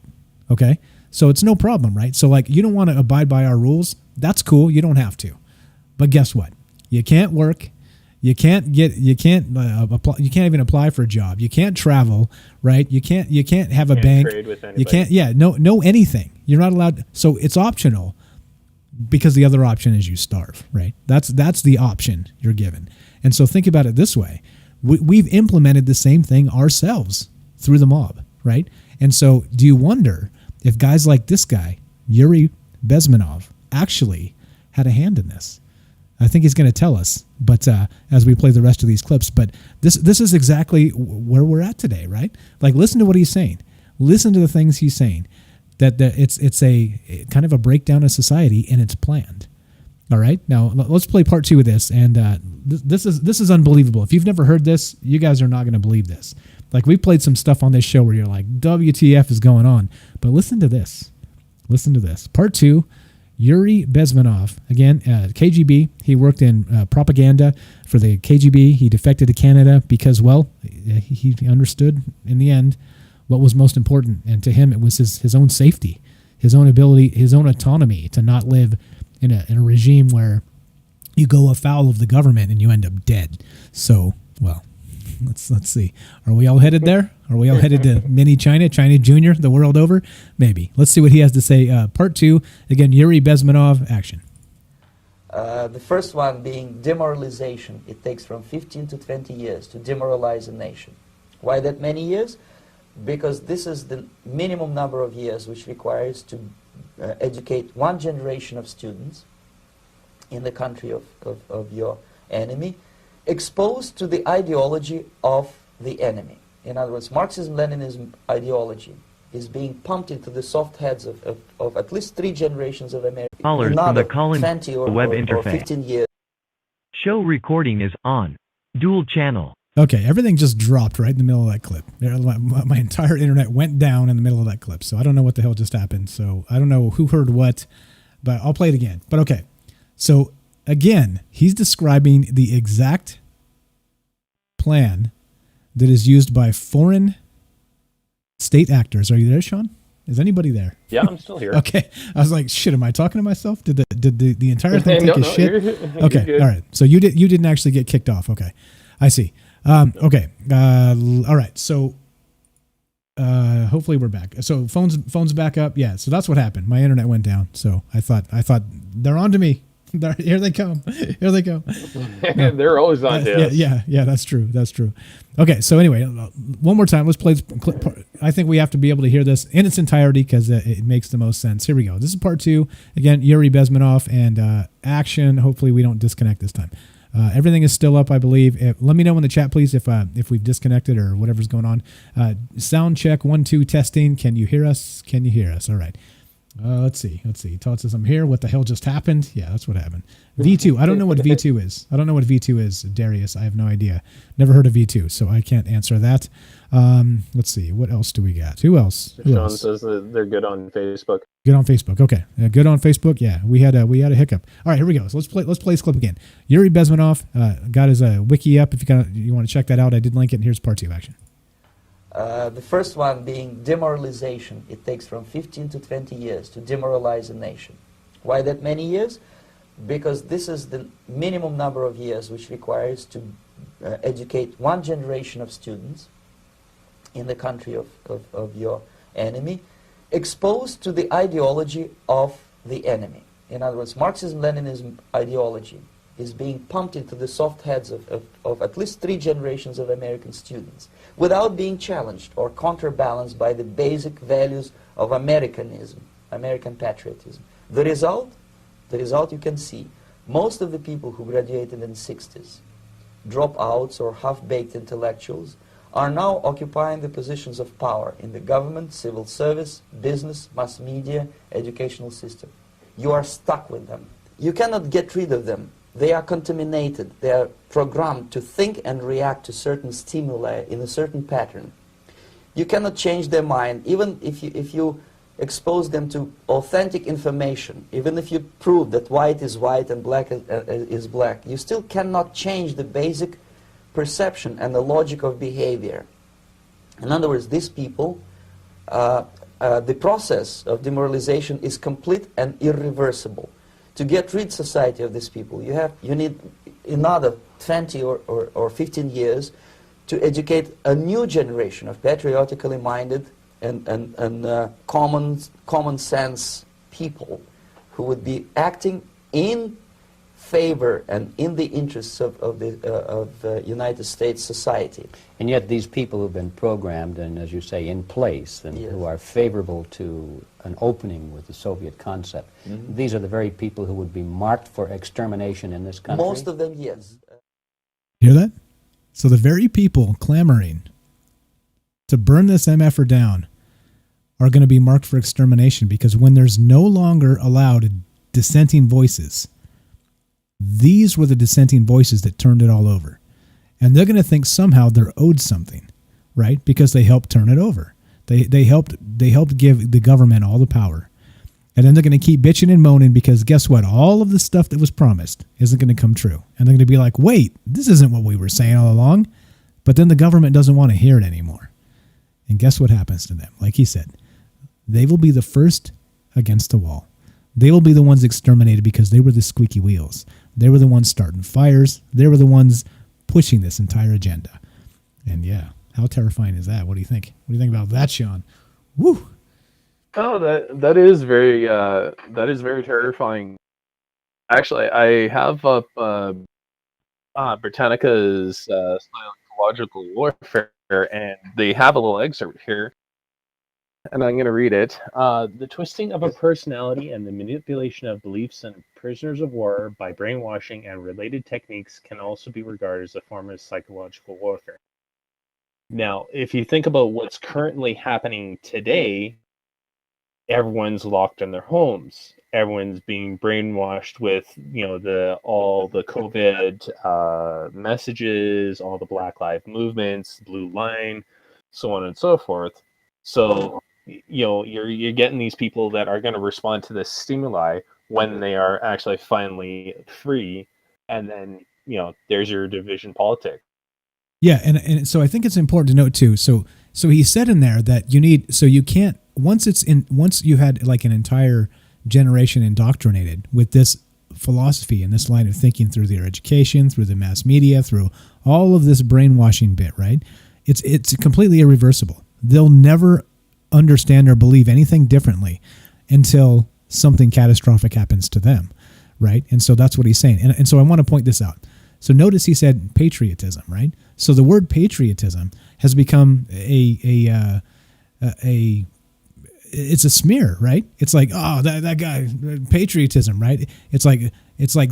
okay? So it's no problem, right? So you don't want to abide by our rules. That's cool. You don't have to. But guess what? You can't work. You can't apply. You can't even apply for a job. You can't travel, right? You can't have a bank. Trade with anybody. You can't. No anything. You're not allowed. So it's optional because the other option is you starve, right? That's the option you're given. And so think about it this way: we've implemented the same thing ourselves through the mob, right? And so do you wonder if guys like this guy, Yuri Bezmenov, actually had a hand in this? I think he's going to tell us, but as we play the rest of these clips. But this is exactly where we're at today, right? Like, listen to what he's saying. Listen to the things he's saying. That it's a kind of a breakdown of society, and it's planned. All right, now let's play part 2 of this, and this is unbelievable. If you've never heard this, you guys are not going to believe this. Like, we played some stuff on this show where you're like, WTF is going on? But listen to this. Listen to this. Part 2, Yuri Bezmenov, again, KGB. He worked in propaganda for the KGB. He defected to Canada because, well, he understood in the end what was most important. And to him, it was his own safety, his own ability, his own autonomy to not live in a regime where you go afoul of the government and you end up dead. So, well, let's see. Are we all headed there? Are we all headed to mini China, China Junior, the world over? Maybe. Let's see what he has to say. Part 2, again, Yuri Bezmenov, action. The first one being demoralization. It takes from 15 to 20 years to demoralize a nation. Why that many years? Because this is the minimum number of years which requires to educate one generation of students in the country of your enemy, exposed to the ideology of the enemy. In other words, Marxism-Leninism ideology is being pumped into the soft heads of at least 3 generations of Americans. Callers from the call-in web or interface. 15 years. Show recording is on. Dual channel. Okay, everything just dropped right in the middle of that clip. My entire internet went down in the middle of that clip, so I don't know what the hell just happened. So I don't know who heard what, but I'll play it again. But okay, so again, he's describing the exact plan that is used by foreign state actors. Are you there, Sean? Is anybody there? Yeah, I'm still here. Okay, I was like, shit, am I talking to myself? Did the entire thing take a shit? You're Okay, good. all right. So you didn't actually get kicked off. Okay, I see. Okay. All right. So hopefully we're back. So phones back up. Yeah. So that's what happened. My internet went down. So I thought they're on to me. Here they come. Here they come. No. They're always on to us. Yeah. That's true. That's true. Okay. So anyway, one more time. Let's play. I think we have to be able to hear this in its entirety because it makes the most sense. Here we go. This is part 2. Again, Yuri Bezmenov and action. Hopefully we don't disconnect this time. Everything is still up, I believe. Let me know in the chat, please, if we've disconnected or whatever's going on. Sound check 1 2 testing. Can you hear us? Can you hear us? All right. Let's see. Todd says I'm here. What the hell just happened? Yeah, that's what happened. V2. I don't know what V2 is. I don't know what V2 is, Darius. I have no idea. Never heard of V2, so I can't answer that. Let's see. What else do we got? Who else? Sean says that they're good on Facebook. Good on Facebook. Okay. Good on Facebook. Yeah, we had a hiccup. All right, here we go. So let's play this clip again. Yuri Bezmenov got his wiki up. If you want to check that out, I did link it. And here's part 2 action. The first one being demoralization. It takes from 15 to 20 years to demoralize a nation. Why that many years? Because this is the minimum number of years which requires to educate one generation of students in the country of your enemy, exposed to the ideology of the enemy. In other words, Marxism-Leninism ideology is being pumped into the soft heads of at least 3 generations of American students without being challenged or counterbalanced by the basic values of Americanism, American patriotism. The result you can see. Most of the people who graduated in the 60s, dropouts or half-baked intellectuals, are now occupying the positions of power in the government, civil service, business, mass media, educational system. You are stuck with them. You cannot get rid of them. They are contaminated. They are programmed to think and react to certain stimuli in a certain pattern. You cannot change their mind, even if you expose them to authentic information, even if you prove that white is white and black is black. You still cannot change the basic perception and the logic of behavior. In other words, these people, the process of demoralization is complete and irreversible. To get rid society of these people, you need another 20 or 15 years to educate a new generation of patriotically minded and common sense people who would be acting in favor and in the interests of the United States society. And yet these people who've been programmed and, as you say, in place and who are favorable to an opening with the Soviet concept. These are the very people who would be marked for extermination in this country? Most of them, yes. Hear that? So the very people clamoring to burn this MFer down are going to be marked for extermination, because when there's no longer allowed dissenting voices, these were the dissenting voices that turned it all over. And they're going to think somehow they're owed something, right? Because they helped turn it over. They helped give the government all the power. And then they're going to keep bitching and moaning because guess what? All of the stuff that was promised isn't going to come true. And they're going to be like, wait, this isn't what we were saying all along. But then the government doesn't want to hear it anymore. And guess what happens to them? Like he said, they will be the first against the wall. They will be the ones exterminated because they were the squeaky wheels. They were the ones starting fires. They were the ones pushing this entire agenda. And yeah, how terrifying is that? What do you think? What do you think about that, Sean? Woo! Oh, that is very terrifying. Actually, I have up Britannica's Psychological Warfare, and they have a little excerpt here, and I'm going to read it. The twisting of a personality and the manipulation of beliefs in prisoners of war by brainwashing and related techniques can also be regarded as a form of psychological warfare. Now, if you think about what's currently happening today, everyone's locked in their homes. Everyone's being brainwashed with, all the COVID messages, all the Black Lives movements, Blue Line, so on and so forth. So, you're getting these people that are going to respond to this stimuli when they are actually finally free, and then there's your division politics. Yeah, and so I think it's important to note too. So he said in there that you can't once you had like an entire generation indoctrinated with this philosophy and this line of thinking through their education, through the mass media, through all of this brainwashing bit, right? It's completely irreversible. They'll never understand or believe anything differently until something catastrophic happens to them, right? And so that's what he's saying. And so I want to point this out. So notice he said patriotism, right? So the word patriotism has become it's a smear, right? It's like, oh, that guy, patriotism, right? It's like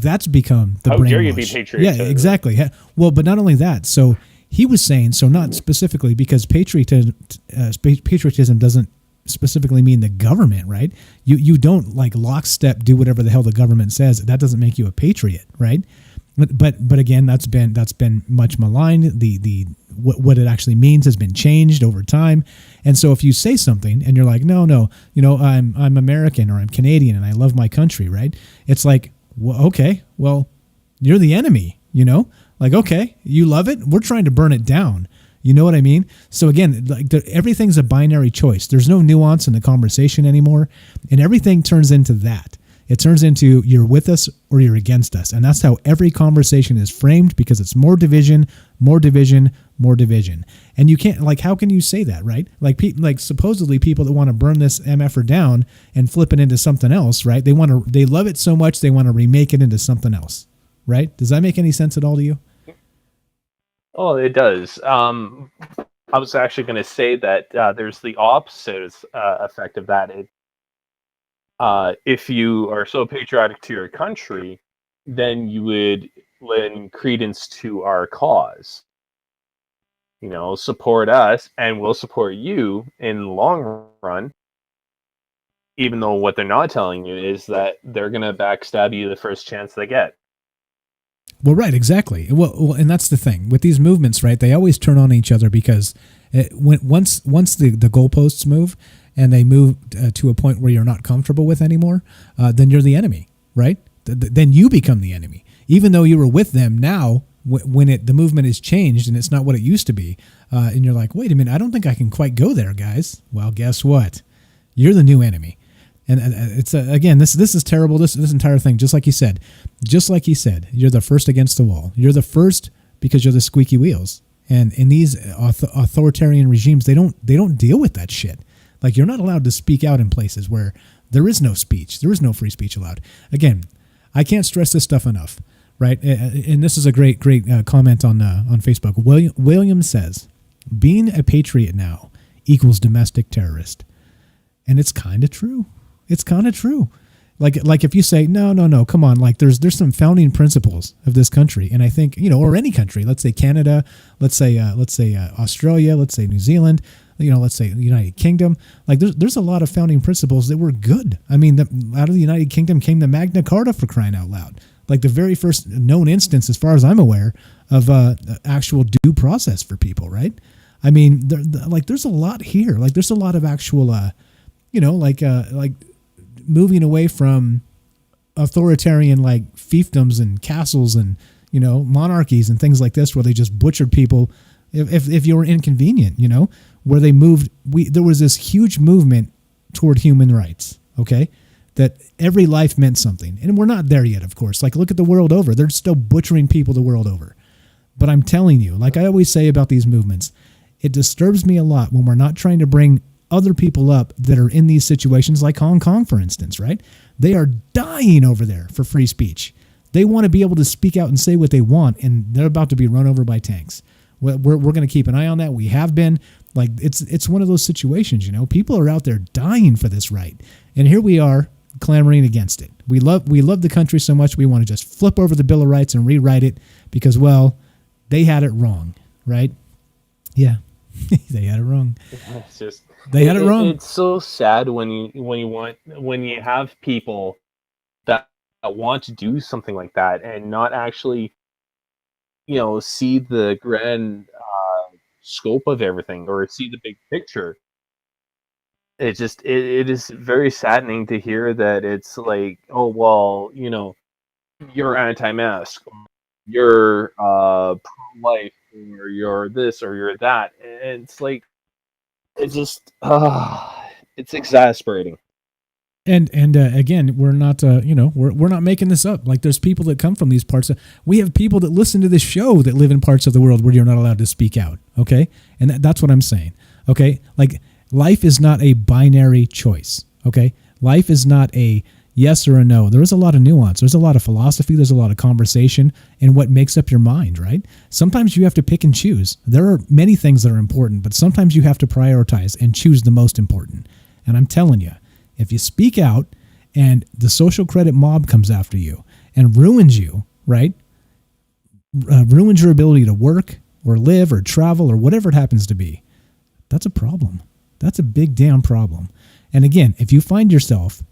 that's become the brainwash. How dare you be patriotic? Yeah, exactly. Well, but not only that. So he was saying, so not specifically because patriotism doesn't specifically mean the government, right? You don't like lockstep do whatever the hell the government says. That doesn't make you a patriot, right? But again, that's been much maligned. The what it actually means has been changed over time. And so if you say something and you're like, no, I'm American or I'm Canadian and I love my country, right? It's like, well, okay, well, you're the enemy, like, okay, you love it. We're trying to burn it down. You know what I mean? So again, like everything's a binary choice. There's no nuance in the conversation anymore, and everything turns into that. It turns into you're with us or you're against us. And that's how every conversation is framed, because it's more division, more division, more division. And you can't, like, how can you say that, right? Like supposedly people that want to burn this MFer down and flip it into something else, right? They love it so much they want to remake it into something else, right? Does that make any sense at all to you? Oh, it does. I was actually going to say that there's the opposite effect of that. If you are so patriotic to your country, then you would lend credence to our cause. Support us, and we'll support you in the long run. Even though what they're not telling you is that they're going to backstab you the first chance they get. Well, right, exactly. Well, and that's the thing with these movements, right? They always turn on each other because once the goalposts move and they move to a point where you're not comfortable with anymore, then you're the enemy, right? Then you become the enemy, even though you were with them. Now, when the movement is changed and it's not what it used to be, and you're like, wait a minute, I don't think I can quite go there, guys. Well, guess what? You're the new enemy. And it's again, this is terrible. This entire thing, just like he said, you're the first against the wall. You're the first because you're the squeaky wheels. And in these authoritarian regimes, they don't deal with that shit. Like, you're not allowed to speak out in places where there is no speech. There is no free speech allowed. Again, I can't stress this stuff enough, right? And this is a great comment on Facebook. William says, being a patriot now equals domestic terrorist. And it's kind of true. It's kind of true. Like if you say, no, come on, like there's some founding principles of this country. And I think, or any country, let's say Canada, let's say Australia, let's say New Zealand, let's say the United Kingdom. Like there's a lot of founding principles that were good. I mean, out of the United Kingdom came the Magna Carta, for crying out loud. Like the very first known instance, as far as I'm aware, of actual due process for people, right? I mean, there's a lot here. Like there's a lot of actual, like moving away from authoritarian like fiefdoms and castles and monarchies and things like this, where they just butchered people if you were inconvenient, where they moved. There was this huge movement toward human rights. Okay. That every life meant something. And we're not there yet, of course. Like, look at the world over. They're still butchering people the world over. But I'm telling you, like I always say about these movements, it disturbs me a lot when we're not trying to bring other people up that are in these situations, like Hong Kong, for instance, right? They are dying over there for free speech. They want to be able to speak out and say what they want, and they're about to be run over by tanks. We're going to keep an eye on that. We have been. Like, it's one of those situations, People are out there dying for this right. And here we are, clamoring against it. We love the country so much we want to just flip over the Bill of Rights and rewrite it because, well, they had it wrong, right? Yeah, they had it wrong. It's just they had it wrong. It's so sad when you have people that want to do something like that and not actually, see the grand scope of everything or see the big picture. It is very saddening to hear that it's like, oh, well, you're anti-mask, you're pro-life, or you're this or you're that. And it's like, it's exasperating. And again, we're not, we're not making this up. Like, there's people that come from these parts. We have people that listen to this show that live in parts of the world where you're not allowed to speak out. Okay. And that's what I'm saying. Okay. Like, life is not a binary choice, okay? Life is not a yes or a no. There is a lot of nuance. There's a lot of philosophy. There's a lot of conversation in what makes up your mind, right? Sometimes you have to pick and choose. There are many things that are important, but sometimes you have to prioritize and choose the most important. And I'm telling you, if you speak out and the social credit mob comes after you and ruins you, right? Ruins your ability to work or live or travel or whatever it happens to be, that's a problem. That's a big damn problem. And again, if you find yourself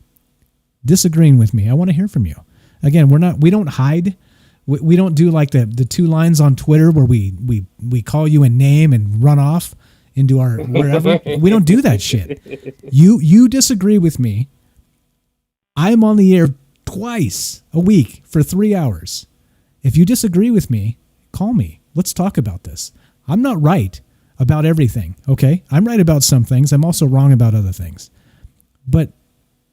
disagreeing with me, I want to hear from you. Again, we don't hide. We don't do like the 2 lines on Twitter where we call you a name and run off into our wherever. We don't do that shit. You disagree with me. I'm on the air twice a week for 3 hours. If you disagree with me, call me. Let's talk about this. I'm not right about everything, okay? I'm right about some things. I'm also wrong about other things. But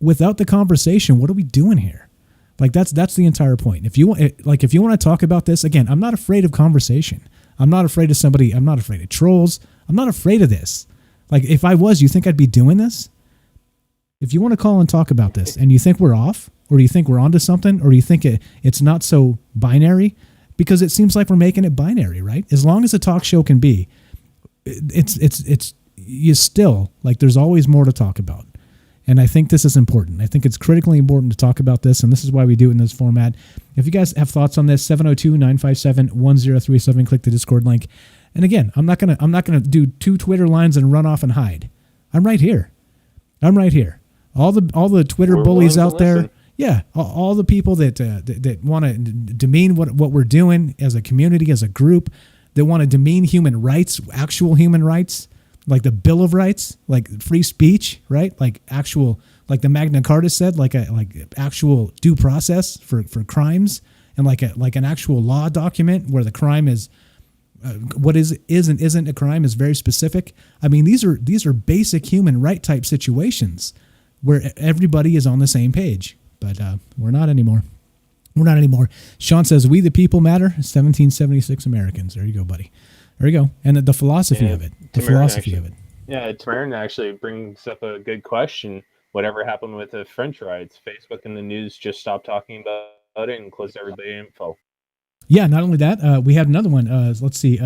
without the conversation, what are we doing here? Like, that's the entire point. If you want to talk about this, again, I'm not afraid of conversation. I'm not afraid of somebody. I'm not afraid of trolls. I'm not afraid of this. Like, if I was, you think I'd be doing this? If you want to call and talk about this and you think we're off, or do you think we're onto something, or do you think it's not so binary? Because it seems like we're making it binary, right? As long as a talk show can be, it's you still, like, there's always more to talk about. And I think this is important. I think it's critically important to talk about this, and this is why we do it in this format. If you guys have thoughts on this, 702-957-1037, click the Discord link. And again, I'm not gonna do 2 Twitter lines and run off and hide. I'm right here. All the Twitter bullies out there. Yeah, all the people that want to demean what we're doing as a community, as a group, that want to demean human rights, actual human rights, like the Bill of Rights, like free speech, right? Like actual, like the Magna Carta said, like actual due process for crimes, and like an actual law document where the crime is what is and isn't a crime is very specific. I mean, these are basic human right type situations where everybody is on the same page, but we're not anymore. Sean says, "We the people matter." 1776 Americans. There you go, buddy. There you go. And the philosophy of it. Yeah, Tamarin actually brings up a good question. Whatever happened with the French riots? Facebook and the news just stopped talking about it and closed everybody info. Yeah, not only that, we had another one. Let's see.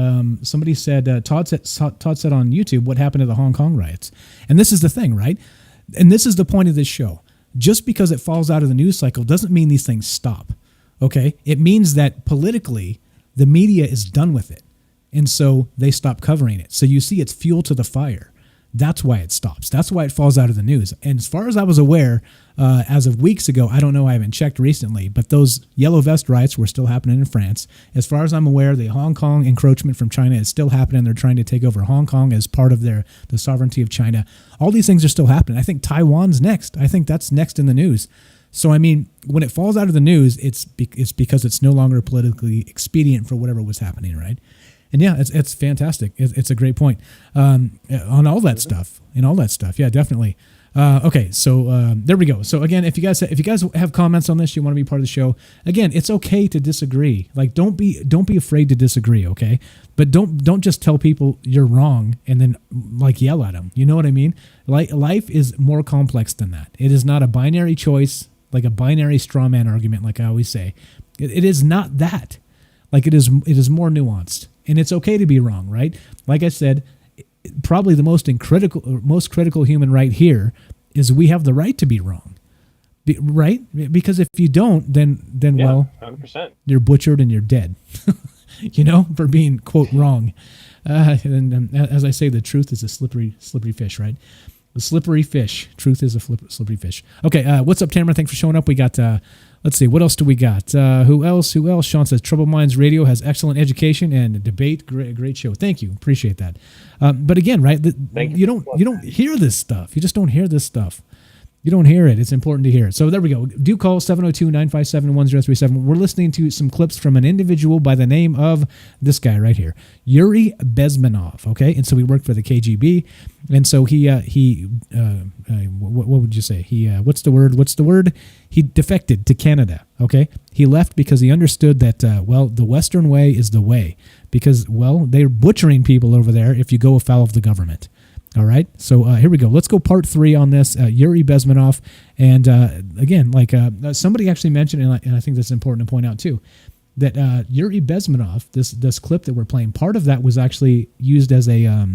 Somebody said, Todd said on YouTube, what happened to the Hong Kong riots? And this is the thing, right? And this is the point of this show. Just because it falls out of the news cycle doesn't mean these things stop. Okay? It means that politically, the media is done with it. And so they stop covering it. So you see it's fuel to the fire. That's why it stops. That's why it falls out of the news. And as far as I was aware, as of weeks ago, I don't know, I haven't checked recently, but those yellow vest riots were still happening in France. As far as I'm aware, the Hong Kong encroachment from China is still happening. They're trying to take over Hong Kong as part of the sovereignty of China. All these things are still happening. I think Taiwan's next. I think that's next in the news. So, I mean, when it falls out of the news, it's because it's no longer politically expedient for whatever was happening, right? And yeah, it's fantastic. It's a great point on all that stuff. In all that stuff, yeah, definitely. Okay, so there we go. So again, if you guys have comments on this, you want to be part of the show. Again, it's okay to disagree. Like, don't be afraid to disagree. Okay, but don't just tell people you're wrong and then like yell at them. You know what I mean? Like, life is more complex than that. It is not a binary choice, like a binary straw man argument, like I always say. It is not that. Like, it is more nuanced. And it's okay to be wrong, right? Like I said, probably the most critical human right here is we have the right to be wrong, right? Because if you don't, then Yeah, well, 100%. you're butchered and you're dead, you know, for being quote wrong. And as I say, the truth is a slippery fish, right? The slippery fish. Truth is a slippery fish. Okay, what's up, Tamara? Thanks for showing up. We got. Let's see, what else do we got? Who else? Sean says, Troubled Minds Radio has excellent education and debate. Great show. Thank you. Appreciate that. But again, right, you don't hear this stuff. You just don't hear this stuff. You don't hear it. It's important to hear it. So there we go. Do call 702-957-1037. We're listening to some clips from an individual by the name of this guy right here, Yuri Bezmenov. Okay, and so he worked for the KGB, and so he what would you say? What's the word? He defected to Canada. Okay, he left because he understood that the Western way is the way, because they're butchering people over there if you go afoul of the government. All right, so here we go. Let's go part 3 on this. Yuri Bezmenov, and again, like somebody actually mentioned, and I think that's important to point out too, that Yuri Bezmenov, this clip that we're playing, part of that was actually used as a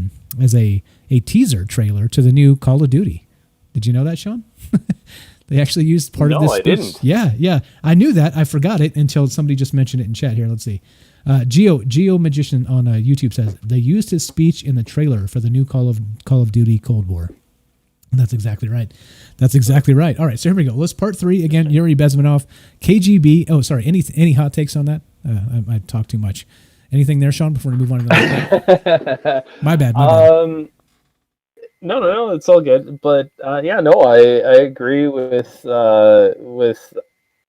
teaser trailer to the new Call of Duty. Did you know that, Sean? They actually used part of this. No, I didn't. Yeah, I knew that. I forgot it until somebody just mentioned it in chat here. Let's see. Geo Magician on YouTube says they used his speech in the trailer for the new Call of Duty Cold War. And that's exactly right. That's exactly right. All right, so here we go. Let's part 3 again. Yuri Bezmenov, KGB. Oh, sorry. Any hot takes on that? I talked too much. Anything there, Sean? Before we move on to the next My bad. No, it's all good. But I agree with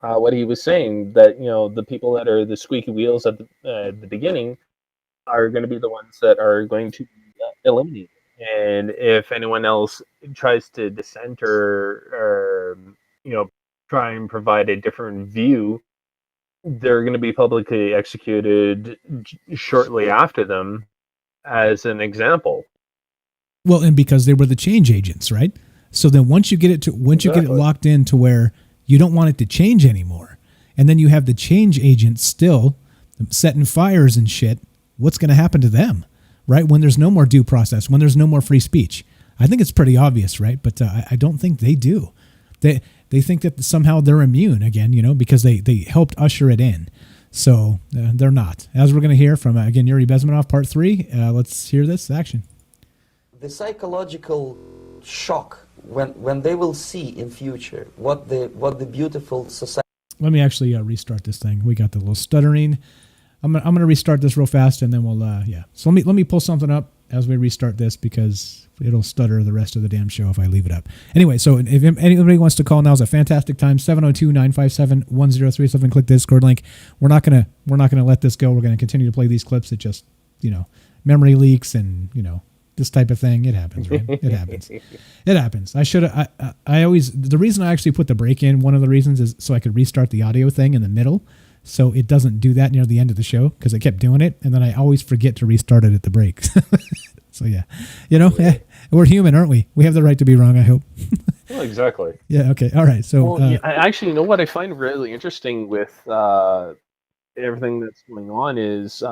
what he was saying, that the people that are the squeaky wheels at the beginning are going to be the ones that are going to be eliminated. And if anyone else tries to dissent or try and provide a different view, they're going to be publicly executed shortly after them, as an example. Well, and because they were the change agents, right? So then once you get it locked in to where you don't want it to change anymore, and then you have the change agents still setting fires and shit, what's going to happen to them, right? When there's no more due process, when there's no more free speech. I think it's pretty obvious, right? But I don't think they do. They think that somehow they're immune again, because they helped usher it in. So they're not. As we're going to hear from, again, Yuri Bezmenov, part 3. Let's hear this action. The psychological shock when they will see in future what the beautiful society. Let me actually restart this thing. We got the little stuttering. I'm gonna restart this real fast, and then we'll So let me pull something up as we restart this, because it'll stutter the rest of the damn show if I leave it up. Anyway, so if anybody wants to call, now is a fantastic time. 702-957-1037. Click the Discord link. We're not gonna let this go. We're gonna continue to play these clips. It just memory leaks and this type of thing. It happens, right? It happens. It happens. I always, the reason I actually put the break in, one of the reasons is so I could restart the audio thing in the middle, so it doesn't do that near the end of the show, because it kept doing it, and then I always forget to restart it at the break. So yeah, we're human, aren't we? We have the right to be wrong, I hope. Well, exactly. Yeah. Okay. All right. So I actually, what I find really interesting with everything that's going on is,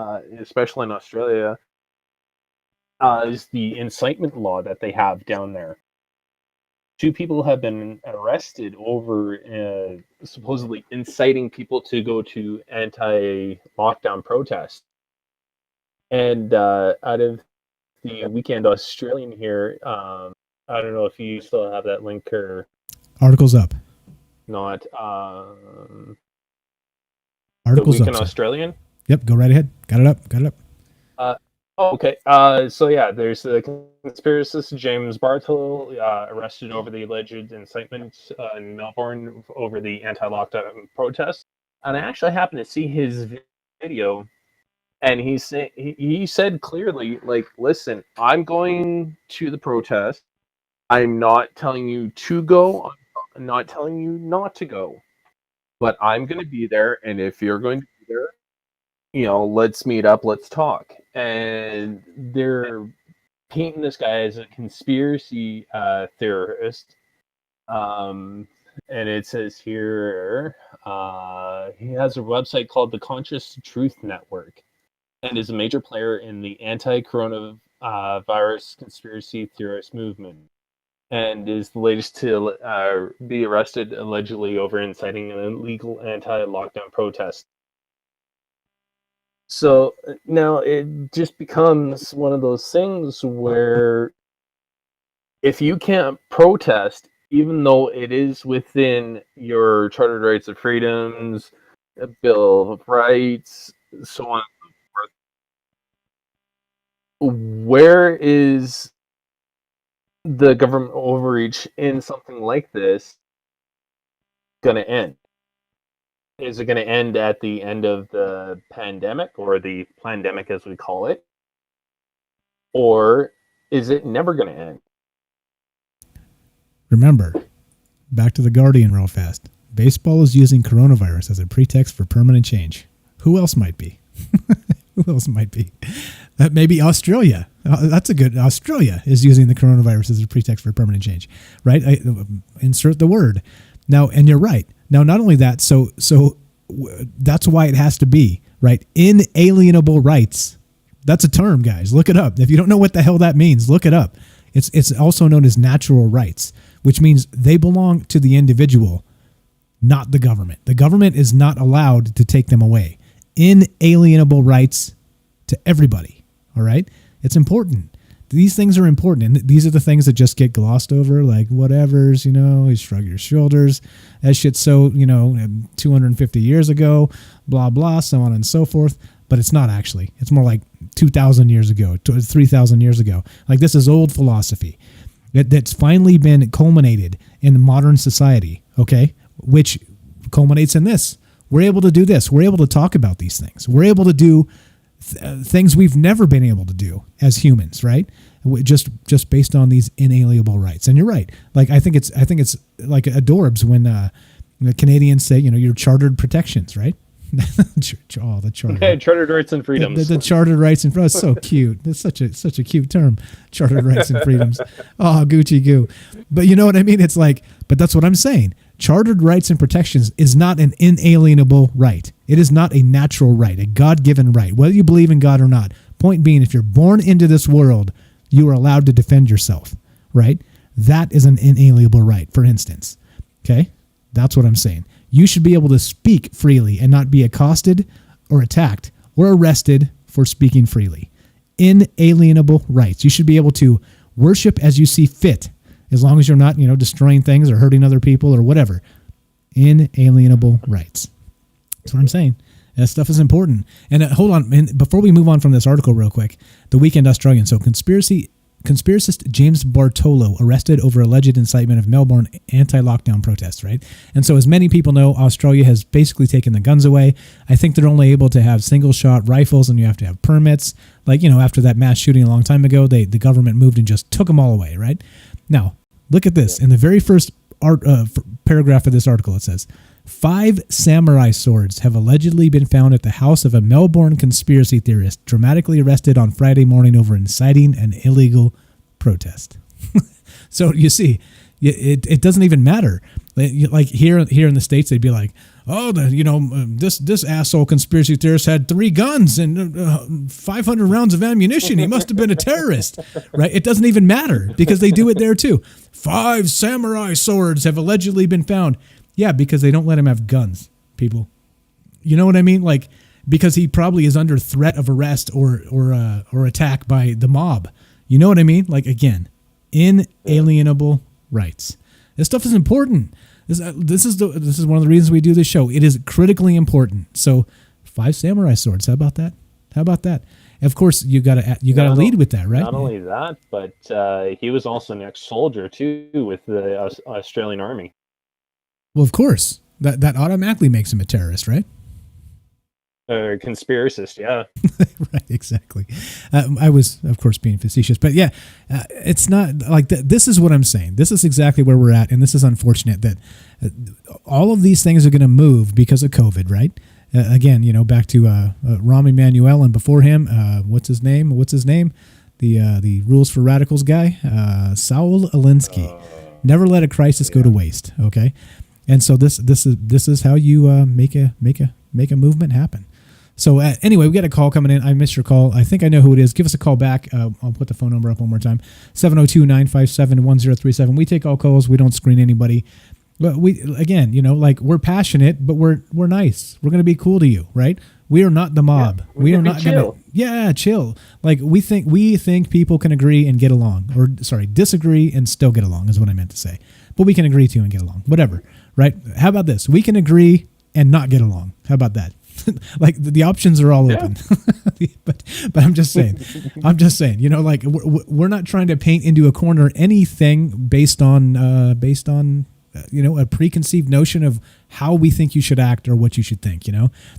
especially in Australia, is the incitement law that they have down there. 2 people have been arrested over supposedly inciting people to go to anti-lockdown protests. And out of the Weekend Australian here, I don't know if you still have that link or Article's up. not. Article's the Weekend up. Australian. Yep, go right ahead. Got it up. Got it up. Okay. So yeah, there's the conspiracist James Bartow arrested over the alleged incitement in Melbourne over the anti-lockdown protest. And I actually happened to see his video, and he said clearly, like, listen, I'm going to the protest. I'm not telling you to go. I'm not telling you not to go. But I'm going to be there, and if you're going to be there, let's meet up, let's talk. And they're painting this guy as a conspiracy theorist. And it says here, he has a website called the Conscious Truth Network and is a major player in the anti-coronavirus conspiracy theorist movement, and is the latest to be arrested allegedly over inciting an illegal anti-lockdown protest. So now it just becomes one of those things where if you can't protest, even though it is within your Chartered Rights and Freedoms, Bill of Rights, so on and so forth, where is the government overreach in something like this going to end? Is it going to end at the end of the pandemic, or the plandemic as we call it? Or is it never going to end? Remember, back to the Guardian real fast. Baseball is using coronavirus as a pretext for permanent change. Who else might be? Who else might be? Maybe Australia. That's a good. Australia is using the coronavirus as a pretext for permanent change, right? Insert the word. Now, and you're right. Now, not only that, so that's why it has to be, right? Inalienable rights. That's a term, guys. Look it up. If you don't know what the hell that means, look it up. It's also known as natural rights, which means they belong to the individual, not the government. The government is not allowed to take them away. Inalienable rights to everybody, all right? It's important. These things are important, and these are the things that just get glossed over, like whatever's, you shrug your shoulders. That shit's so, 250 years ago, blah, blah, so on and so forth. But it's not actually. It's more like 2,000 years ago, 3,000 years ago. Like, this is old philosophy that's finally been culminated in modern society, okay, which culminates in this. We're able to do this. We're able to talk about these things. We're able to do things we've never been able to do as humans, right? Just based on these inalienable rights. And you're right. Like, I think it's like adorbs when the Canadians say, your chartered protections, right? The chartered. Chartered Rights and Freedoms. The Chartered Rights and Freedoms. So cute. That's such a cute term. Chartered Rights and Freedoms. Oh, Gucci goo. But you know what I mean? It's like, but that's what I'm saying. Chartered rights and protections is not an inalienable right. It is not a natural right, a God-given right, whether you believe in God or not. Point being, if you're born into this world, you are allowed to defend yourself, right? That is an inalienable right, for instance. Okay? That's what I'm saying. You should be able to speak freely and not be accosted or attacked or arrested for speaking freely. Inalienable rights. You should be able to worship as you see fit, as long as you're not, destroying things or hurting other people or whatever. Inalienable rights. That's what I'm saying. That stuff is important. And hold on, and before we move on from this article real quick, the Weekend Australian. So conspiracist James Bartow arrested over alleged incitement of Melbourne anti-lockdown protests, right? And so as many people know, Australia has basically taken the guns away. I think they're only able to have single-shot rifles, and you have to have permits. Like, after that mass shooting a long time ago, the government moved and just took them all away, right? Now, look at this. In the very first paragraph of this article, it says, 5 samurai swords have allegedly been found at the house of a Melbourne conspiracy theorist dramatically arrested on Friday morning over inciting an illegal protest. So you see, it doesn't even matter. Like here in the States, they'd be like, oh, this asshole conspiracy theorist had 3 guns and 500 rounds of ammunition. He must have been a terrorist, right? It doesn't even matter because they do it there too. 5 samurai swords have allegedly been found. Yeah, because they don't let him have guns, people. You know what I mean? Like, because he probably is under threat of arrest or attack by the mob. You know what I mean? Like, again, inalienable rights. This stuff is important. This is one of the reasons we do this show. It is critically important. So, 5 samurai swords. How about that? How about that? Of course, you gotta lead with that, right? Not only that, but he was also an ex-soldier too with the Australian Army. Well, of course, that automatically makes him a terrorist, right? Conspiracist, yeah. Right, exactly. I was, of course, being facetious, but yeah, it's not like that. This is what I'm saying. This is exactly where we're at, and this is unfortunate that all of these things are going to move because of COVID, right? Again, back to Rahm Emanuel, and before him, what's his name? The Rules for Radicals guy, Saul Alinsky. Never let a crisis go to waste. Okay, and so this is how you make a movement happen. So anyway, we got a call coming in. I missed your call. I think I know who it is. Give us a call back. I'll put the phone number up one more time. 702-957-1037. We take all calls. We don't screen anybody. But we're passionate, but we're nice. We're going to be cool to you, right? We are not the mob. Yeah, we are not going to chill. Like we think people can agree and get along, or disagree and still get along is what I meant to say. But we can agree to and get along, whatever, right? How about this? We can agree and not get along. How about that? Like the options are all open. but I'm just saying, like we're not trying to paint into a corner anything based on a preconceived notion of how we think you should act or what you should think.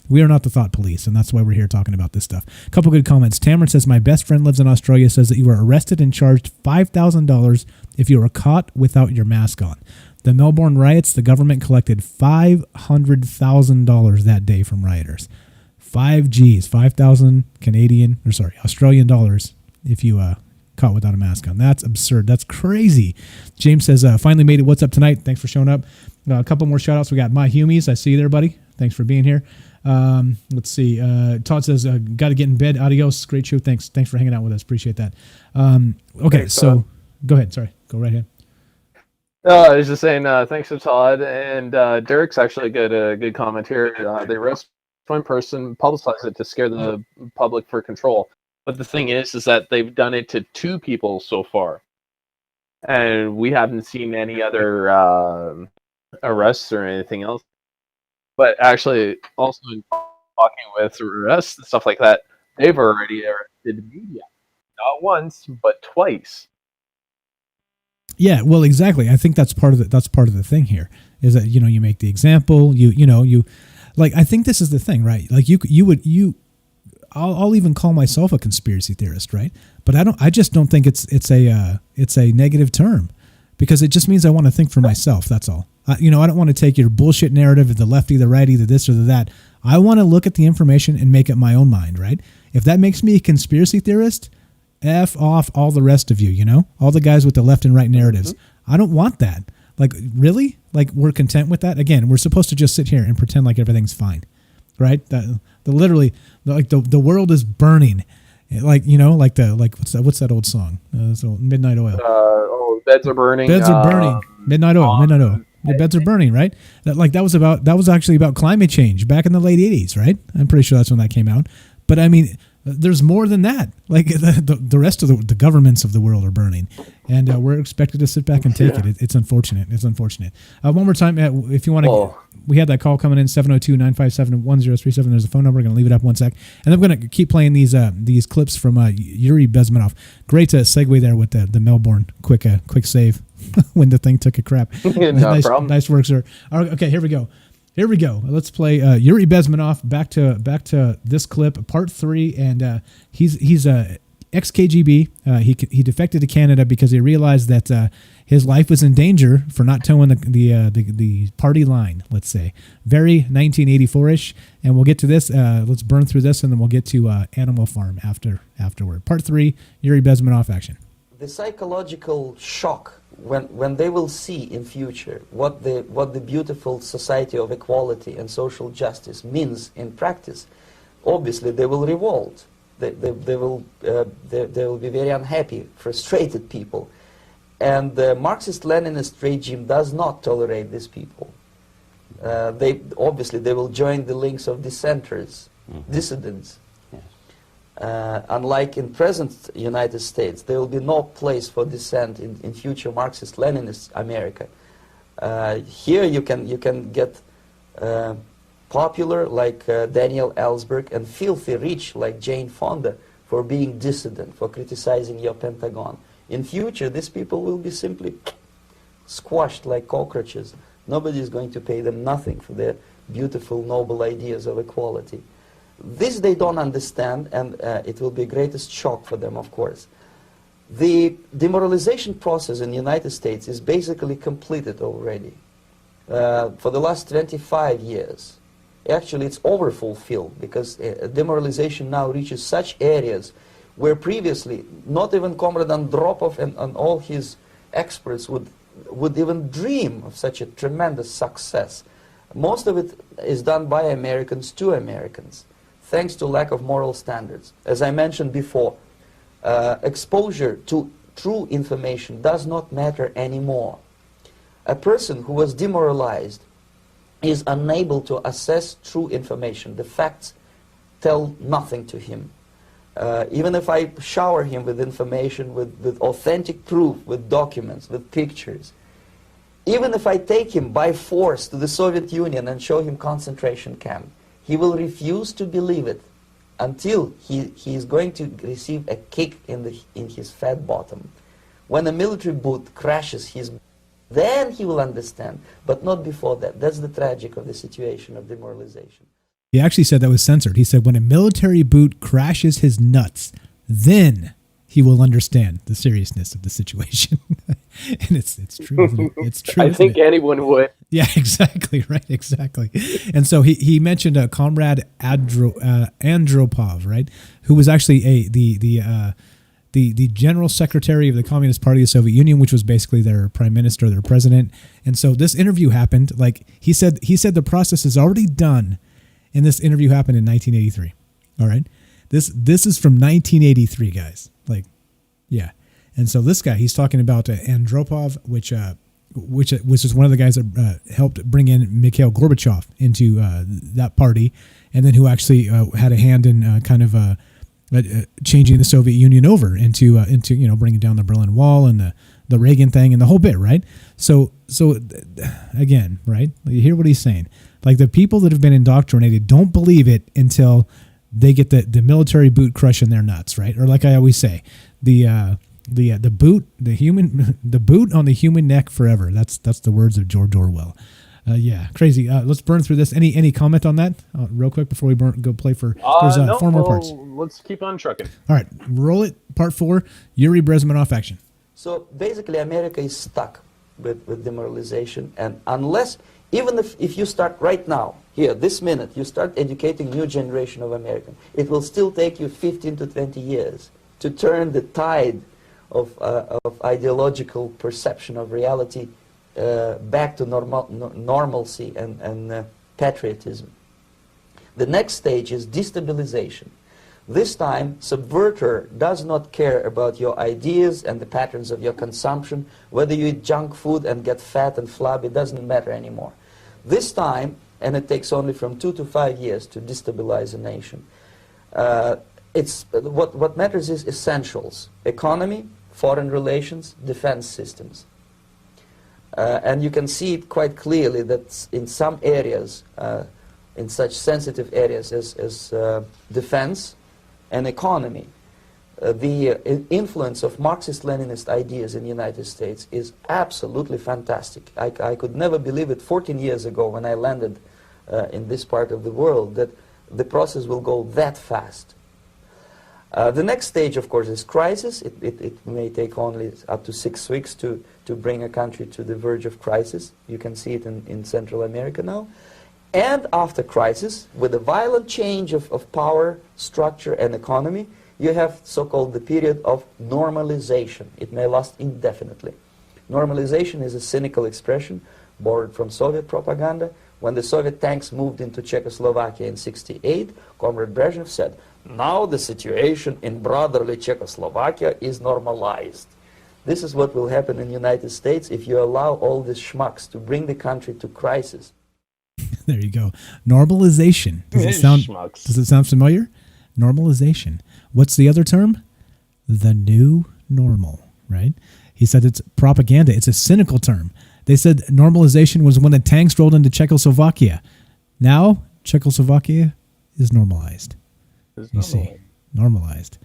We are not the thought police, and that's why we're here talking about this stuff. A couple good comments. Tamron says, my best friend lives in Australia, says that you were arrested and charged $5,000 if you were caught without your mask on. The Melbourne riots, the government collected $500,000 that day from rioters. 5,000 Australian dollars if you caught without a mask on. That's absurd. That's crazy. James says, finally made it. What's up tonight? Thanks for showing up. A couple more shout outs. We got My Humies. I see you there, buddy. Thanks for being here. Let's see. Todd says, got to get in bed. Adios. Great show. Thanks for hanging out with us. Appreciate that. Okay. Thanks, so go ahead. Sorry. Go right ahead. I was just saying, thanks to Todd, and Derek's actually a good comment here. They arrest one person, publicize it to scare the public for control. But the thing is that they've done it to 2 people so far, and we haven't seen any other arrests or anything else. But actually, also talking with arrests and stuff like that, they've already arrested media, not once but twice. Yeah, well, exactly. I think that's part of the thing here is that you make the example. You like, I think this is the thing, right? Like I'll even call myself a conspiracy theorist, right? But I just don't think it's a negative term, because it just means I want to think for myself. That's all. I don't want to take your bullshit narrative of the lefty, the righty, the this or the that. I want to look at the information and make up my own mind, right? If that makes me a conspiracy theorist, F off all the rest of you, all the guys with the left and right narratives. I don't want that. Like, really? Like, we're content with that? Again, we're supposed to just sit here and pretend like everything's fine, right? Literally, the world is burning. Like, what's that old song? Midnight Oil. Beds are burning. Beds are burning. Midnight Oil. The beds are burning, right? That was actually about climate change back in the late 80s, right? I'm pretty sure that's when that came out. But I mean, there's more than that. Like the rest of the governments of the world are burning, and we're expected to sit back and take it. It's unfortunate. One more time, if you want to, we had that call coming in, 702-957-1037. There's a phone number. We're going to leave it up one sec, and then we're going to keep playing these clips from Yuri Bezmenov. Great segue there with the Melbourne quick save when the thing took a crap. No problem. Nice work, sir. All right, okay, here we go. Let's play Yuri Bezmenov. Back to this clip, part 3, and he's ex-KGB. He defected to Canada because he realized that his life was in danger for not towing the party line. Let's say very 1984ish. And we'll get to this. Let's burn through this, and then we'll get to Animal Farm afterward. Part 3, Yuri Bezmenov action. The psychological shock when they will see in future what the beautiful society of equality and social justice means in practice, obviously they will revolt. They will be very unhappy, frustrated people, And the Marxist-Leninist regime does not tolerate these people. They will join the links of dissenters, dissidents. Unlike in present United States, there will be no place for dissent in future Marxist-Leninist America. Here you can get popular like Daniel Ellsberg and filthy rich like Jane Fonda for being dissident, for criticizing your Pentagon. In future, these people will be simply squashed like cockroaches. Nobody is going to pay them nothing for their beautiful, noble ideas of equality. This they don't understand, and it will be the greatest shock for them, of course. The demoralization process in the United States is basically completed already. For the last 25 years. Actually, it's overfulfilled, because demoralization now reaches such areas where previously not even Comrade Andropov and all his experts would even dream of such a tremendous success. Most of it is done by Americans to Americans, thanks to lack of moral standards. As I mentioned before, exposure to true information does not matter anymore. A person who was demoralized is unable to assess true information. The facts tell nothing to him. Even if I shower him with information, with authentic proof, with documents, with pictures, even if I take him by force to the Soviet Union and show him concentration camp, he will refuse to believe it until he is going to receive a kick in his fat bottom. When a military boot crashes his, then he will understand, but not before that. That's the tragic of the situation of demoralization. He actually said that was censored. He said when a military boot crashes his nuts, then he will understand the seriousness of the situation. And it's true. Isn't it? It's true. I think anyone would. Yeah, exactly. Right. Exactly. And so he mentioned Comrade Andropov, right, who was actually the general secretary of the Communist Party of the Soviet Union, which was basically their prime minister, their president. And so this interview happened. Like he said the process is already done, and this interview happened in 1983. All right, this is from 1983, guys. Like, yeah. And so this guy, he's talking about Andropov, which is one of the guys that helped bring in Mikhail Gorbachev into that party, and then who actually had a hand in kind of changing the Soviet Union over into bringing down the Berlin Wall and the Reagan thing and the whole bit, right? So again, right? You hear what he's saying. Like the people that have been indoctrinated don't believe it until they get the military boot crush in their nuts, right? Or like I always say, the boot on the human neck forever. That's the words of George Orwell. Yeah, crazy. Let's burn through this. Any comment on that real quick before we go play for? There's no, 4 more parts. Let's keep on trucking. All right, roll it. Part 4. Yuri Bezmenov action. So basically, America is stuck with demoralization, and unless, even if you start right now, here, this minute, you start educating new generation of Americans, it will still take you 15 to 20 years to turn the tide of ideological perception of reality back to normalcy and patriotism. The next stage is destabilization. This time, subverter does not care about your ideas and the patterns of your consumption. Whether you eat junk food and get fat and flabby, it doesn't matter anymore. This time, and it takes only from 2 to 5 years to destabilize a nation, what matters is essentials: economy, foreign relations, defense systems. And you can see it quite clearly that in some areas, in such sensitive areas as defense and economy, the influence of Marxist-Leninist ideas in the United States is absolutely fantastic. I could never believe it 14 years ago when I landed in this part of the world that the process will go that fast. The next stage, of course, is crisis. It may take only up to 6 weeks to bring a country to the verge of crisis. You can see it in Central America now. And after crisis, with a violent change of power, structure, and economy, you have so-called the period of normalization. It may last indefinitely. Normalization is a cynical expression borrowed from Soviet propaganda. When the Soviet tanks moved into Czechoslovakia in '68, Comrade Brezhnev said, "Now the situation in brotherly Czechoslovakia is normalized." This is what will happen in the United States if you allow all these schmucks to bring the country to crisis. There you go. Normalization. Does it sound familiar? Normalization. What's the other term? The new normal, right? He said it's propaganda. It's a cynical term. They said normalization was when the tanks rolled into Czechoslovakia. Now, Czechoslovakia is normalized. You see, normalized.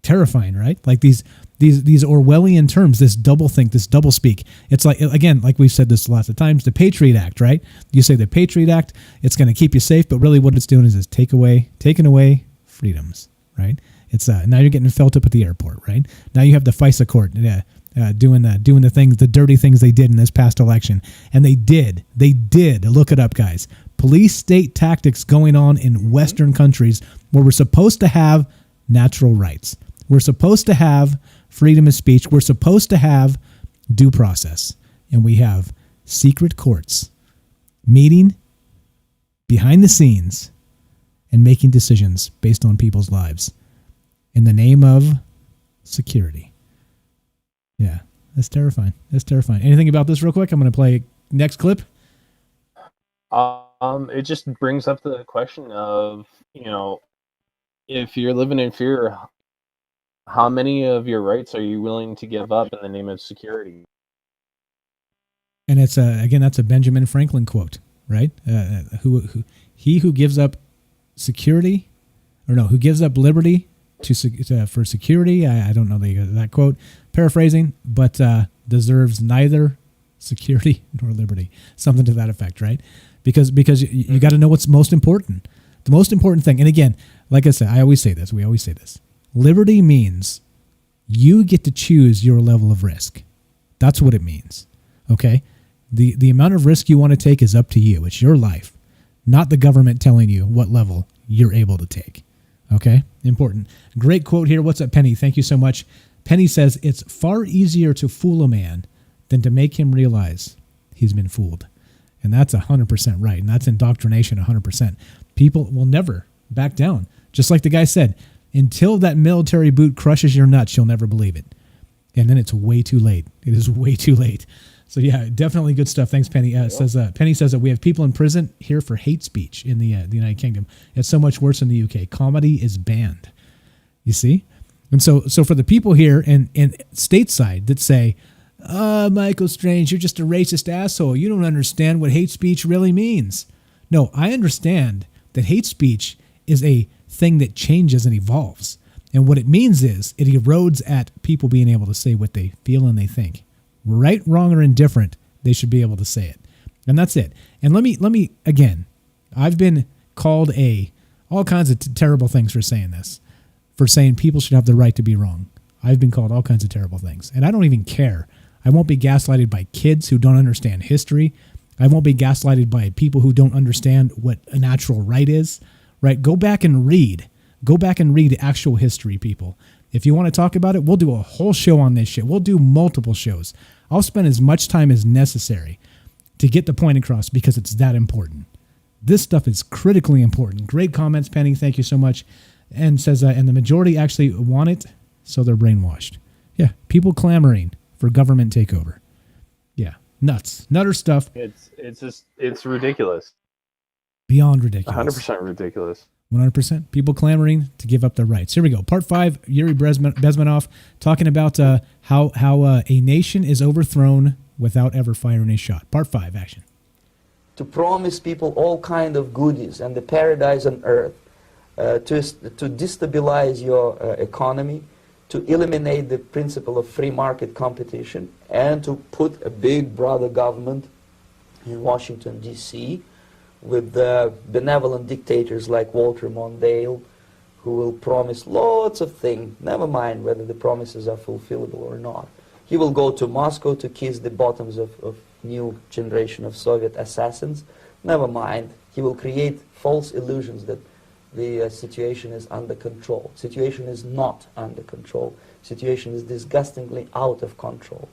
Terrifying, right? Like these Orwellian terms, this doublethink, this doublespeak. It's like, again, like we've said this lots of times, the Patriot Act, right? You say the Patriot Act, it's going to keep you safe, but really what it's doing is taking away freedoms, right? It's now you're getting felt up at the airport, right? Now you have the FISA court doing the things, the dirty things they did in this past election, and they did look it up, guys. Police state tactics going on in Western countries where we're supposed to have natural rights. We're supposed to have freedom of speech. We're supposed to have due process. And we have secret courts meeting behind the scenes and making decisions based on people's lives in the name of security. Yeah, that's terrifying. That's terrifying. Anything about this real quick? I'm going to play next clip. It just brings up the question of, if you're living in fear, how many of your rights are you willing to give up in the name of security? And it's again, that's a Benjamin Franklin quote, right? Who gives up security, who gives up liberty for security? I don't know that quote. Paraphrasing, but deserves neither security nor liberty. Something to that effect, right? Because you got to know what's most important. The most important thing, and again, like I said, we always say this. Liberty means you get to choose your level of risk. That's what it means. Okay? The amount of risk you want to take is up to you. It's your life, not the government telling you what level you're able to take. Okay? Important. Great quote here. What's up, Penny? Thank you so much. Penny says, it's far easier to fool a man than to make him realize he's been fooled. And that's 100% right. And that's indoctrination 100%. People will never back down. Just like the guy said, until that military boot crushes your nuts, you'll never believe it. And then it's way too late. It is way too late. So yeah, definitely good stuff. Thanks, Penny. Penny says that we have people in prison here for hate speech in the United Kingdom. It's so much worse in the UK. Comedy is banned. You see? And so for the people here in stateside that say, Michael Strange, you're just a racist asshole. You don't understand what hate speech really means. No, I understand that hate speech is a thing that changes and evolves. And what it means is it erodes at people being able to say what they feel and they think. Right, wrong, or indifferent, they should be able to say it. And that's it. And let me again, I've been called all kinds of terrible things for saying this, for saying people should have the right to be wrong. I've been called all kinds of terrible things. And I don't even care. I won't be gaslighted by kids who don't understand history. I won't be gaslighted by people who don't understand what a natural right is. Right? Go back and read. Go back and read actual history, people. If you want to talk about it, we'll do a whole show on this shit. We'll do multiple shows. I'll spend as much time as necessary to get the point across because it's that important. This stuff is critically important. Great comments, Penny. Thank you so much. And says, and the majority actually want it, so they're brainwashed. Yeah, people clamoring for government takeover. Yeah, nuts. Nutter stuff. It's ridiculous. Beyond ridiculous. 100% ridiculous. 100%. People clamoring to give up their rights. Here we go. Part 5, Yuri Bezmenov talking about how a nation is overthrown without ever firing a shot. Part 5, action. To promise people all kind of goodies and the paradise on earth, to destabilize your economy, to eliminate the principle of free market competition, and to put a big brother government in Washington, D.C., with benevolent dictators like Walter Mondale, who will promise lots of things, never mind whether the promises are fulfillable or not. He will go to Moscow to kiss the bottoms of new generation of Soviet assassins, never mind. He will create false illusions that the situation is under control. Situation is not under control. Situation is disgustingly out of control.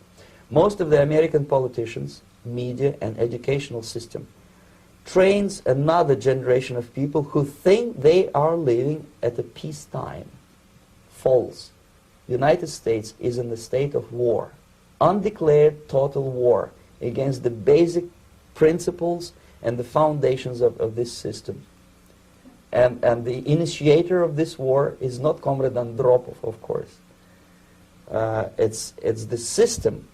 Most of the American politicians, media, and educational system trains another generation of people who think they are living at a peacetime. False. United States is in the state of war, undeclared total war against the basic principles and the foundations of this system. And the initiator of this war is not Comrade Andropov, of course. It's the system.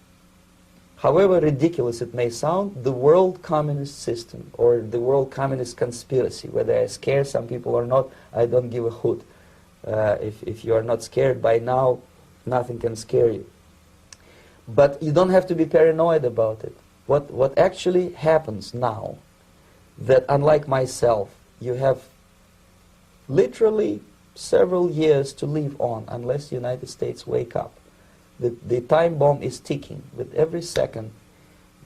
However ridiculous it may sound, the world communist system or the world communist conspiracy, whether I scare some people or not, I don't give a hoot. If you are not scared by now, nothing can scare you. But you don't have to be paranoid about it. What actually happens now, that unlike myself, you have literally several years to live on unless the United States wake up. The time bomb is ticking. With every second,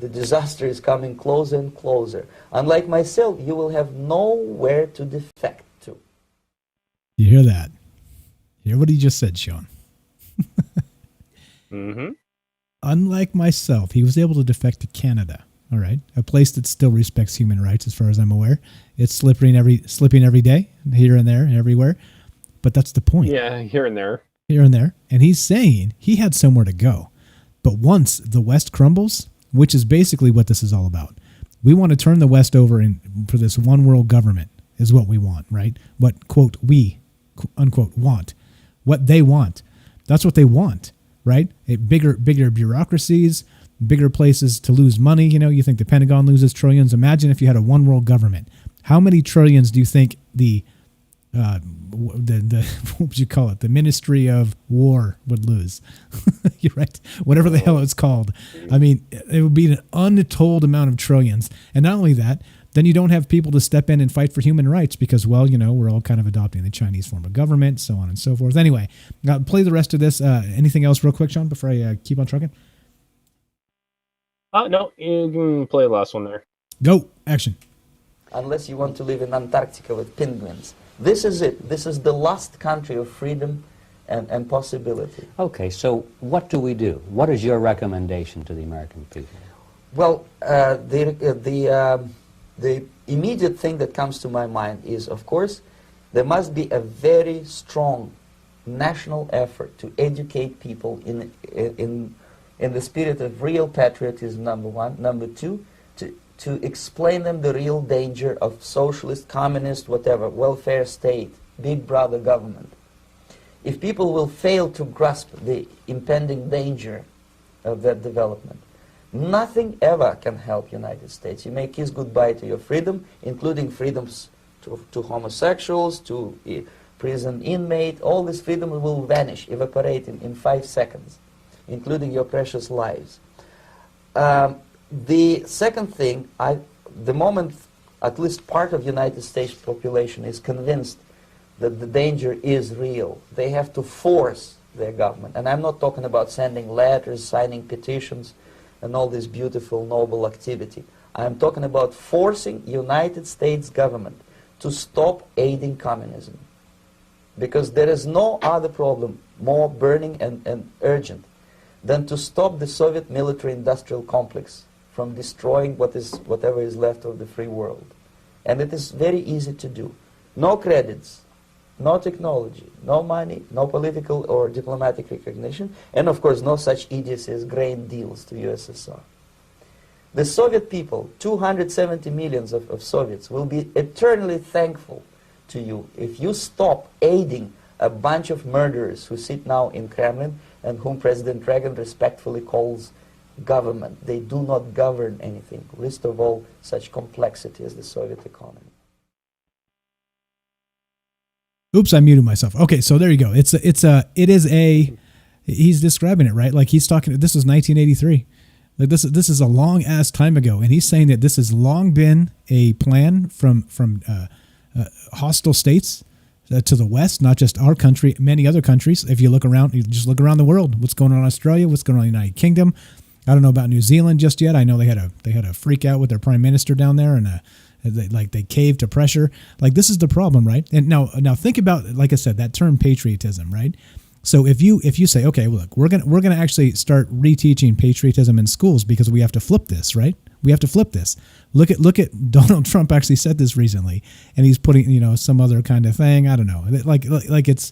the disaster is coming closer and closer. Unlike myself, you will have nowhere to defect to. You hear that? You hear what he just said, Sean? Mm-hmm. Unlike myself, he was able to defect to Canada. All right, a place that still respects human rights, as far as I'm aware. It's slipping every day, here and there, everywhere. But that's the point. Yeah, here and there. Here and there. And he's saying he had somewhere to go. But once the West crumbles, which is basically what this is all about, we want to turn the West over for this one world government is what we want, right? What, quote, we, unquote, want. What they want. That's what they want, right? Bigger bureaucracies, bigger places to lose money. You know, you think the Pentagon loses trillions. Imagine if you had a one world government. How many trillions do you think the what would you call it? The Ministry of War would lose. You're right. Whatever the hell it's called. I mean, it would be an untold amount of trillions. And not only that, then you don't have people to step in and fight for human rights because, well, you know, we're all kind of adopting the Chinese form of government, so on and so forth. Anyway, play the rest of this. Anything else real quick, Sean, before I keep on trucking? No, you can play the last one there. Go. Action. Unless you want to live in Antarctica with penguins. This is it. This is the last country of freedom and possibility. Okay, so what do we do? What is your recommendation to the American people? Well, the immediate thing that comes to my mind is, of course, there must be a very strong national effort to educate people in the spirit of real patriotism, number one. Number two, to explain them the real danger of socialist, communist, whatever, welfare state, big brother government. If people will fail to grasp the impending danger of that development, nothing ever can help United States. You may kiss goodbye to your freedom, including freedoms to homosexuals, to prison inmate. All this freedom will vanish, evaporate in 5 seconds, including your precious lives. The second thing, the moment at least part of United States population is convinced that the danger is real, they have to force their government. And I'm not talking about sending letters, signing petitions, and all this beautiful, noble activity. I'm talking about forcing United States government to stop aiding communism. Because there is no other problem more burning and urgent than to stop the Soviet military-industrial complex from destroying whatever is left of the free world. And it is very easy to do. No credits, no technology, no money, no political or diplomatic recognition, and of course no such idiocy as grain deals to USSR. The Soviet people, 270 millions of Soviets, will be eternally thankful to you if you stop aiding a bunch of murderers who sit now in Kremlin and whom President Reagan respectfully calls government. They do not govern anything, least of all such complexity as the Soviet economy. Oops, I muted myself. Okay, so there you go. He's describing it, right? Like he's talking, this is 1983. Like this is a long ass time ago, and he's saying that this has long been a plan from hostile states to the West, not just our country, many other countries. If you look around, you just look around the world. What's going on in Australia? What's going on in the United Kingdom? I don't know about New Zealand just yet. I know they had a freak out with their prime minister down there, and they caved to pressure. Like this is the problem, right? And now think about, like I said, that term patriotism, right? So if you say, okay, well, look, we're gonna actually start reteaching patriotism in schools because we have to flip this, right? We have to flip this. Look at Donald Trump actually said this recently, and he's putting some other kind of thing. I don't know, like it's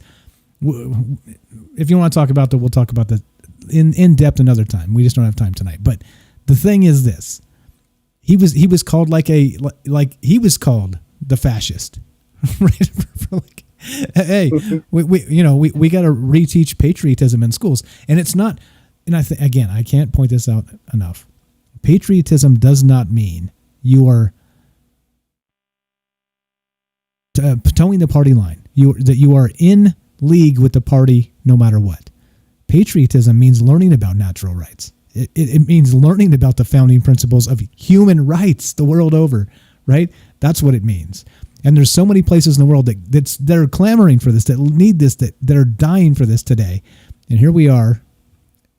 If you want to talk about that, we'll talk about that in depth another time. We just don't have time tonight. But the thing is this: he was called he was called the fascist, right? Hey, we got to reteach patriotism in schools, and it's not. And again, I can't point this out enough. Patriotism does not mean you are towing the party line. That you are in league with the party no matter what. Patriotism means learning about natural rights. It means learning about the founding principles of human rights the world over, right? That's what it means. And there's so many places in the world that are clamoring for this, that need this, that are dying for this today. And here we are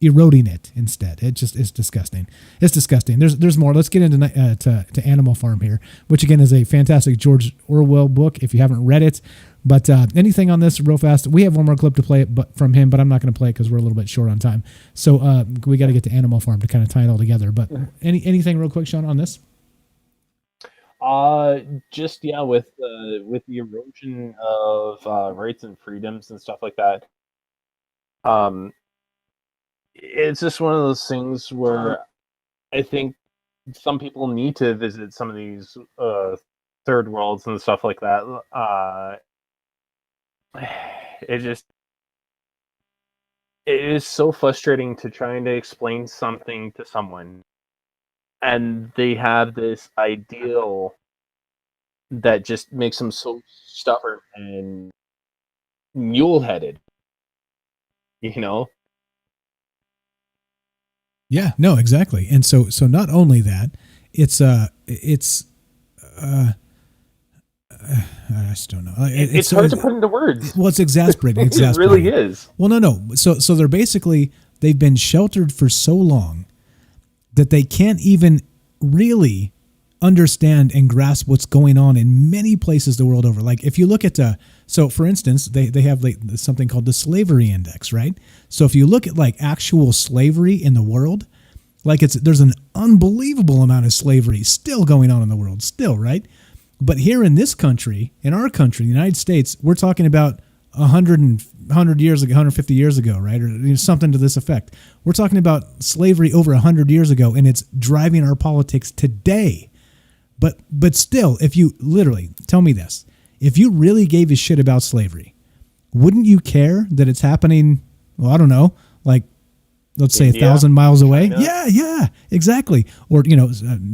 eroding it instead. It's disgusting. It's disgusting. There's more. Let's get into to Animal Farm here, which again is a fantastic George Orwell book if you haven't read it. But anything on this real fast? We have one more clip to play from him, but I'm not going to play it because we're a little bit short on time. So we got to get to Animal Farm to kind of tie it all together. But anything real quick, Sean, on this? Just with the erosion of rights and freedoms and stuff like that. It's just one of those things where I think some people need to visit some of these third worlds and stuff like that. It is so frustrating to trying to explain something to someone, and they have this ideal that just makes them so stubborn and mule-headed, Yeah, no, exactly. And so not only that, it's I just don't know. It's hard to put into words. Well, it's exasperating. It really is. Well, no. So they've been sheltered for so long that they can't even really understand and grasp what's going on in many places the world over. Like if you look at so for instance, they have something called the slavery index, right? So if you look at actual slavery in the world, there's an unbelievable amount of slavery still going on in the world still, right? But here in this country, in our country, the United States, we're talking about 100 years ago, 150 years ago, right? Or something to this effect. We're talking about slavery over 100 years ago, and it's driving our politics today. But still, if you literally tell me this, if you really gave a shit about slavery, wouldn't you care that it's happening? Well, I don't know, let's say India, 1,000 miles away. China. Yeah, exactly. Or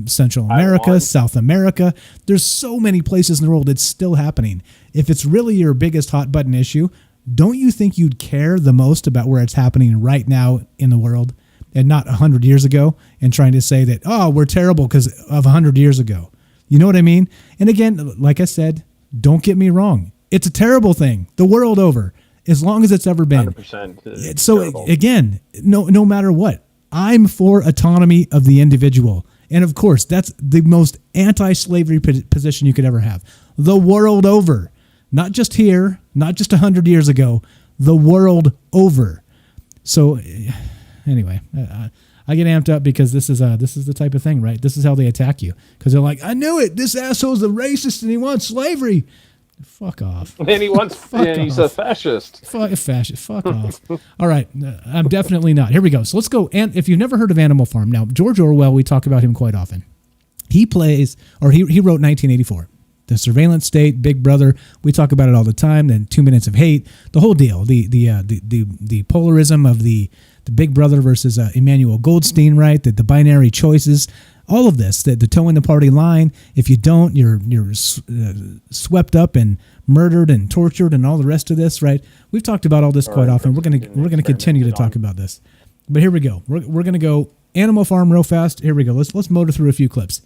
Central America, Taiwan. South America. There's so many places in the world it's still happening. If it's really your biggest hot button issue, don't you think you'd care the most about where it's happening right now in the world, and not 100 years ago, and trying to say that we're terrible because of 100 years ago? You know what I mean? And again, like I said, don't get me wrong. It's a terrible thing the world over, as long as it's ever been. 100%. So terrible. again, no matter what, I'm for autonomy of the individual. And of course, that's the most anti-slavery position you could ever have. The world over. Not just here, not just 100 years ago, the world over. So anyway, I get amped up because this is the type of thing, right? This is how they attack you, because they're like, I knew it. This asshole's a racist and he wants slavery. Fuck off. And he's a fascist. Fascist. Fuck off. All right, I'm definitely not. Here we go. So let's go. And if you've never heard of Animal Farm, now George Orwell, we talk about him quite often. He wrote 1984. The surveillance state, Big Brother. We talk about it all the time. Then 2 Minutes of Hate, the whole deal. The polarism of the Big Brother versus Emmanuel Goldstein, right? The binary choices, all of this. The towing the party line. If you don't, you're swept up and murdered and tortured and all the rest of this, right? We've talked about all this quite often. We're gonna continue to talk about this. But here we go. We're gonna go Animal Farm real fast. Here we go. Let's motor through a few clips.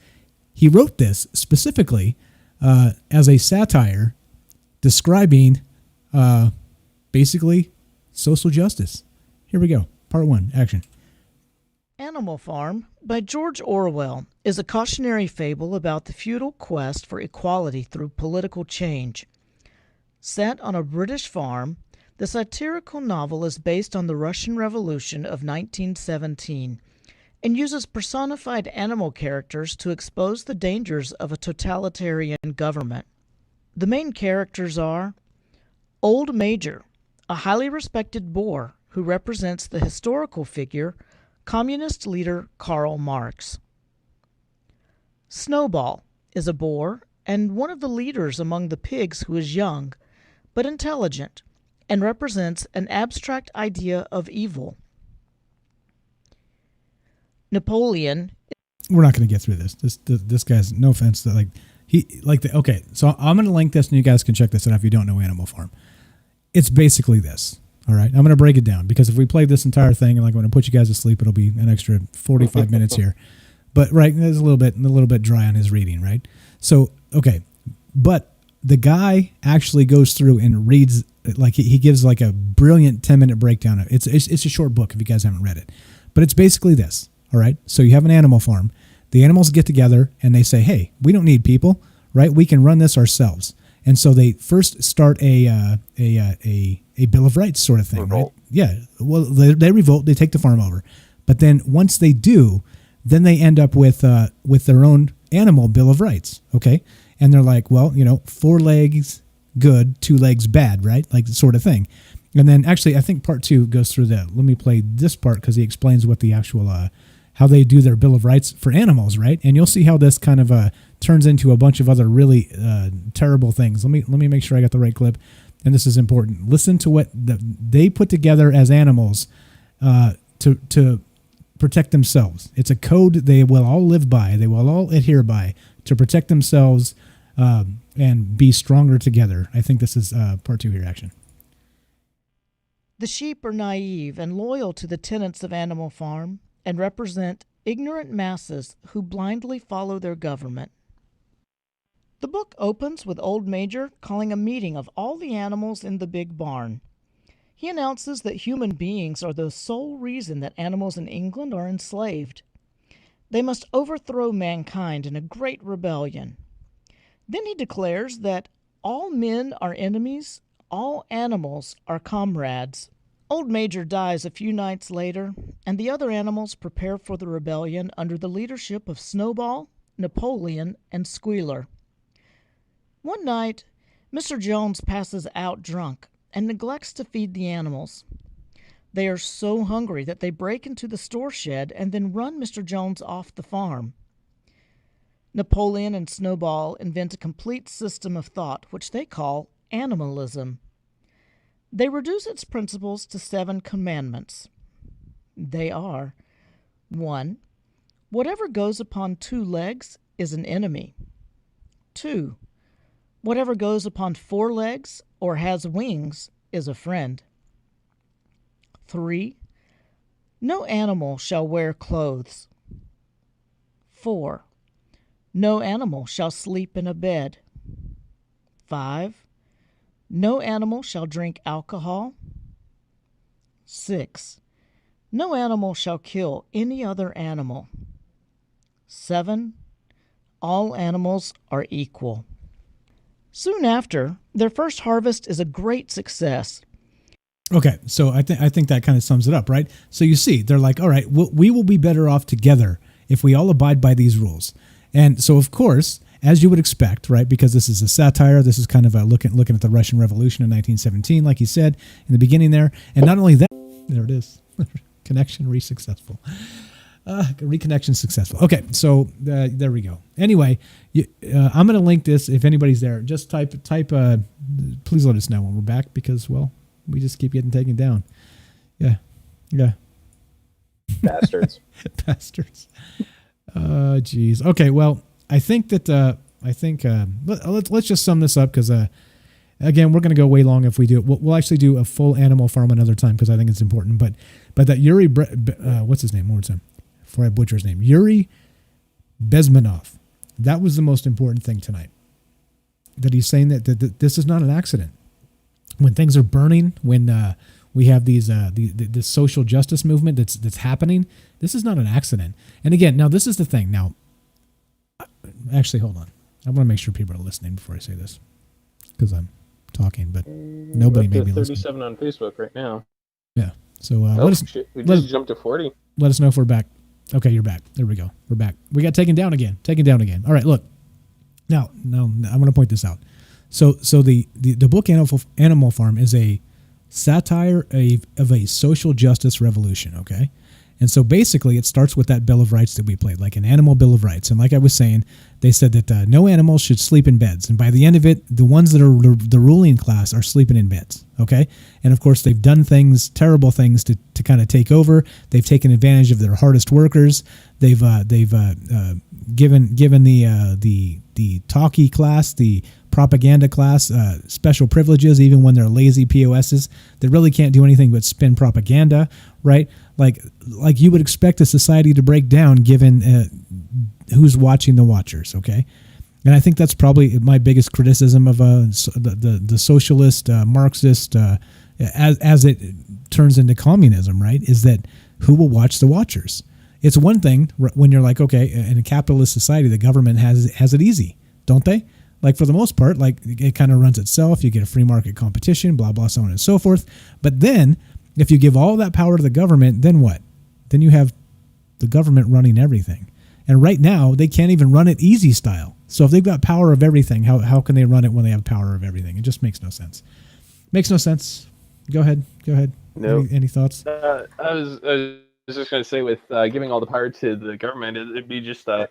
He wrote this specifically as a satire describing basically social justice. Here we go. Part 1, action. Animal Farm by George Orwell is a cautionary fable about the futile quest for equality through political change. Set on a British farm, the satirical novel is based on the Russian Revolution of 1917 and uses personified animal characters to expose the dangers of a totalitarian government. The main characters are Old Major, a highly respected boar who represents the historical figure, communist leader Karl Marx. Snowball is a boar and one of the leaders among the pigs who is young, but intelligent, and represents an abstract idea of evil. Napoleon. We're not going to get through this. This guy's, no offense, okay, so I'm going to link this and you guys can check this out if you don't know Animal Farm. It's basically this. All right, I'm going to break it down because if we play this entire thing and I'm going to put you guys to sleep, it'll be an extra 45 minutes here. But right, there's a little bit dry on his reading, right? So okay, but the guy actually goes through and reads, like he gives like a brilliant 10-minute breakdown. It's a short book if you guys haven't read it, but it's basically this. All right, so you have an animal farm. The animals get together and they say, "Hey, we don't need people, right? We can run this ourselves." And so they first start a Bill of Rights sort of thing, revolt. Right? Yeah. Well, they revolt. They take the farm over, but then once they do, then they end up with their own animal Bill of Rights. Okay, and they're like, well, 4 legs good, 2 legs bad, right? Like sort of thing. And then actually, I think part 2 goes through that. Let me play this part because he explains what the actual how they do their Bill of Rights for animals, right? And you'll see how this kind of turns into a bunch of other really terrible things. Let me make sure I got the right clip, and this is important. Listen to what they put together as animals to protect themselves. It's a code they will all live by. They will all adhere by to protect themselves and be stronger together. I think this is part 2 here, action. The sheep are naive and loyal to the tenets of Animal Farm and represent ignorant masses who blindly follow their government. The book opens with Old Major calling a meeting of all the animals in the big barn. He announces that human beings are the sole reason that animals in England are enslaved. They must overthrow mankind in a great rebellion. Then he declares that all men are enemies, all animals are comrades. Old Major dies a few nights later, and the other animals prepare for the rebellion under the leadership of Snowball, Napoleon, and Squealer. One night, Mr. Jones passes out drunk and neglects to feed the animals. They are so hungry that they break into the store shed and then run Mr. Jones off the farm. Napoleon and Snowball invent a complete system of thought, which they call animalism. They reduce its principles to 7 commandments. They are: 1. Whatever goes upon 2 legs is an enemy. 2. Whatever goes upon 4 legs or has wings is a friend. 3. No animal shall wear clothes. 4. No animal shall sleep in a bed. 5. No animal shall drink alcohol. 6. No animal shall kill any other animal. 7. All animals are equal. Soon after, their first harvest is a great success. Okay, so I think that kind of sums it up, right? So you see, they're like, all right, we will be better off together if we all abide by these rules. And so, of course, as you would expect, right, because this is a satire, this is kind of a looking at the Russian Revolution in 1917, like he said in the beginning there. And not only that, there it is, connection successful. Reconnection successful. Okay, so there we go. Anyway, I'm going to link this if anybody's there. Just type. Please let us know when we're back because, well, we just keep getting taken down. Yeah. Bastards. Bastards. Geez. Okay. Well, I think that let's just sum this up because again we're going to go way long if we do it. We'll actually do a full Animal Farm another time because I think it's important. But that Yuri, what's his name? One more time. Before I butcher his name, Yuri Bezmenov. That was the most important thing tonight. That he's saying that this is not an accident. When things are burning, when we have this social justice movement that's happening, this is not an accident. And again, now this is the thing. Now, actually, hold on. I want to make sure people are listening before I say this because I'm talking, but nobody may be listening. 37 on Facebook right now. Yeah. So we just jumped to 40. Let us know if we're back. Okay, you're back. There we go. We're back. We got taken down again. All right, look. Now I'm going to point this out. So the book Animal Farm is a satire of a social justice revolution, okay? And so basically it starts with that Bill of Rights that we played, like an animal Bill of Rights. And like I was saying, they said that no animals should sleep in beds. And by the end of it, the ones that are the ruling class are sleeping in beds, okay? And of course, they've done things, terrible things to kind of take over. They've taken advantage of their hardest workers. They've given the talkie class, the propaganda class, special privileges, even when they're lazy POSs. They really can't do anything but spin propaganda, right? Like you would expect a society to break down given who's watching the watchers, okay? And I think that's probably my biggest criticism of the socialist, Marxist, as it turns into communism, right, is that who will watch the watchers? It's one thing when you're like, okay, in a capitalist society, the government has it easy, don't they? Like for the most part, like it kind of runs itself. You get a free market competition, blah, blah, so on and so forth. But then if you give all that power to the government, then what? Then you have the government running everything. And right now, they can't even run it easy style. So if they've got power of everything, how can they run it when they have power of everything? It just makes no sense. Makes no sense. Go ahead. No. Any thoughts? I was just going to say, with giving all the power to the government, it'd be just a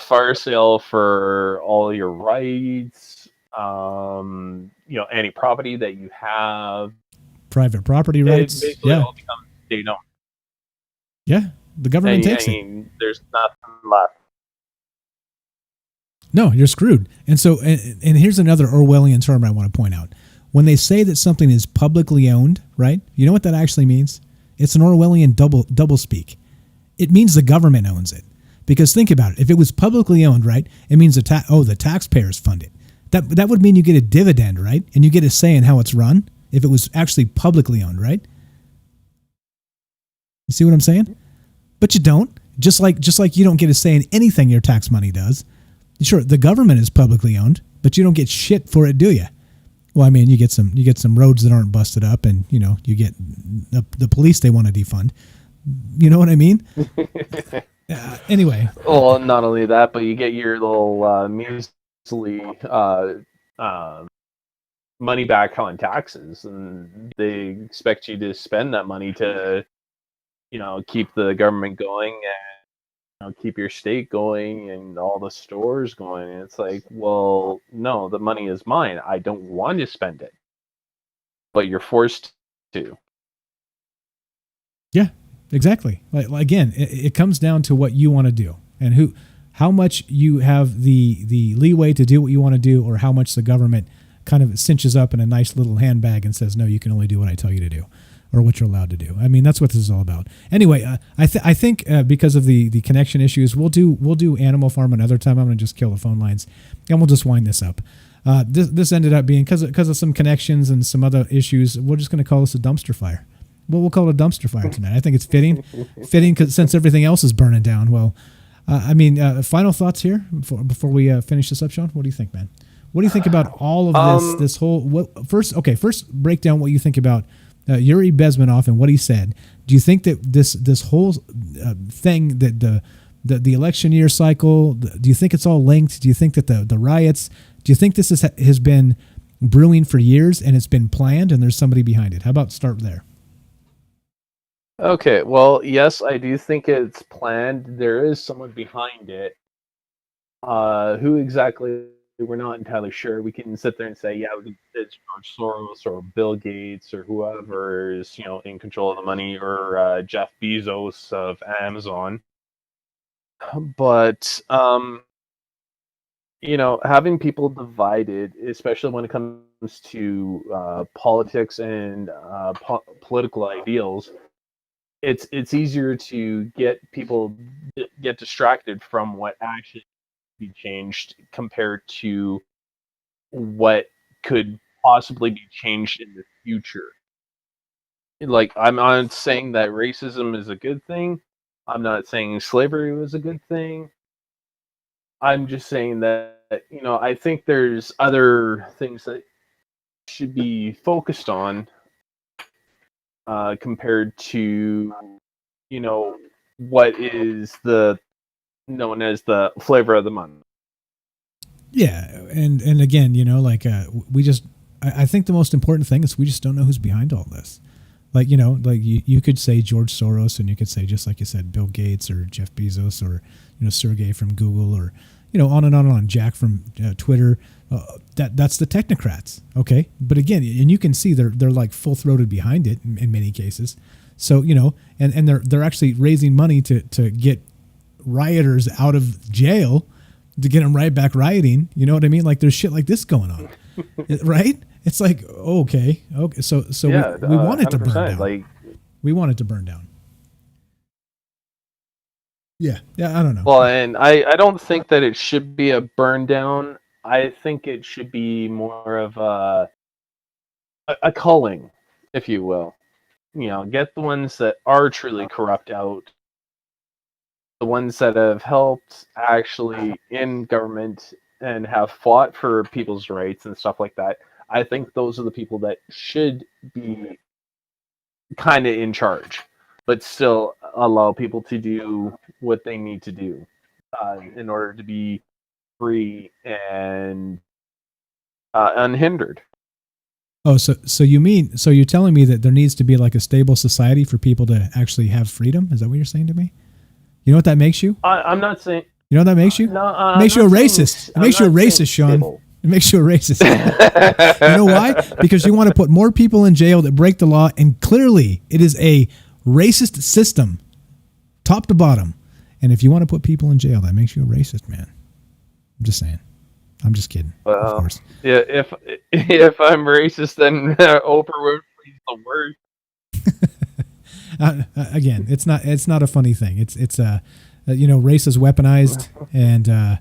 fire sale for all your rights, any property that you have. Private property rights. Yeah. All becomes state-owned. Yeah. The government takes it. There's nothing left. No, you're screwed. And so, and here's another Orwellian term I want to point out. When they say that something is publicly owned, right? You know what that actually means? It's an Orwellian double speak. It means the government owns it. Because think about it. If it was publicly owned, right, it means the taxpayers fund it. That would mean you get a dividend, right? And you get a say in how it's run if it was actually publicly owned, right? You see what I'm saying? But you don't. Just like you don't get a say in anything your tax money does. Sure, the government is publicly owned, but you don't get shit for it, do you? Well, I mean, you get some roads that aren't busted up, and you get the police they want to defund. You know what I mean? Anyway. Well, not only that, but you get your little measly money back on taxes, and they expect you to spend that money to, keep the government going and keep your state going and all the stores going. And it's like, well, no, the money is mine. I don't want to spend it, but you're forced to. Yeah. Exactly. Like again, it comes down to what you want to do and how much you have the leeway to do what you want to do, or how much the government kind of cinches up in a nice little handbag and says, no, you can only do what I tell you to do, or what you're allowed to do. I mean, that's what this is all about. Anyway, I think because of the connection issues, we'll do Animal Farm another time. I'm going to just kill the phone lines and we'll just wind this up. This ended up being because of some connections and some other issues. We're just going to call this a dumpster fire. Well, we'll call it a dumpster fire tonight. I think it's fitting because since everything else is burning down. Well, final thoughts here before we finish this up, Sean. What do you think, man? What do you think about all of this whole? First break down what you think about Yuri Bezmenov and what he said. Do you think that this whole thing, that the election year cycle, do you think it's all linked? Do you think that the riots? Do you think this has been brewing for years and it's been planned and there's somebody behind it? How about start there? Okay, well, yes, I do think it's planned. There is someone behind it. Who exactly, we're not entirely sure. We can sit there and say, yeah, it's George Soros or Bill Gates or whoever is, in control of the money, or Jeff Bezos of Amazon. But, having people divided, especially when it comes to politics and political ideals, it's easier to get people get distracted from what actually be changed compared to what could possibly be changed in the future. Like, I'm not saying that racism is a good thing. I'm not saying slavery was a good thing. I'm just saying that, I think there's other things that should be focused on compared to, what is known as the flavor of the month. Yeah, and again, we just I think the most important thing is we just don't know who's behind all this. Like, you could say George Soros, and you could say, just like you said, Bill Gates or Jeff Bezos or, Sergey from Google, or, on and on and on, Jack from Twitter. That's the technocrats. Okay. But again, and you can see they're like full throated behind it in many cases. So, and they're actually raising money to get rioters out of jail, to get them right back rioting. You know what I mean? Like, there's shit like this going on, right? It's like, okay. So Yeah, we want it to burn 100%, down. like- We want it to burn down. Yeah. I don't know. Well, and I don't think that it should be a burn down. I think it should be more of a culling, if you will. Get the ones that are truly corrupt out. The ones that have helped actually in government and have fought for people's rights and stuff like that. I think those are the people that should be kind of in charge, but still allow people to do what they need to do in order to be free and unhindered. Oh, so you're telling me that there needs to be like a stable society for people to actually have freedom? Is that what you're saying to me? You know what that makes you? I'm not saying. You know what that makes you? No, it makes you a racist. It makes you a racist, Sean. It makes you a racist. You know why? Because you want to put more people in jail that break the law, and clearly it is a racist system, top to bottom. And if you want to put people in jail, that makes you a racist, man. I'm just saying. I'm just kidding. Well, of course. Yeah, if I'm racist, then Oprah Winfrey's the worst. Again, it's not a funny thing. It's race is weaponized, and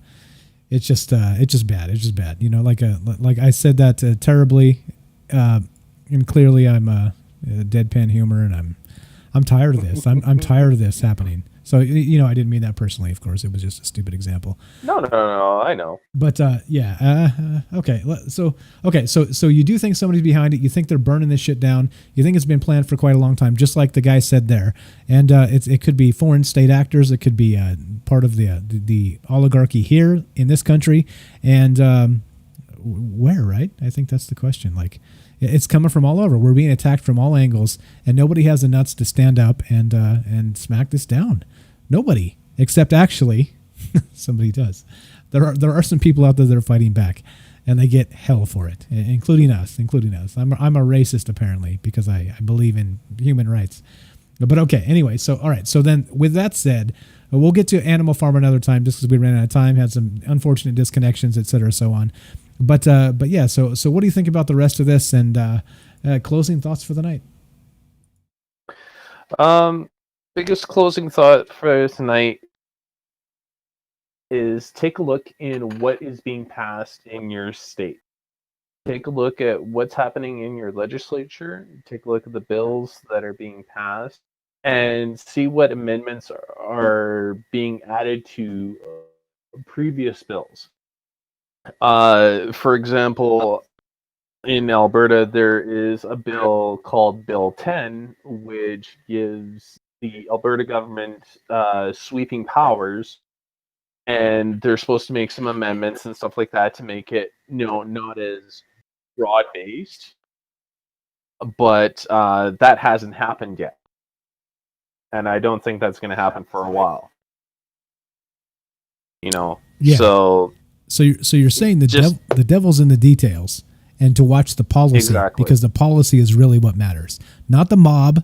it's just bad. It's just bad. Like I said that terribly, and clearly I'm deadpan humor, and I'm tired of this. I'm tired of this happening. So I didn't mean that personally. Of course, it was just a stupid example. No, I know. But okay. So you do think somebody's behind it? You think they're burning this shit down? You think it's been planned for quite a long time, just like the guy said there. And it could be foreign state actors. It could be part of the oligarchy here in this country, and where, right? I think that's the question. Like, it's coming from all over. We're being attacked from all angles, and nobody has the nuts to stand up and smack this down. Nobody, except actually somebody does. There are some people out there that are fighting back, and they get hell for it, including us. I'm a racist apparently, because I believe in human rights. But okay, anyway, so all right. So then, with that said, we'll get to Animal Farm another time, just because we ran out of time, had some unfortunate disconnections, etc., so on. But yeah. So what do you think about the rest of this, and closing thoughts for the night? Biggest closing thought for tonight is take a look in what is being passed in your state. Take a look at what's happening in your legislature. Take a look at the bills that are being passed, and see what amendments are being added to previous bills. For example, in Alberta, there is a bill called Bill 10, which gives the Alberta government sweeping powers, and they're supposed to make some amendments and stuff like that to make it, not as broad-based. But that hasn't happened yet, and I don't think that's going to happen for a while. Yeah. So you're saying the devil's in the details, and to watch the policy, exactly. Because the policy is really what matters, not the mob,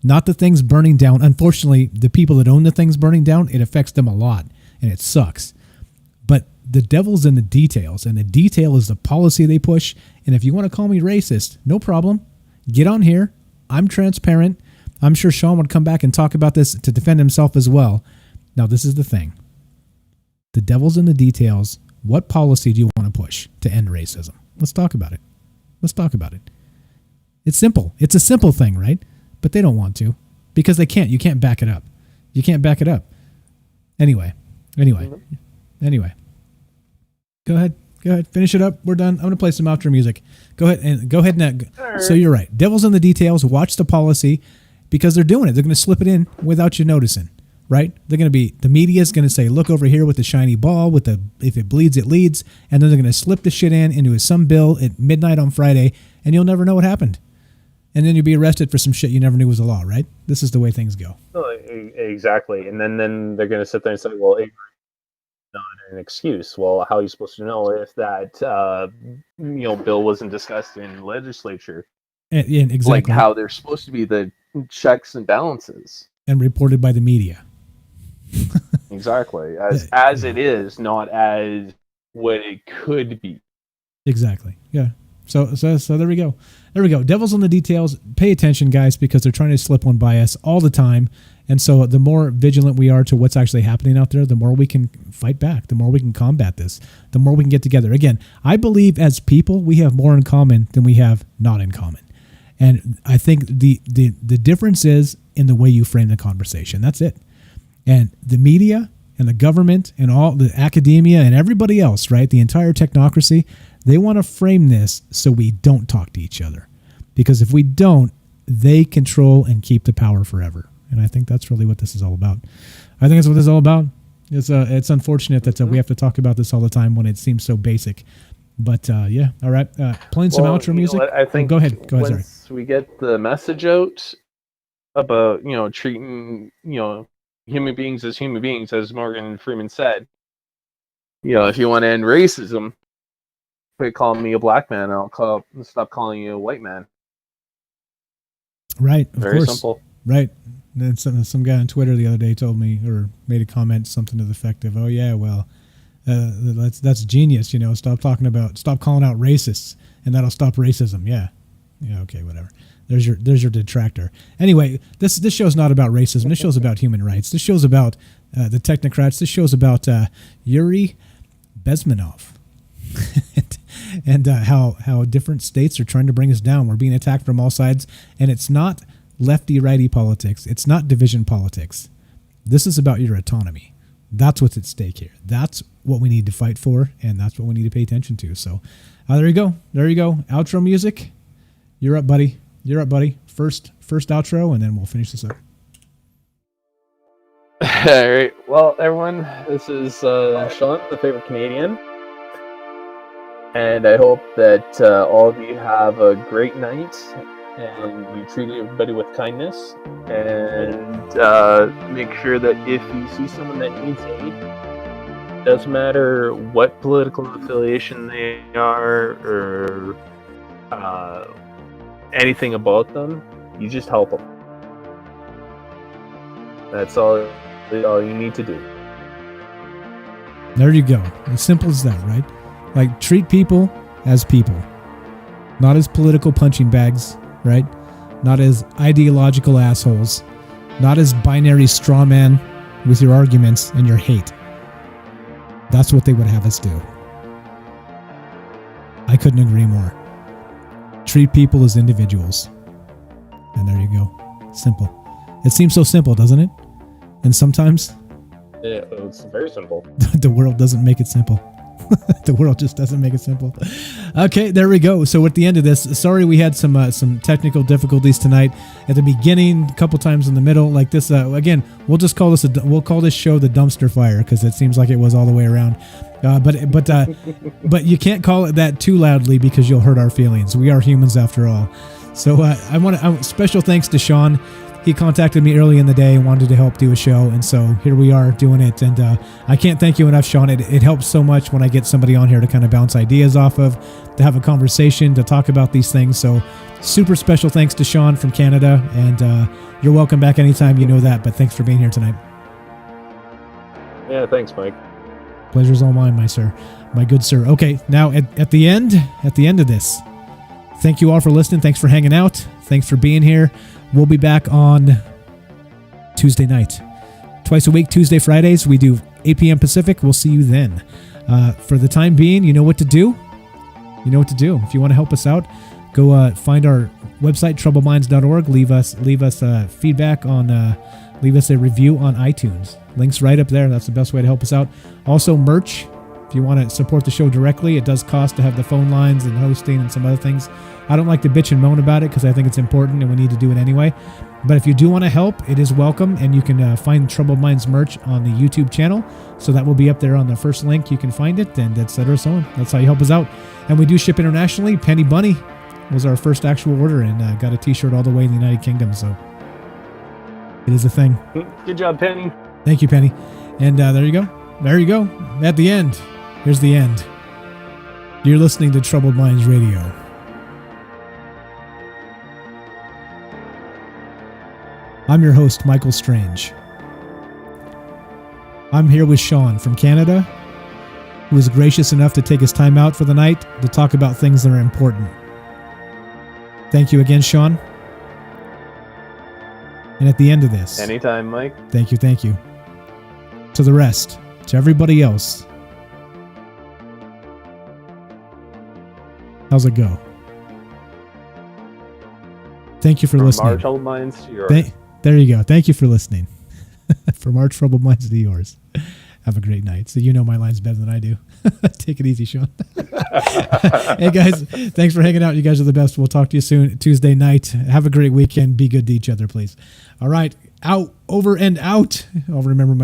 not the things burning down. Unfortunately, the people that own the things burning down, it affects them a lot, and it sucks. But the devil's in the details, and the detail is the policy they push. And if you want to call me racist, no problem. Get on here. I'm transparent. I'm sure Sean would come back and talk about this to defend himself as well. Now, this is the thing. The devil's in the details. What policy do you want to push to end racism? Let's talk about it. It's simple. It's a simple thing, right? But they don't want to, because they can't. You can't back it up. Anyway. Go ahead. Finish it up. We're done. I'm going to play some outro music. Go ahead now. So you're right. Devil's in the details. Watch the policy, because they're doing it. They're going to slip it in without you noticing. right? The media is going to say, look over here with the shiny ball, if it bleeds, it leads. And then they're going to slip the shit into some bill at midnight on Friday, and you'll never know what happened. And then you'll be arrested for some shit you never knew was a law, right? This is the way things go. Exactly. And then they're going to sit there and say, well, ignorance is not an excuse. Well, how are you supposed to know if that bill wasn't discussed in legislature? And exactly. Like how they're supposed to be the checks and balances. And reported by the media. Exactly. As it is, not as what it could be. Exactly. Yeah. So there we go. There we go. Devil's in the details. Pay attention, guys, because they're trying to slip one by us all the time. And so the more vigilant we are to what's actually happening out there, the more we can fight back, the more we can combat this, the more we can get together. Again, I believe as people, we have more in common than we have not in common. And I think the difference is in the way you frame the conversation. That's it. And the media and the government and all the academia and everybody else, right? The entire technocracy, they want to frame this so we don't talk to each other. Because if we don't, they control and keep the power forever. And I think that's really what this is all about. I think that's what this is all about. It's unfortunate that we have to talk about this all the time when it seems so basic. But yeah, all right. Playing some outro music. I think go ahead. Once sorry. we get the message out about treating human beings, as Morgan Freeman said. If you want to end racism, quit calling me a black man, and I'll stop calling you a white man. Right. Of Very course. simple. Right. And then some guy on Twitter the other day told me, or made a comment, something to the effect of, "Oh yeah, well, that's genius. Stop calling out racists, and that'll stop racism." Yeah. Okay. Whatever. There's your detractor. Anyway, this show's not about racism. This show's about human rights. This show's about the technocrats. This show's about Yuri Bezmenov. and how different states are trying to bring us down. We're being attacked from all sides, and it's not lefty-righty politics. It's not division politics. This is about your autonomy. That's what's at stake here. That's what we need to fight for, and that's what we need to pay attention to. So there you go. There you go. Outro music. You're up, buddy. First outro, and then we'll finish this up. All right. Well, everyone, this is Sean, the favorite Canadian. And I hope that all of you have a great night and you treat everybody with kindness. And make sure that if you see someone that needs aid, doesn't matter what political affiliation they are or anything about them, you just help them. That's all you need to do. There you go. As simple as that, right? Like, treat people as people, not as political punching bags, right? Not as ideological assholes, not as binary straw man with your arguments and your hate. That's what they would have us do. I couldn't agree more. Treat people as individuals. And there you go. Simple. It seems so simple, doesn't it? And sometimes it's very simple. The world doesn't make it simple. The world just doesn't make it simple. Okay, there we go. So at the end of this, sorry we had some technical difficulties tonight. At the beginning, a couple times in the middle, like this. Again, we'll just call this we'll call this show the dumpster fire because it seems like it was all the way around. But you can't call it that too loudly because you'll hurt our feelings. We are humans after all. So I want special thanks to Sean. He contacted me early in the day and wanted to help do a show, and so here we are doing it. And I can't thank you enough, Sean. It helps so much when I get somebody on here to kind of bounce ideas off of, to have a conversation, to talk about these things. So super special thanks to Sean from Canada, and you're welcome back anytime, you know that, but thanks for being here tonight. Yeah, thanks, Mike. Pleasure's all mine, my sir. My good sir. Okay, now at the end of this, thank you all for listening. Thanks for hanging out. Thanks for being here. We'll be back on Tuesday night. Twice a week, Tuesday, Fridays. We do 8 p.m. Pacific. We'll see you then. For the time being, you know what to do. You know what to do. If you want to help us out, go find our website, troubleminds.org. Leave us feedback on, leave us a review on iTunes. Links right up there. That's the best way to help us out. Also, merch. If you want to support the show directly, it does cost to have the phone lines and hosting and some other things. I don't like to bitch and moan about it because I think it's important and we need to do it anyway. But if you do want to help, it is welcome, and you can find Troubled Minds merch on the YouTube channel. So that will be up there on the first link. You can find it, and et cetera, so on. That's how you help us out. And we do ship internationally. Penny Bunny was our first actual order, and got a t-shirt all the way in the United Kingdom, so it is a thing. Good job, Penny. Thank you, Penny. And there you go. There you go. At the end. Here's the end. You're listening to Troubled Minds Radio. I'm your host, Michael Strange. I'm here with Sean from Canada, who was gracious enough to take his time out for the night to talk about things that are important. Thank you again, Sean. And at the end of this... Anytime, Mike. Thank you, thank you. To the rest, to everybody else, how's it go? Thank you for listening. From our troubled minds to yours. There you go. Thank you for listening. From our troubled minds to yours. Have a great night. So you know my lines better than I do. Take it easy, Sean. Hey, guys. Thanks for hanging out. You guys are the best. We'll talk to you soon. Tuesday night. Have a great weekend. Be good to each other, please. All right. Out, over, and out. I'll remember my